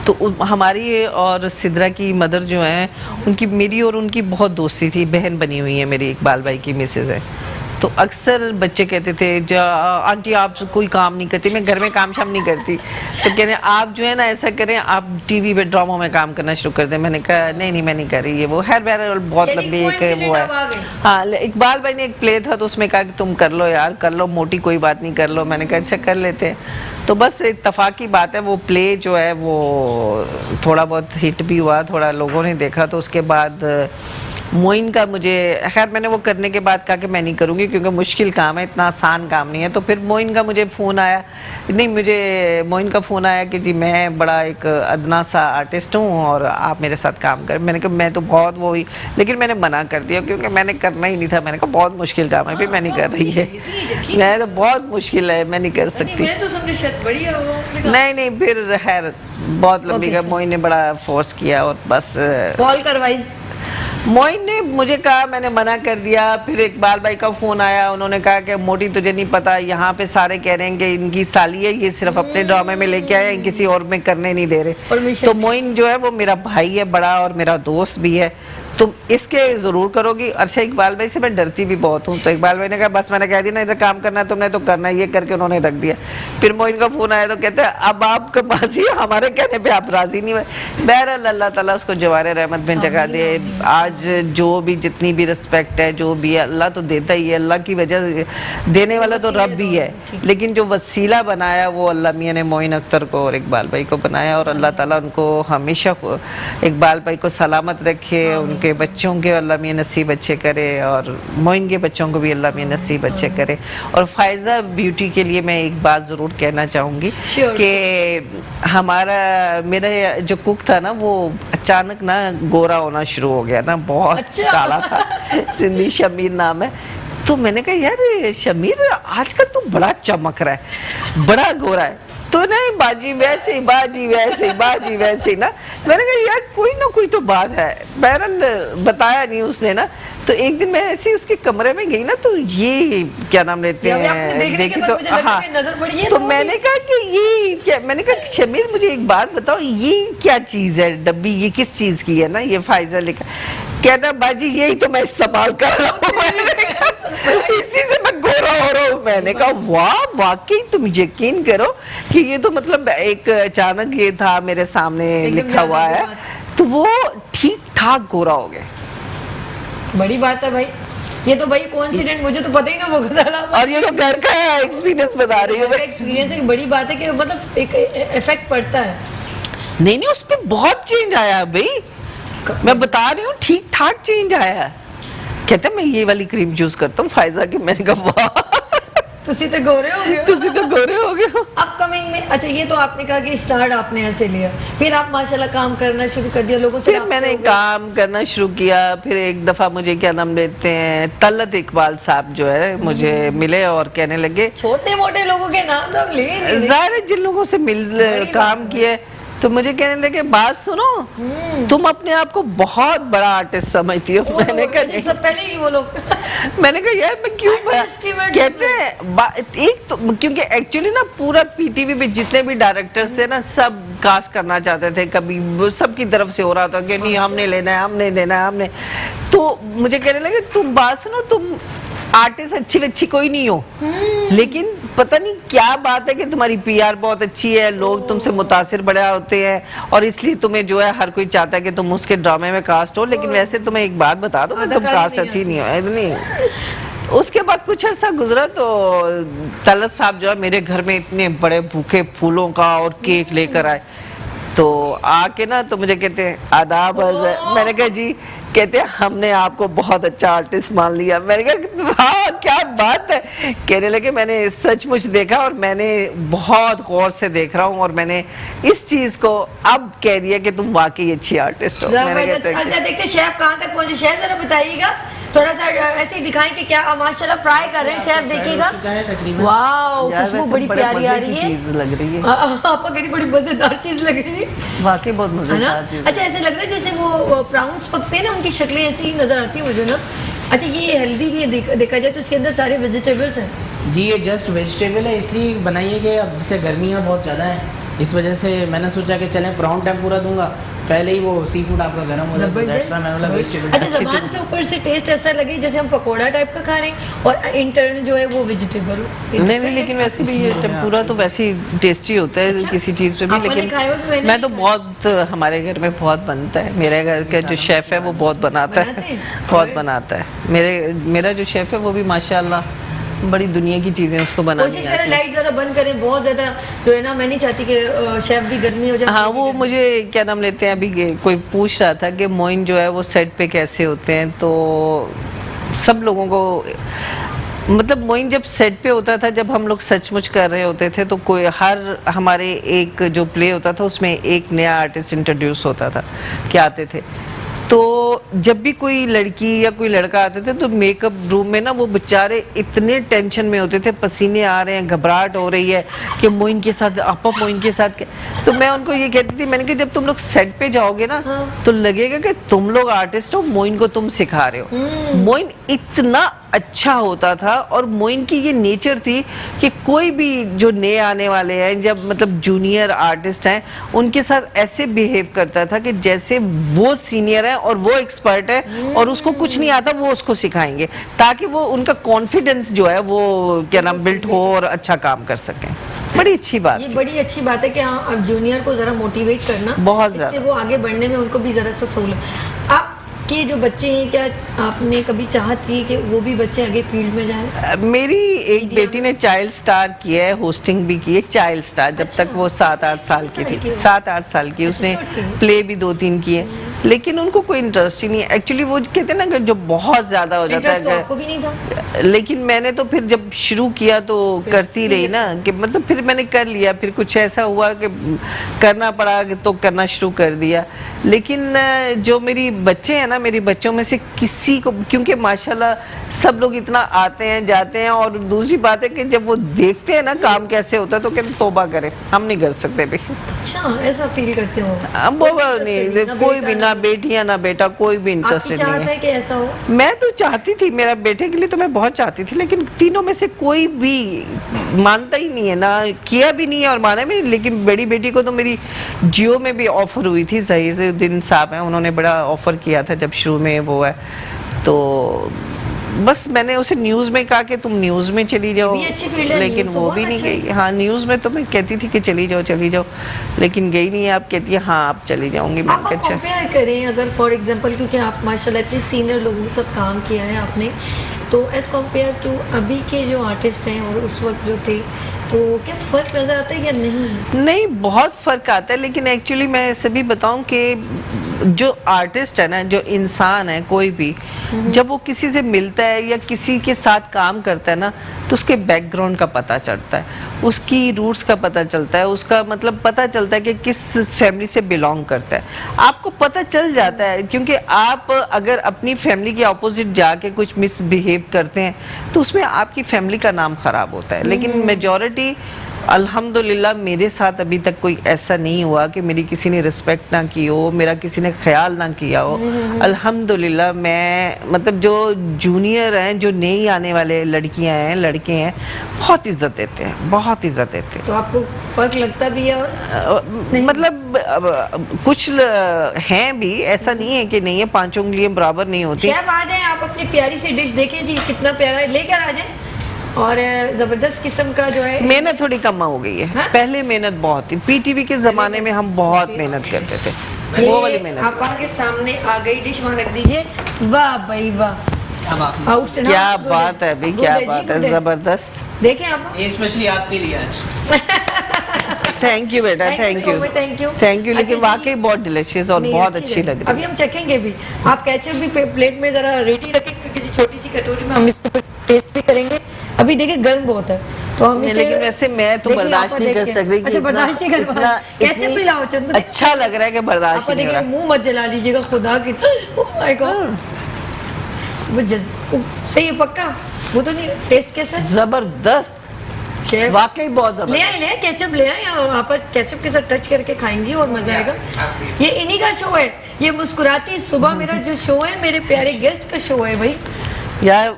तो हमारी और सिद्रा की मदर जो हैं उनकी मेरी और उनकी बहुत दोस्ती थी, बहन बनी हुई है मेरी इकबाल भाई की मिसेज है। तो अक्सर बच्चे कहते थे आंटी आप कोई काम नहीं करती, मैं घर में काम शाम नहीं करती, तो कह रहे आप जो है ना ऐसा करें आप टीवी पे ड्रामों में काम करना शुरू कर दें। मैंने कहा नहीं मैं नहीं कर रही है वो, खैर बहरहाल बहुत लंबी एक वो है। हाँ इकबाल भाई ने एक प्ले था तो उसमें कहा कि तुम कर लो यार, कर लो, मोटी कोई बात नहीं, कर लो। मैंने कहा अच्छा कर लेते हैं। तो बस इत्तेफाक की बात है वो प्ले जो है वो थोड़ा बहुत हिट भी हुआ, थोड़ा लोगों ने देखा, तो उसके बाद मोइन का मुझे खैर मैंने वो करने के बाद कहा कि मैं नहीं करूँगी क्योंकि मुश्किल काम है, इतना आसान काम नहीं है। तो फिर मोइन का मुझे फ़ोन आया, नहीं मुझे मोइन का फ़ोन आया कि जी मैं बड़ा एक अदना सा आर्टिस्ट हूँ और आप मेरे साथ काम करें। मैंने कहा मैं तो बहुत वो हुई, लेकिन मैंने मना कर दिया क्योंकि मैंने करना ही नहीं था। मैंने कहा बहुत मुश्किल काम है, फिर मैं नहीं कर रही है, मैं तो बहुत मुश्किल है, मैं नहीं कर सकती। नहीं फिर खैर बहुत लंबी का मोइन ने बड़ा फोर्स किया और बस कॉल करवाई। मोइन ने मुझे कहा, मैंने मना कर दिया। फिर इकबाल भाई का फोन आया, उन्होंने कहा कि मोटी तुझे नहीं पता, यहाँ पे सारे कह रहे हैं कि इनकी साली है, ये सिर्फ अपने ड्रामे में लेके आए, किसी और में करने नहीं दे रहे। तो मोइन जो है वो मेरा भाई है बड़ा और मेरा दोस्त भी है, तुम इसके ज़रूर करोगी। अच्छा इकबाल भाई से मैं डरती भी बहुत हूँ, तो इकबाल भाई ने कहा बस मैंने कह दिया ना इधर काम करना है तुमने तो करना है, ये करके उन्होंने रख दिया। फिर मोइन का फ़ोन आया तो कहते हैं अब आपके पास ही हमारे कहने पे आप राज़ी नहीं हुए। बहरहाल अल्लाह ताला उसको जवारे रहमत में जगह दे। आज जो भी जितनी भी रिस्पेक्ट है जो भी है अल्लाह तो देता ही है, अल्लाह की वजह देने वाला तो रब भी है, लेकिन जो वसीला बनाया वो अल्लाह मियाँ ने मोइन अख्तर को और इकबाल भाई को बनाया। और अल्लाह ताला उनको हमेशा इकबाल भाई को सलामत रखे, उनके बच्चों के अल्लाह मियाँ नसीब अच्छे करे और मोइन के बच्चों को भी अल्लाह मियाँ नसीब अच्छे करे। और फायजा ब्यूटी के लिए मैं एक बात ज़रूर कहना चाहूँगी कि हमारा मेरा जो कुक था ना वो अचानक ना गोरा होना शुरू हो गया ना, बहुत काला था, सिंधी शमीर नाम है। तो मैंने कहा यार शमीर आजकल तू बड़ा चमक रहा है, बड़ा गोरा है। तो नहीं बाजी वैसे बाजी वैसे बाजी वैसे ना। मैंने कहा यार कोई ना कोई तो बात है, बहरहाल बताया नहीं उसने ना। तो एक दिन मैं ऐसे उसके कमरे में गई ना तो ये क्या नाम लेते हैं देखी तो हाँ, तो मैंने कहा कि ये क्या, मैंने कहा शमीर मुझे एक बात बताओ ये क्या चीज़ है डब्बी, ये किस चीज़ की है ना, ये फाइजर लिखा। कहता बाजी यही तो मैं इस्तेमाल कर रहा हूँ, इसी से मैं गोरा हो रहा हूँ। मैंने कहा वाह वाकई तुम यकीन करो कि ये तो मतलब एक अचानक ये था मेरे सामने लिखा हुआ है, तो वो ठीक ठाक गोरा हो गया। बड़ी बात है भाई, ये तो भाई कोइंसिडेंट, मुझे तो पता ही ना वो गुजारा। और ये तो घर का एक्सपीरियंस बता रही हूँ, एक्सपीरियंस एक बड़ी बात है कि मतलब एक इफेक्ट पड़ता है। नहीं उस पर बहुत चेंज आया भाई, मैं बता रही हूँ ठीक ठाक चेंज आया। कहते मैं ये वाली क्रीम यूज करता हूँ फायजा की। मैंने कहा वाह तुसी तो गोरे हो गए, तुसी तो गोरे हो गए। अपकमिंग में अच्छा ये तो आपने कहा कि स्टार्ट आपने ऐसे लिया, फिर आप माशाल्लाह काम करना शुरू कर दिया लोगों से। फिर मैंने काम करना शुरू किया। फिर एक दफा मुझे क्या नाम लेते हैं तलत इकबाल साहब जो है मुझे मिले और कहने लगे, छोटे मोटे लोगों के नाम तो ले ज़ाहिर जिन लोगों से मिल काम किए तो मुझे कहने लगे बात सुनो तुम अपने आप को बहुत बड़ा आर्टिस्ट समझती हो। मैंने कहा सब पहले ही वो लोग मैंने कहा यार मैं क्यों कहते हैं एक तो क्योंकि एक्चुअली ना पूरा पीटीवी पे जितने भी डायरेक्टर्स थे ना सब कास्ट करना चाहते थे, कभी सबकी तरफ से हो रहा था कि नहीं हमने लेना है हमने लेना है हमने। तो मुझे कहने लगे तुम बात सुनो तुम आर्टिस्ट अच्छी कोई नहीं हो, लेकिन पता नहीं क्या बात है कि तुम्हारी पीआर बहुत अच्छी है, लोग तुमसे मुतासिर बड़े होते हैं और इसलिए तुम्हें जो है हर कोई चाहता है कि तुम उसके ड्रामे में कास्ट हो। लेकिन वैसे तुम्हें एक बात बता दो तुम कास्ट अच्छी नहीं हो इतनी। उसके बाद कुछ अर्सा गुजरा तो तलत साहब जो है मेरे घर में इतने बड़े भूखे फूलों का और केक लेकर आए। तो आके ना तो मुझे कहते हैं आदाब। मैंने कहा जी, कहते हैं हमने आपको बहुत अच्छा आर्टिस्ट मान लिया। मैंने कहा हाँ क्या बात है। कहने लगे मैंने सचमुच देखा और मैंने बहुत गौर से देख रहा हूँ और मैंने इस चीज को अब कह दिया कि तुम वाकई अच्छी आर्टिस्ट हो। मैंने अच्छा देखते शेफ कहाँ तक पहुंचे, शेफ जरा बताइएगा थोड़ा सा ऐसे ही दिखाएं कि क्या माशाल्लाह फ्राई कर रहे हैं शेफ, देखिएगा। वाओ, यार खुशबू वैसे बड़ी बड़े प्यारी आ मजे रही की है। चीज लग रही है, आपको कहीं बड़ी मजेदार चीज लग रही है, वाकई बहुत है ना? मजेदार चीज। अच्छा, ऐसे लग रहा है जैसे वो प्राउंस पकते हैं ना, उनकी शक्लें ऐसी ही नजर आती है मुझे ना। अच्छा, ये हेल्दी भी है, देखा जाए तो इसके अंदर सारे वेजिटेबल्स हैं। जी ये जस्ट वेजिटेबल है, इसलिए बनाइए कि अब जैसे गर्मियाँ बहुत ज़्यादा है, इस वजह से मैंने सोचा कि चलें प्राउन टेम्पुरा दूंगा, पहले ही वो सी फूड आपका गर्म हो जाता है, that's why मैंने बोला वेजिटेबल। अच्छा, ज़बान से ऊपर से टेस्ट ऐसा लगे जैसे हम पकोड़ा टाइप का खा रहे हैं और इंटरनल जो है वो वेजिटेबल हो। नहीं नहीं, लेकिन वैसे भी ये टेम्पुरा तो वैसे ही टेस्टी होता है किसी चीज़ पे भी, आपने लेकिन खाया हुआ भी मैंने मैं तो नहीं बहुत, हमारे घर में बहुत बनता है, मेरे घर का जो शेफ़ है वो बहुत बनाता बनाते है, हैं? बहुत बनाता है। मेरा जो शेफ़ है वो भी माशाल्लाह बड़ी दुनिया की चीज़ें उसको बनानी कोशिश आती करें हैं। लाइट जरा बंद करें, बहुत ज़्यादा जो है ना, मैं नहीं चाहती कि शेफ भी गर्मी हो जाए। हाँ, वो मुझे क्या नाम लेते हैं, अभी कोई पूछ रहा था कि मोइन जो है वो सेट पे कैसे होते हैं, तो सब लोगों को मतलब मोइन जब सेट पे होता था, जब हम लोग सचमुच कर रहे होते थे, तो कोई हर हमारे एक जो प्ले होता था उसमें एक नया आर्टिस्ट इंट्रोड्यूस होता था कि आते थे, तो जब भी कोई लड़की या कोई लड़का आते थे तो मेकअप रूम में ना वो बेचारे इतने टेंशन में होते थे, पसीने आ रहे हैं, घबराहट हो रही है कि मोइन के साथ आपा मोइन के साथ तो मैं उनको ये कहती थी, मैंने कहा जब तुम लोग सेट पे जाओगे ना तो लगेगा कि तुम लोग आर्टिस्ट हो, मोइन को तुम सिखा रहे हो। मोइन इतना अच्छा होता था, और मोइन की ये नेचर थी कि कोई भी जो नए आने वाले हैं, जब मतलब जूनियर आर्टिस्ट हैं, उनके साथ ऐसे बिहेव करता था कि जैसे वो सीनियर है और वो एक्सपर्ट है और उसको कुछ नहीं आता, वो उसको सिखाएंगे ताकि वो उनका कॉन्फिडेंस जो है वो क्या नाम बिल्ड हो और अच्छा काम कर सकें। बड़ी अच्छी बात ये थी। बड़ी अच्छी बात है कि हाँ, अब जूनियर को जरा मोटिवेट करना, बहुत इससे ज़्यादा। वो आगे बढ़ने में उनको भी जरा सा सहूलत। आपके जो बच्चे हैं, क्या आपने कभी चाहत की कि वो भी बच्चे आगे फील्ड में जाएं? मेरी एक बेटी ने चाइल्ड स्टार किया है, होस्टिंग भी की है, चाइल्ड स्टार, जब तक वो 7-8 साल की थी, 7-8 साल की, उसने प्ले भी 2-3 किए, लेकिन उनको कोई इंटरेस्ट ही नहीं है। एक्चुअली वो कहते हैं ना कि जो बहुत ज्यादा हो जाता इंटरेस्ट तो है, आपको भी नहीं था? लेकिन मैंने तो फिर जब शुरू किया तो करती रही ना, कि मतलब फिर मैंने कर लिया, फिर कुछ ऐसा हुआ कि करना पड़ा तो करना शुरू कर दिया। लेकिन जो मेरी बच्चे हैं ना, मेरी बच्चों में से किसी को, क्योंकि माशाल्लाह सब लोग इतना आते हैं जाते हैं, और दूसरी बात है कि जब वो देखते हैं ना काम कैसे होता है तो कहते तौबा करें, हम नहीं कर सकते भाई। अच्छा, ऐसा फील करते हो? अब वो नहीं, कोई भी, ना बेटियां ना बेटा, कोई भी इंटरेस्टेड नहीं चाहता है। है कि ऐसा हो? मैं तो चाहती थी, मेरा बेटे के लिए तो मैं बहुत चाहती थी, लेकिन तीनों में से कोई भी मानता ही नहीं है, ना किया भी नहीं है और माना भी नहीं। लेकिन बड़ी बेटी को तो मेरी जियो में भी ऑफर हुई थी, ज़हीरुद्दीन साहब हैं, उन्होंने बड़ा ऑफर किया था जब शुरू में वो है, तो बस मैंने उसे न्यूज़ में कहा कि तुम न्यूज़ में चली जाओ, भी अच्छी फील्ड है, लेकिन न्यूज़ तो वो बहुत भी नहीं अच्छा है। गई। हाँ, न्यूज़ में तो मैं कहती थी कि चली जाओ, लेकिन गई नहीं है। आप कहती है हाँ आप चली जाऊंगी, आप मैंने कहा अच्छा। कंपेयर करें अगर फॉर एग्जांपल, क्योंकि आप माशाल्लाह इतने सीनियर लोगों के साथ काम किया है आपने, तो एज कम्पेयर टू अभी के जो आर्टिस्ट हैं और उस वक्त जो थे, तो क्या फ़र्क नज़र आता है या नहीं? नहीं, बहुत फ़र्क आता है, लेकिन एक्चुअली मैं सभी बताऊं कि जो आर्टिस्ट है ना, जो इंसान है कोई भी, जब वो किसी से मिलता है या किसी के साथ काम करता है ना, तो उसके बैकग्राउंड का पता चलता है, उसकी रूट्स का पता चलता है, उसका मतलब पता चलता है कि किस फैमिली से बिलोंग करता है, आपको पता चल जाता है। क्योंकि आप अगर अपनी फैमिली के अपोजिट जाके कुछ मिसबिहेव करते हैं तो उसमें आपकी फैमिली का नाम ख़राब होता है। लेकिन मेजॉरिटी अल्हम्दुलिल्लाह मेरे साथ अभी तक कोई ऐसा नहीं हुआ कि मेरी किसी ने रिस्पेक्ट ना की हो, मेरा किसी ने ख्याल ना किया हो। अल्हम्दुलिल्लाह मैं मतलब जो जूनियर हैं, जो नई आने वाले लड़कियां हैं, लड़के हैं, बहुत इज्जत देते हैं, बहुत इज्जत देते हैं। तो आपको फ़र्क लगता भी है? और मतलब कुछ हैं भी, ऐसा नहीं है कि नहीं है, पांचों उंगलियां बराबर नहीं होती। शेफ आ जाएं, आप अपनी प्यारी सी डिश देखें जी, कितना प्यारा है, लेकर आ जाएं। और ज़बरदस्त किस्म का जो है, मेहनत थोड़ी कम हो गई है। हाँ? पहले मेहनत बहुत थी, पीटीवी के जमाने में हम बहुत मेहनत करते थे, वो वाली मेहनत। आपा के सामने आ गई डिश, वहाँ रख दीजिए। वाह भाई वाह, अब आप Outstanding। क्या हाँ, good बात है भाई, क्या जी, बात है, good जबरदस्त। देखें आप। ये स्पेशली आपके लिए आज। थैंक यू बेटा, thank you, thank you, thank you. लेकिन अच्छा जी, वाकई बहुत डिलीशियस और नहीं, बहुत अच्छी लग रही अभी हम चखेंगे भी। आप केचप भी प्लेट में जरा रेडी रखें, किसी छोटी सी कटोरी में हम इसको टेस्ट भी करेंगे। अभी देखिए गर्म बहुत है, तो हम है। इसे, लेकिन वैसे मैं तो देखिए, बर्दाश्त आपा नहीं कर देखिए। सक रही कि अच्छा, बर्दाश्त नहीं कर पा रहे। केचप इतनी भी लाओ चंद। अच्छा लग रहा है कि बर्दाश्त आपा नहीं हो देखिए, रहा। मुंह मत जला लीजिएगा खुदा की। ओह माय गॉड, सही है पक्का? वो तो नहीं, टेस्ट कैसा है? जबरदस्त, शेफ वाकई बहुत ले जबरदस्त। आए केचप ले आए, या वहाँ पर केचप के साथ टच करके खाएंगी और मजा आएगा। ये इन्हीं का शो है, ये मुस्कुराती सुबह मेरा जो शो है, मेरे प्यारे गेस्ट का शो है भाई। यार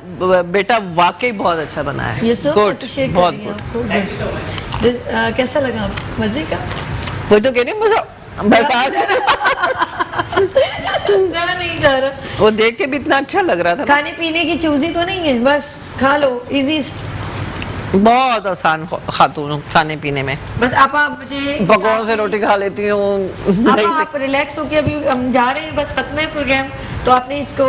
बेटा वाकई बहुत अच्छा बना है, ये सब गुड, अप्रिशिएट बहुत करिए गुड। आपको। कैसा लगा आपको? मजे का? वो तो कह रही मजा बर्बाद ना नहीं जा रहा। वो देख के भी इतना अच्छा लग रहा था ना। खाने पीने की चूजी तो नहीं है, बस खा लो, इजी। बहुत आसान खातून हूँ खाने पीने में, बस आप मुझे पकौड़ों से रोटी खा लेती हूँ। आप रिलैक्स होके, अभी हम जा रहे हैं, बस खत्म है प्रोग्राम, तो आपने इसको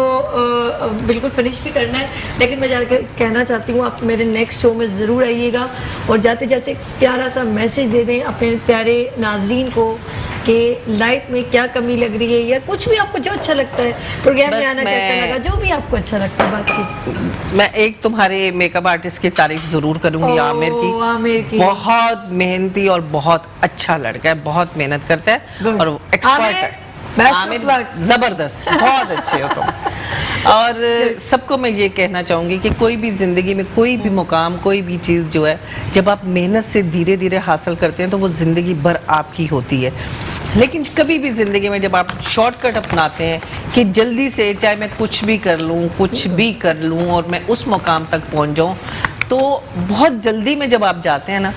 बिल्कुल फिनिश भी करना है। लेकिन मैं जाकर कहना चाहती हूँ, आप मेरे नेक्स्ट शो में ज़रूर आइएगा और जाते जाते प्यारा सा मैसेज दे दें अपने प्यारे नाजरीन को कि लाइफ में क्या कमी लग रही है, या कुछ भी आपको जो अच्छा लगता है, प्रोग्राम में बस आना कैसा लगा, जो भी आपको अच्छा लगता है, बात कीजिए। मैं एक तुम्हारे मेकअप आर्टिस्ट की तारीफ जरूर करूंगी, आमिर आमिर की। बहुत मेहनती और बहुत अच्छा लड़का है, बहुत मेहनत करता है और वो एक्सपर्ट है। Best of Aamir luck. जबरदस्त, बहुत अच्छे हो तुम। और सबको मैं ये कहना चाहूंगी कि कोई भी जिंदगी में कोई भी मुकाम, कोई भी चीज़ जो है, जब आप मेहनत से धीरे धीरे हासिल करते हैं तो वो जिंदगी भर आपकी होती है। लेकिन कभी भी ज़िंदगी में जब आप शॉर्टकट अपनाते हैं कि जल्दी से चाहे मैं कुछ भी कर लूँ और मैं उस मुकाम तक पहुँच जाऊँ, तो बहुत जल्दी में जब आप जाते हैं ना,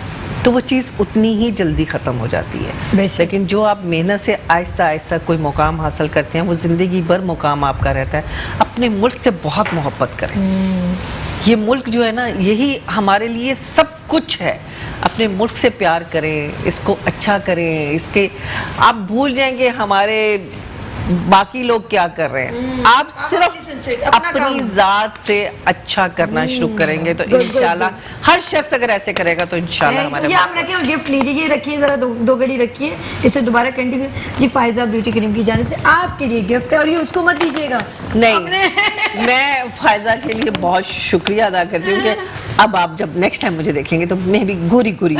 तो वो चीज़ उतनी ही जल्दी ख़त्म हो जाती है। लेकिन जो आप मेहनत से आहिस्ता आहिस्ता कोई मुकाम हासिल करते हैं, वो ज़िंदगी भर मुकाम आपका रहता है। अपने मुल्क से बहुत मोहब्बत करें। ये मुल्क जो है ना, यही हमारे लिए सब कुछ है। अपने मुल्क से प्यार करें, इसको अच्छा करें, इसके आप भूल जाएंगे हमारे बाकी लोग क्या कर रहे हैं। आप सिर्फ अपनी जात से अच्छा करना शुरू करेंगे तो इंशाल्लाह हर शख्स अगर ऐसे करेगा तो इंशाल्लाह हमारे ये आप रखिए और गिफ्ट लीजिए, ये रखिए जरा, दो घड़ी रखिए, इसे दोबारा कंटिन्यू जी। फायजा ब्यूटी क्रीम की जानिब से आपके लिए गिफ्ट है, और ये उसको मत दीजिएगा। नहीं मैं फायजा के लिए बहुत शुक्रिया अदा करती हूँ कि अब आप जब नेक्स्ट टाइम मुझे देखेंगे तो मैं भी गोरी गोरी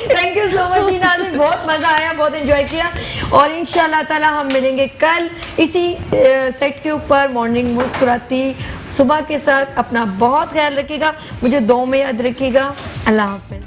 थैंक यू सो मच जी नाज़रीन, बहुत मजा आया, बहुत एंजॉय किया, और इंशाल्लाह ताला हम मिलेंगे कल इसी सेट के ऊपर मॉर्निंग मुस्कुराती सुबह के साथ। अपना बहुत ख्याल रखिएगा, मुझे दुआ में याद रखिएगा। अल्लाह हाफ़िज़।